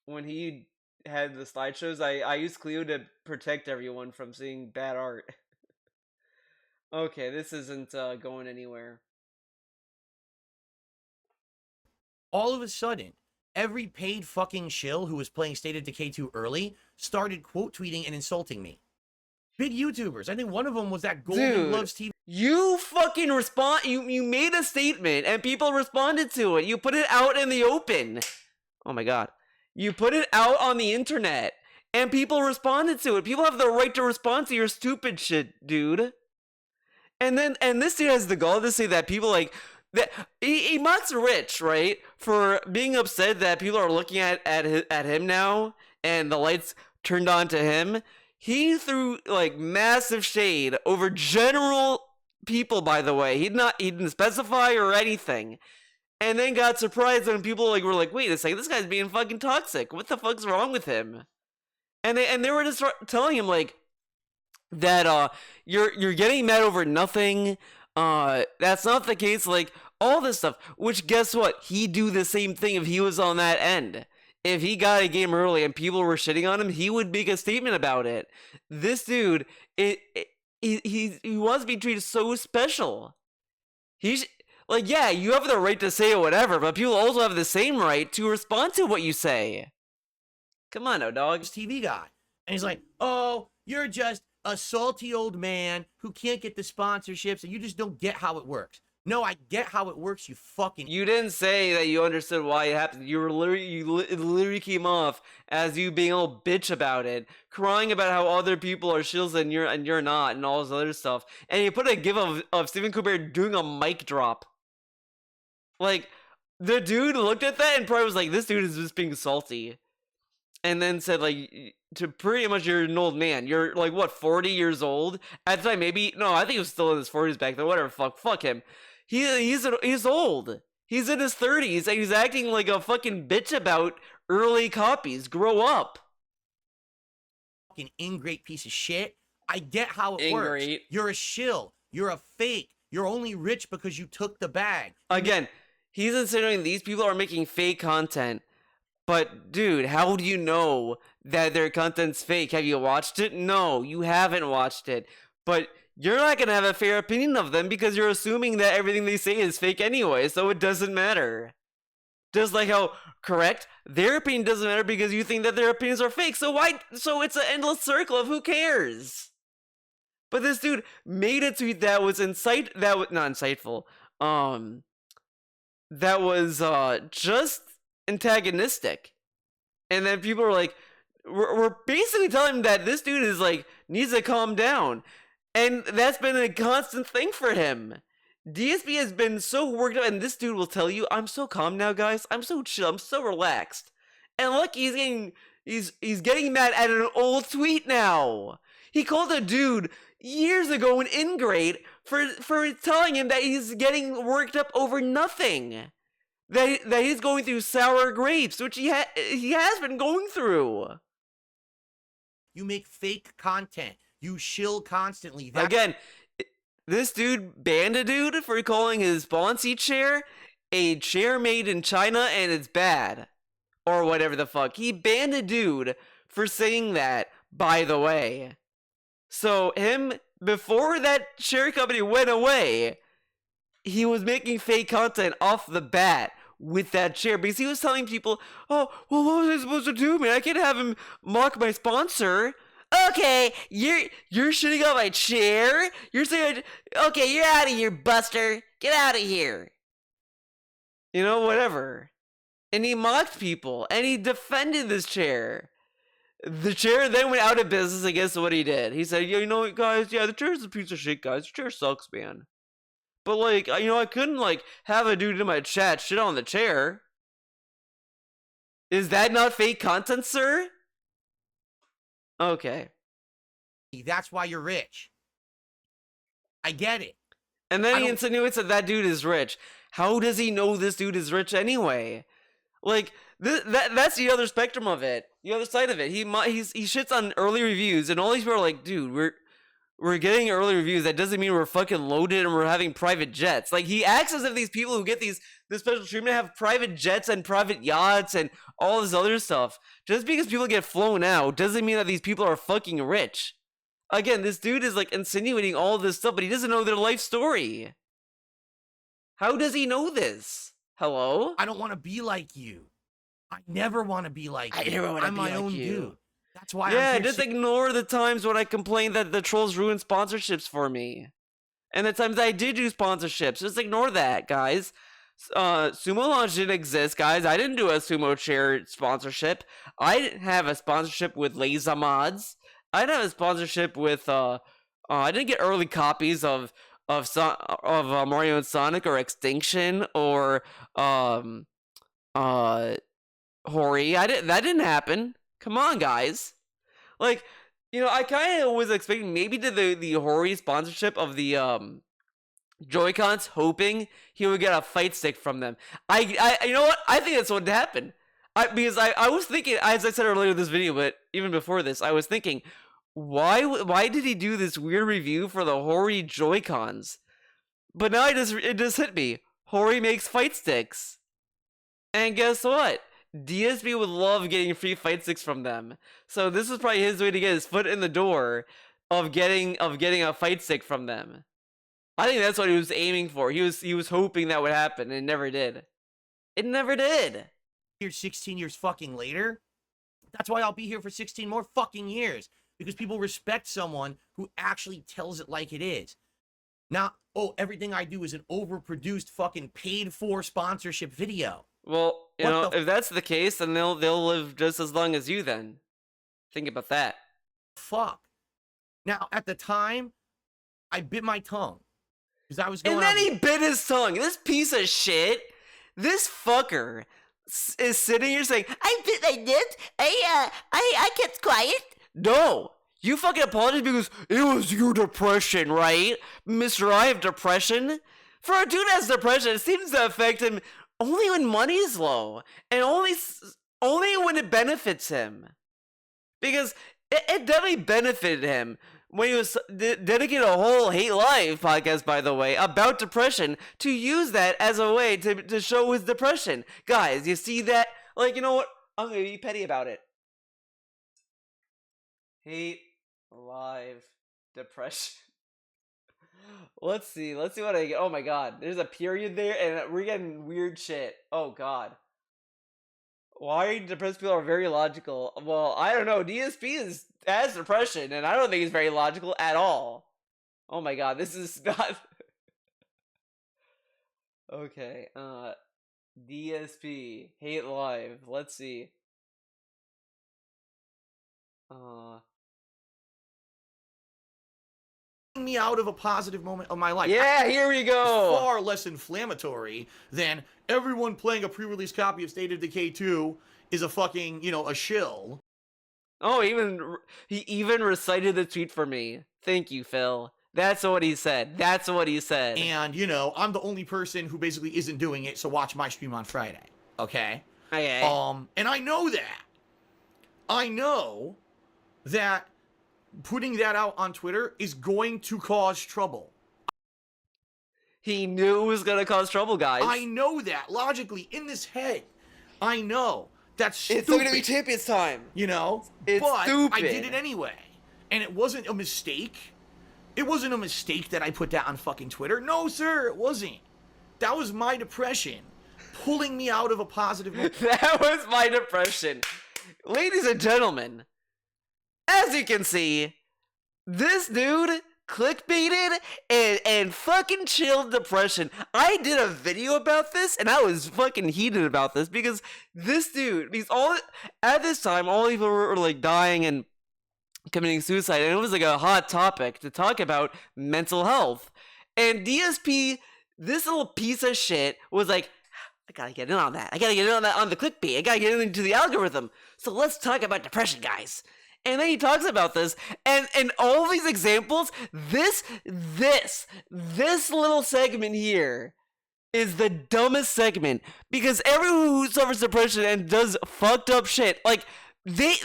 When he had the slideshows, I used Clio to protect everyone from seeing bad art. Okay, this isn't going anywhere. All of a sudden, every paid fucking shill who was playing State of Decay 2 early started quote tweeting and insulting me. Big YouTubers. I think one of them was that Golden Gloves TV. You fucking you made a statement and people responded to it. You put it out in the open. Oh my god. You put it out on the internet and people responded to it. People have the right to respond to your stupid shit, dude. And this dude has the gall to say that people like that he mocks Rich, right, for being upset that people are looking at him now and the lights turned on to him. He threw like massive shade over general people, by the way. He didn't specify or anything. And then got surprised when people were like, wait a second, this guy's being fucking toxic. What the fuck's wrong with him? And they were just telling him like that you're getting mad over nothing. That's not the case, like all this stuff, which guess what? He'd do the same thing if he was on that end. If he got a game early and people were shitting on him, he would make a statement about it. This dude, he wants to be treated so special. He's like, yeah, you have the right to say whatever, but people also have the same right to respond to what you say. Come on now, dog. TV guy. And he's like, oh, you're just a salty old man who can't get the sponsorships and you just don't get how it works. No, I get how it works, you fucking... You didn't say that you understood why it happened. You literally came off as you being a little bitch about it, crying about how other people are shills and you're not, and all this other stuff. And you put a gif of Stephen Colbert doing a mic drop. Like, the dude looked at that and probably was like, this dude is just being salty. And then said, like, to pretty much you're an old man. You're, like, what, 40 years old? At the time, maybe... No, I think he was still in his 40s back then. Whatever, fuck him. He's old. He's in his 30s, and he's acting like a fucking bitch about early copies. Grow up. Fucking ingrate piece of shit. I get how it works. You're a shill. You're a fake. You're only rich because you took the bag. Again, he's insinuating these people are making fake content. But, dude, how do you know that their content's fake? Have you watched it? No, you haven't watched it. But you're not going to have a fair opinion of them because you're assuming that everything they say is fake anyway, so it doesn't matter. Just like how, correct, their opinion doesn't matter because you think that their opinions are fake. So it's an endless circle of who cares? But this dude made a tweet that was not insightful. That was just antagonistic. And then people are like, we're basically telling him that this dude is like, needs to calm down. And that's been a constant thing for him. DSP has been so worked up, and this dude will tell you, I'm so calm now, guys. I'm so chill. I'm so relaxed. And look, he's getting mad at an old tweet now. He called a dude years ago an ingrate for telling him that he's getting worked up over nothing. That he's going through sour grapes, which he has been going through. You make fake content. You shill constantly. Again, this dude banned a dude for calling his bouncy chair a chair made in China and it's bad. Or whatever the fuck. He banned a dude for saying that, by the way. So him, before that chair company went away, he was making fake content off the bat with that chair because he was telling people, oh, well, what was I supposed to do, man? I can't have him mock my sponsor. Okay, you're shitting on my chair? You're saying, okay, you're out of here, Buster. Get out of here. You know, whatever. And he mocked people, and he defended this chair. The chair then went out of business, I guess, what he did. He said, yeah, you know what, guys? Yeah, the chair's a piece of shit, guys. The chair sucks, man. But, like, you know, I couldn't, like, have a dude in my chat shit on the chair. Is that not fake content, sir? Okay. That's why you're rich. I get it. And then he insinuates that dude is rich. How does he know this dude is rich anyway? Like, that's the other spectrum of it. The other side of it. He shits on early reviews, and all these people are like, dude, we're getting early reviews. That doesn't mean we're fucking loaded and we're having private jets. Like, he acts as if these people who get this special treatment have private jets and private yachts and all this other stuff. Just because people get flown out doesn't mean that these people are fucking rich. Again, this dude is like insinuating all this stuff, but he doesn't know their life story. How does he know this? Hello? I don't want to be like you. I never want to be like you. I'm my own dude. That's why I'm just ignore the times when I complained that the trolls ruined sponsorships for me. And the times I did do sponsorships. Just ignore that, guys. Sumo Launch didn't exist, guys. I didn't do a sumo chair sponsorship. I didn't have a sponsorship with Laser Mods. I didn't have a sponsorship with, I didn't get early copies of Mario and Sonic or Extinction or, Hori. That didn't happen. Come on, guys. Like, you know, I kind of was expecting maybe the Hori sponsorship of the Joy-Cons, hoping he would get a fight stick from them. I you know what? I think that's what happened. Because I was thinking, as I said earlier in this video, but even before this, I was thinking, why did he do this weird review for the Hori Joy-Cons? But now it just hit me. Hori makes fight sticks. And guess what? DSP would love getting free fight sticks from them. So this is probably his way to get his foot in the door of getting a fight stick from them. I think that's what he was aiming for. He was hoping that would happen, and it never did. It never did. Here 16 years fucking later. That's why I'll be here for 16 more fucking years. Because people respect someone who actually tells it like it is. Not, oh, everything I do is an overproduced fucking paid for sponsorship video. Well, you know, if that's the case, then they'll live just as long as you then. Think about that. Fuck. Now, at the time, I bit my tongue. Because I was going And then he bit his tongue. This piece of shit, this fucker is sitting here saying, I bit my lip. I kept quiet. No. You fucking apologize because it was your depression, right? Mr. I have depression. For a dude that has depression, it seems to affect him only when money is low. And only when it benefits him. Because it definitely benefited him when he was dedicated a whole Hate Live podcast, by the way, about depression, to use that as a way to show his depression. Guys, you see that? Like, you know what? I'm gonna be petty about it. Hate Live depression. Let's see what I get. Oh my god, there's a period there, and we're getting weird shit. Oh god. Why depressed people are very logical. Well, I don't know. DSP has depression, and I don't think he's very logical at all. Oh my god, this is not... Okay, DSP, Hate Live, let's see. Me out of a positive moment of my life. Yeah, here we go. Far less inflammatory than everyone playing a pre-release copy of State of Decay 2 is a fucking, you know, a shill. Oh, he even recited the tweet for me. Thank you, Phil. That's what he said. That's what he said. And, you know, I'm the only person who basically isn't doing it, so watch my stream on Friday. Okay? Okay. And I know that. I know that putting that out on Twitter is going to cause trouble. He knew it was going to cause trouble, guys. I know that. Logically, in this head, I know. That's stupid. It's WWE Champions time. You know? It's but stupid. I did it anyway. And it wasn't a mistake. It wasn't a mistake that I put that on fucking Twitter. No, sir, it wasn't. That was my depression pulling me out of a positive moment. That was my depression. Ladies and gentlemen, as you can see, this dude clickbaited and fucking chilled depression. I did a video about this, and I was fucking heated about this because this dude, at this time, all people were like dying and committing suicide, and it was like a hot topic to talk about mental health. And DSP, this little piece of shit, was like, I gotta get in on that. I gotta get in on that on the clickbait. I gotta get into the algorithm. So let's talk about depression, guys. And then he talks about this, and all these examples, this little segment here is the dumbest segment, because everyone who suffers depression and does fucked up shit, like, they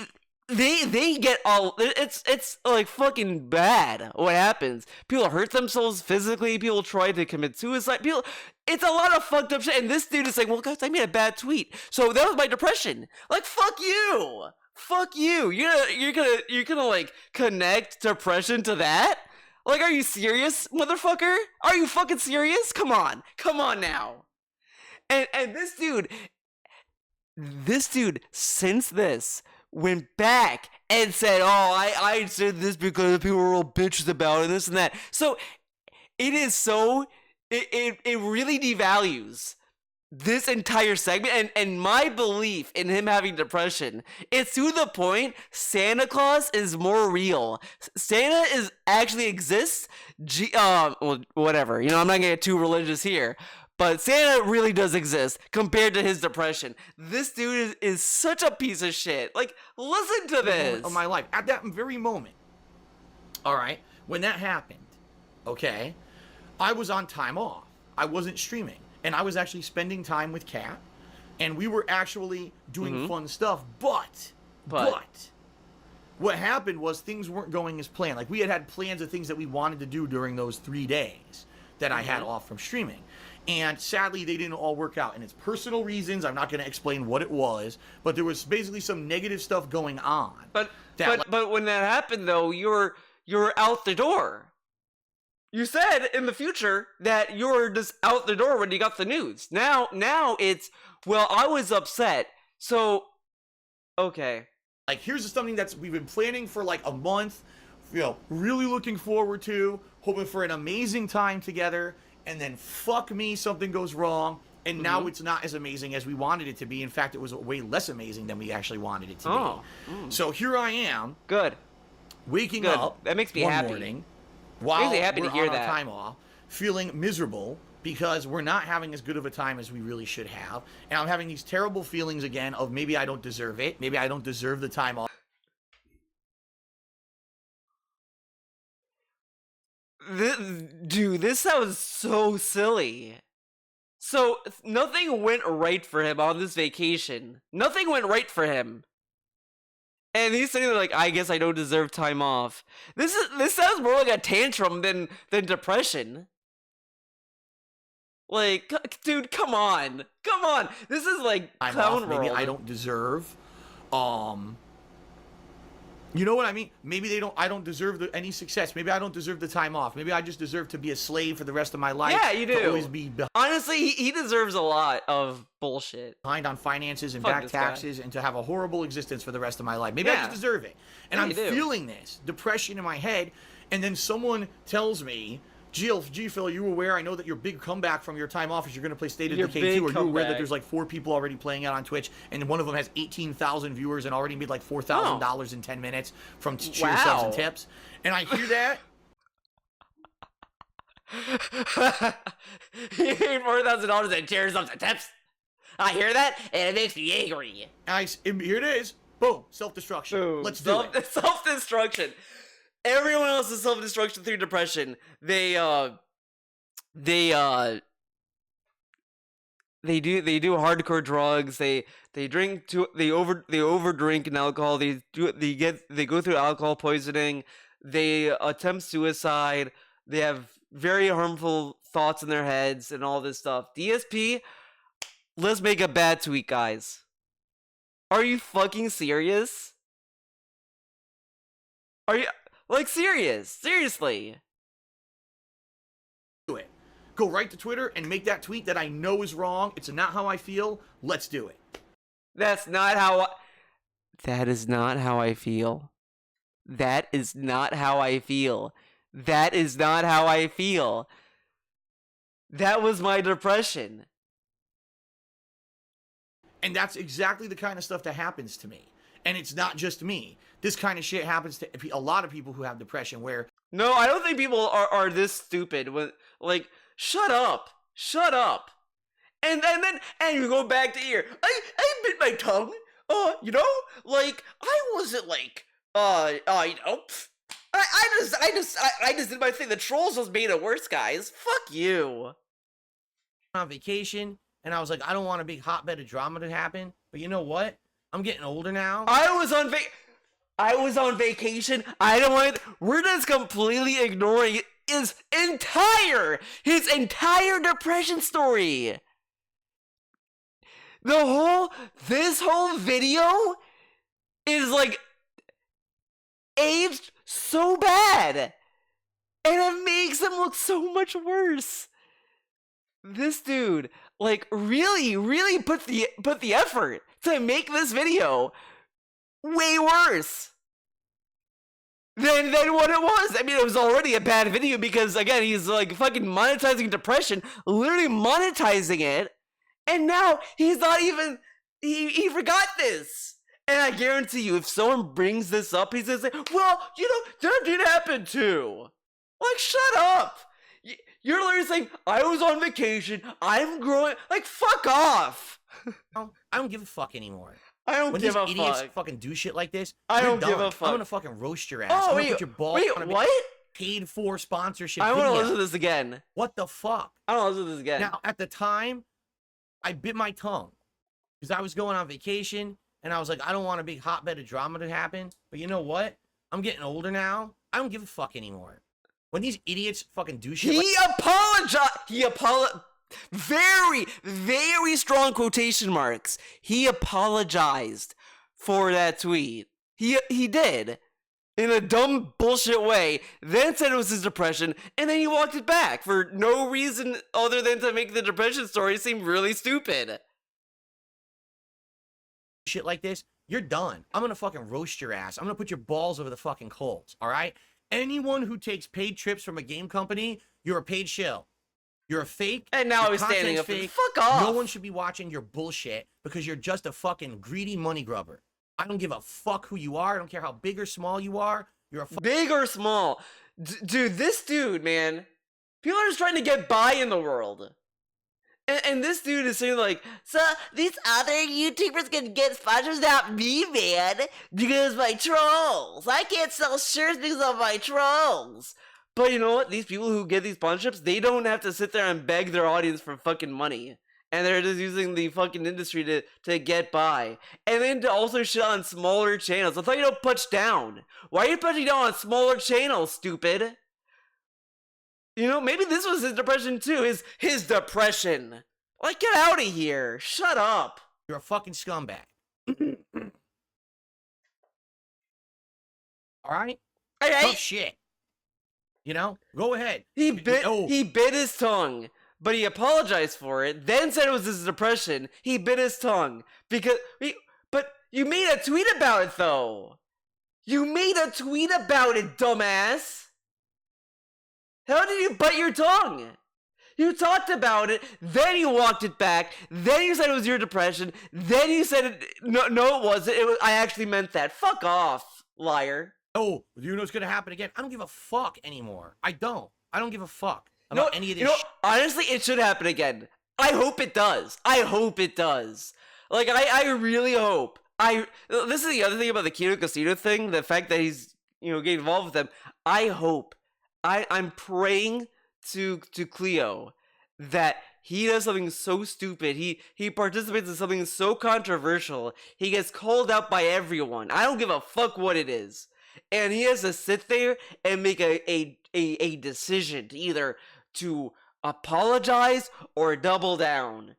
get all, it's like fucking bad what happens. People hurt themselves physically, people try to commit suicide, it's a lot of fucked up shit, and this dude is like, well guys, I made a bad tweet, so that was my depression. Like, fuck you! Fuck you! You're gonna like connect depression to that? Like, are you serious, motherfucker? Are you fucking serious? Come on now. And this dude, since this, went back and said, oh, I said this because people were all bitches about it, and this and that. So it is so, it really devalues this entire segment and my belief in him having depression. It's to the point Santa Claus is more real. Santa actually exists. Well, whatever. You know, I'm not gonna get too religious here, but Santa really does exist compared to his depression. This dude is such a piece of shit. Like, listen to this. Of my life. At that very moment, all right, when that happened, okay, I was on time off. I wasn't streaming. And I was actually spending time with Kat. And we were actually doing fun stuff. But what happened was things weren't going as planned. Like, we had plans of things that we wanted to do during those 3 days that I had off from streaming. And sadly, they didn't all work out. And it's personal reasons. I'm not going to explain what it was. But there was basically some negative stuff going on. But when that happened, though, you're out the door. You said in the future that you were just out the door when you got the news. Now it's, well, I was upset. So, okay. Like, here's something we've been planning for like a month. You know, really looking forward to, hoping for an amazing time together. And then fuck me, something goes wrong. And now it's not as amazing as we wanted it to be. In fact, it was way less amazing than we actually wanted it to be. So here I am. Good. Waking up. That makes me one happy. Morning, while we're happy to hear on that. Our time off, feeling miserable because we're not having as good of a time as we really should have. And I'm having these terrible feelings again of maybe I don't deserve it. Maybe I don't deserve the time off. Dude, this sounds so silly. So, nothing went right for him on this vacation. Nothing went right for him. And he's saying like, I guess I don't deserve time off. This sounds more like a tantrum than depression. Like, dude, come on. This is like clown world. Maybe I don't deserve. You know what I mean? Maybe I don't deserve any success. Maybe I don't deserve the time off. Maybe I just deserve to be a slave for the rest of my life. Yeah, you do. To always be honestly, he deserves a lot of bullshit. Behind on finances and back taxes and to have a horrible existence for the rest of my life. Maybe I just deserve it. And I'm feeling this depression in my head. And then someone tells me, G Phil, are you aware? I know that your big comeback from your time off is you're going to play State of Decay 2. Are you aware that there's like 4 people already playing it on Twitch, and one of them has 18,000 viewers and already made like $4,000 in 10 minutes from cheer subs and tips? And I hear that. He made $4,000 in cheer subs and tips. I hear that, and it makes me angry. Here it is. Boom. Self-destruction. Let's do it. Self-destruction. Everyone else is self-destruction through depression. They do hardcore drugs. They drink they overdrink in alcohol. They go through alcohol poisoning. They attempt suicide. They have very harmful thoughts in their heads and all this stuff. DSP, let's make a bad tweet, guys. Are you fucking serious? Are you like serious? Seriously? Do it. Go right to Twitter and make that tweet that I know is wrong. It's not how I feel. Let's do it. That is not how I feel. That is not how I feel. That was my depression. And that's exactly the kind of stuff that happens to me. And it's not just me. This kind of shit happens to a lot of people who have depression where... No, I don't think people are this stupid. When, like, shut up. And you go back to here. I bit my tongue. You know? Like, I wasn't like, you know... I just did my thing. The trolls just made it worse, guys. Fuck you. On vacation, and I was like, I don't want a big hotbed of drama to happen. But you know what? I'm getting older now. I was on vacation. I don't want. We're just completely ignoring his entire depression story. This whole video is like aged so bad, and it makes him look so much worse. This dude, like, really put the effort to make this video way worse than what it was. I mean, it was already a bad video because, again, he's like fucking monetizing depression, literally monetizing it, and now he's not even, he forgot this. And I guarantee you, if someone brings this up, he's gonna say, well, you know, that did happen too. Like, shut up. You're literally saying, I was on vacation, I'm growing, like, fuck off. I don't give a fuck anymore. I don't give a fuck. When these idiots fucking do shit like this, I don't give a fuck. I'm gonna fucking roast your ass. I'm gonna put your balls on a paid for sponsorship video. I wanna listen to this again. What the fuck? I wanna listen to this again. Now, at the time, I bit my tongue. Because I was going on vacation, and I was like, I don't want a big hotbed of drama to happen. But you know what? I'm getting older now. I don't give a fuck anymore. When these idiots fucking do shit He apologized. Very, very strong quotation marks. He apologized for that tweet. He did. In a dumb bullshit way. Then said it was his depression. And then he walked it back for no reason other than to make the depression story seem really stupid. Shit like this, you're done. I'm gonna fucking roast your ass. I'm gonna put your balls over the fucking coals, alright? Anyone who takes paid trips from a game company, you're a paid shill. You're a fake. And now he's standing up. Fuck off. No one should be watching your bullshit because you're just a fucking greedy money grubber. I don't give a fuck who you are. I don't care how big or small you are. You're a big or small. Dude, this dude, man. People are just trying to get by in the world. And this dude is saying like, so these other YouTubers can get sponsors, not me, man, because my trolls. I can't sell shirts because of my trolls. But you know what? These people who get these sponsorships, they don't have to sit there and beg their audience for fucking money. and they're just using the fucking industry to get by. And then to also shit on smaller channels. I thought you don't punch down. Why are you punching down on smaller channels, stupid? You know, maybe this was his depression too. His depression. Like, get out of here. Shut up. You're a fucking scumbag. All right? Tough shit. You know? Go ahead. He bit his tongue, but he apologized for it, then said it was his depression. He bit his tongue. But you made a tweet about it, though. You made a tweet about it, dumbass. How did you bite your tongue? You talked about it, then you walked it back, then you said it was your depression, then you said no, it wasn't. I actually meant that. Fuck off, liar. Oh, you know what's gonna happen again? I don't give a fuck anymore. I don't give a fuck about any of this. Honestly, it should happen again. I hope it does. I hope it does. Like, I really hope. This is the other thing about the Kino Casino thing, the fact that he's, getting involved with them. I hope. I'm praying to Cleo that he does something so stupid, he participates in something so controversial, he gets called out by everyone. I don't give a fuck what it is, and he has to sit there and make a decision to either to apologize or double down.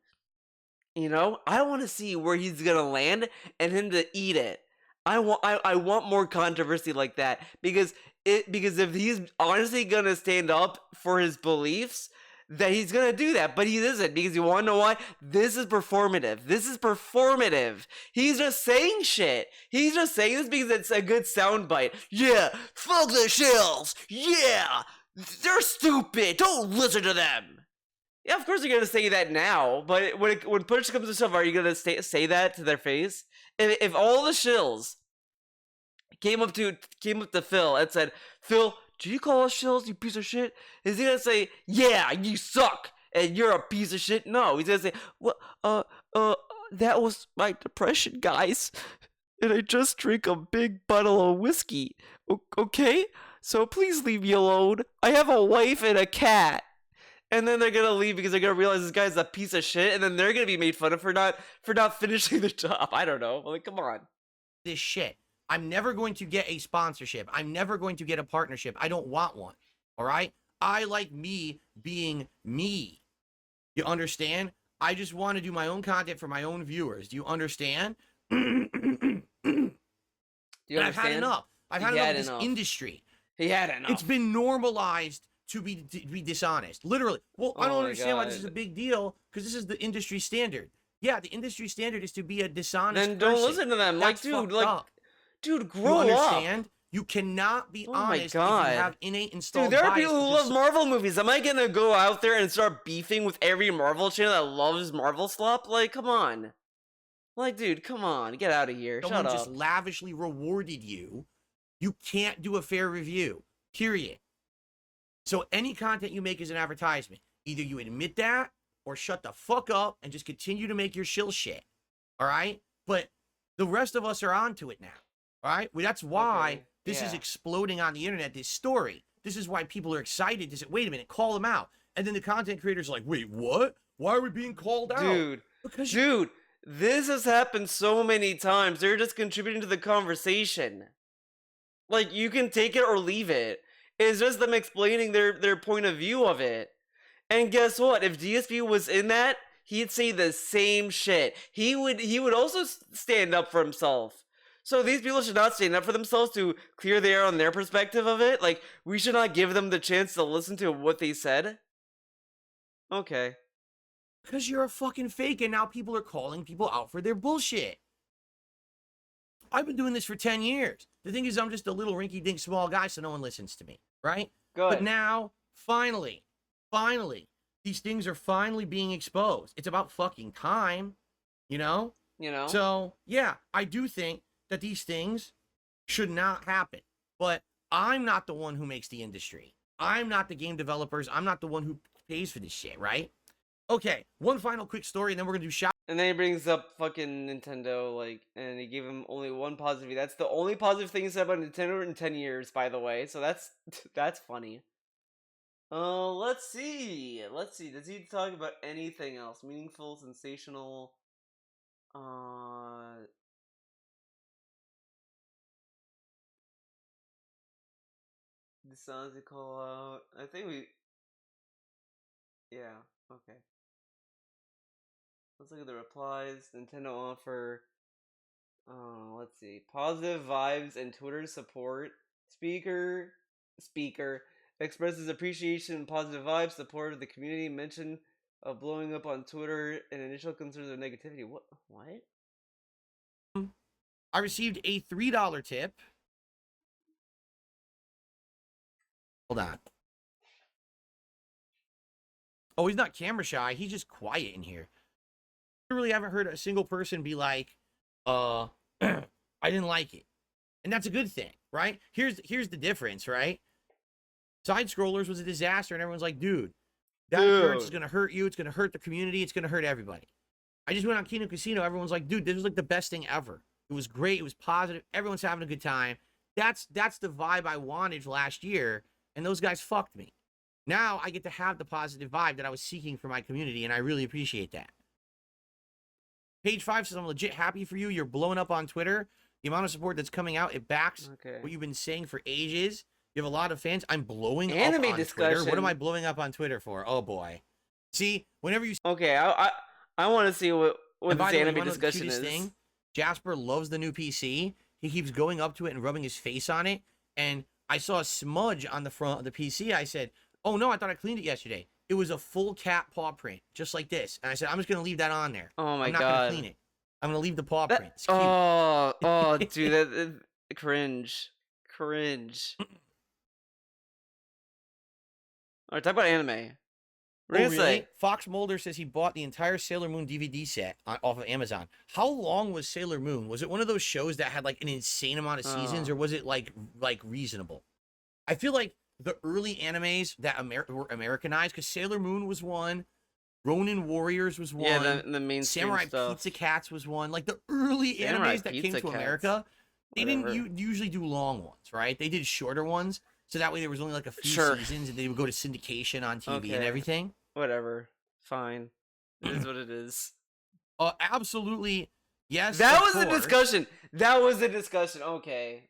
I want to see where he's gonna land and him to eat it. I want more controversy like that, because if he's honestly gonna stand up for his beliefs, that he's gonna do that, but he isn't, because you wanna know why? This is performative. He's just saying shit. He's just saying this because it's a good soundbite. Yeah, fuck the shills. Yeah, they're stupid. Don't listen to them. Yeah, of course you're gonna say that now, but when push comes to shove, are you gonna say that to their face? If all the shills came up to Phil and said, "Phil, do you call us shills, you piece of shit?" Is he gonna say, "Yeah, you suck and you're a piece of shit"? No, he's gonna say, "Well, that was my depression, guys, and I just drank a big bottle of whiskey. Okay, so please leave me alone. I have a wife and a cat." And then they're gonna leave because they're gonna realize this guy's a piece of shit, and then they're gonna be made fun of for not finishing the job. I don't know. Like, come on. This shit. I'm never going to get a sponsorship. I'm never going to get a partnership. I don't want one. All right? I like me being me. You understand? I just want to do my own content for my own viewers. Do you understand? Do you understand? I've had enough. I've had enough of this industry. He had enough. It's been normalized to be dishonest. Literally. Well, I don't understand why this is a big deal, because this is the industry standard. Yeah, the industry standard is to be a dishonest Then don't person. listen to them. That's Dude, grow up. You understand? You cannot be honest if you have innate installed bias. Dude, there are bias people who love Marvel movies. Am I gonna go out there and start beefing with every Marvel channel that loves Marvel slop? Like, come on. Like, dude, come on. Get out of here. Shut up. Someone just lavishly rewarded you. You can't do a fair review. Period. So any content you make is an advertisement. Either you admit that or shut the fuck up and just continue to make your shill shit. All right? But the rest of us are onto it now. All right? Well, that's why this is exploding on the internet, this story. This is why people are excited to say, wait a minute, call them out. And then the content creators are like, wait, what? Why are we being called out? Dude, this has happened so many times. They're just contributing to the conversation. Like, you can take it or leave it. It's just them explaining their point of view of it. And guess what? If DSP was in that, he'd say the same shit. He would also stand up for himself. So these people should not stand up for themselves to clear the air on their perspective of it. Like, we should not give them the chance to listen to what they said. Okay. Because you're a fucking fake, and now people are calling people out for their bullshit. I've been doing this for 10 years. The thing is, I'm just a little rinky-dink small guy, so no one listens to me, right? Good. But now, finally, these things are finally being exposed. It's about fucking time, you know? So, yeah, I do think that these things should not happen. But I'm not the one who makes the industry. I'm not the game developers. I'm not the one who pays for this shit, right? Okay, one final quick story, and then we're gonna do shout. And then he brings up fucking Nintendo, like, and he gave him only one positive. That's the only positive thing he said about Nintendo in 10 years, by the way. So that's funny. Let's see. Let's see. Does he talk about anything else? Meaningful, sensational. The songs they call out. I think we. Yeah. Okay. Let's look at the replies. Nintendo offer. Let's see. Positive vibes and Twitter support. Speaker expresses appreciation and positive vibes, support of the community. Mention of blowing up on Twitter and initial concerns of negativity. What? I received a $3 tip. Hold on. Oh, he's not camera shy. He's just quiet in here. I really haven't heard a single person be like, I didn't like it. And that's a good thing, right? Here's the difference, right? Side Scrollers was a disaster, and everyone's like, dude, that appearance is going to hurt you. It's going to hurt the community. It's going to hurt everybody. I just went on Kino Casino. Everyone's like, dude, this was like the best thing ever. It was great. It was positive. Everyone's having a good time. That's the vibe I wanted last year, and those guys fucked me. Now I get to have the positive vibe that I was seeking for my community, and I really appreciate that. Page 5 says, I'm legit happy for you. You're blowing up on Twitter. The amount of support that's coming out, it backs what you've been saying for ages. You have a lot of fans. I'm blowing up on Twitter. What am I blowing up on Twitter for? Oh, boy. See, whenever you... Okay, I want to see what this anime discussion is. Thing? Jasper loves the new PC. He keeps going up to it and rubbing his face on it. And I saw a smudge on the front of the PC. I said, oh, no, I thought I cleaned it yesterday. It was a full cat paw print, just like this. And I said, I'm just going to leave that on there. Oh, my God. I'm not going to clean it. I'm going to leave the paw print. Oh, dude, that cringe. All right, talk about anime. Really? Fox Mulder says he bought the entire Sailor Moon DVD set off of Amazon. How long was Sailor Moon? Was it one of those shows that had like an insane amount of seasons, or was it like reasonable? I feel like the early animes that were Americanized, because Sailor Moon was one, Ronin Warriors was one, yeah, the mainstream Samurai stuff. Pizza Cats was one. Like the early animes that came to America, they didn't usually do long ones, right? They did shorter ones. So that way there was only like a few seasons, and they would go to syndication on TV and everything. Whatever. Fine. It is what it is. Absolutely. Yes. That was the discussion. Okay.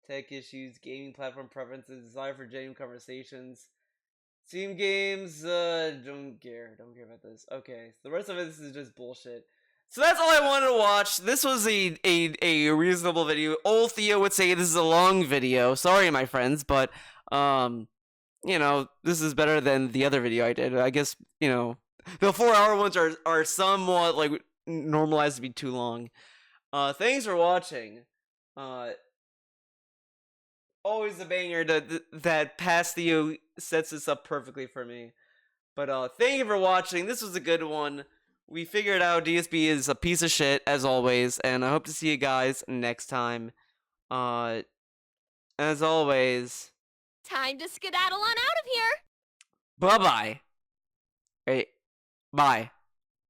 Tech issues, gaming platform preferences, desire for genuine conversations. Steam games, don't care about this. Okay, so the rest of it, this is just bullshit. So that's all I wanted to watch. This was a reasonable video. Old Theo would say this is a long video. Sorry, my friends, but you know, this is better than the other video I did. I guess, you know, the 4-hour ones are somewhat like normalized to be too long. Thanks for watching. Always a banger. That past Theo sets this up perfectly for me. But thank you for watching. This was a good one. We figured out DSP is a piece of shit, as always, and I hope to see you guys next time. As always... Time to skedaddle on out of here! Bye-bye. Hey, bye.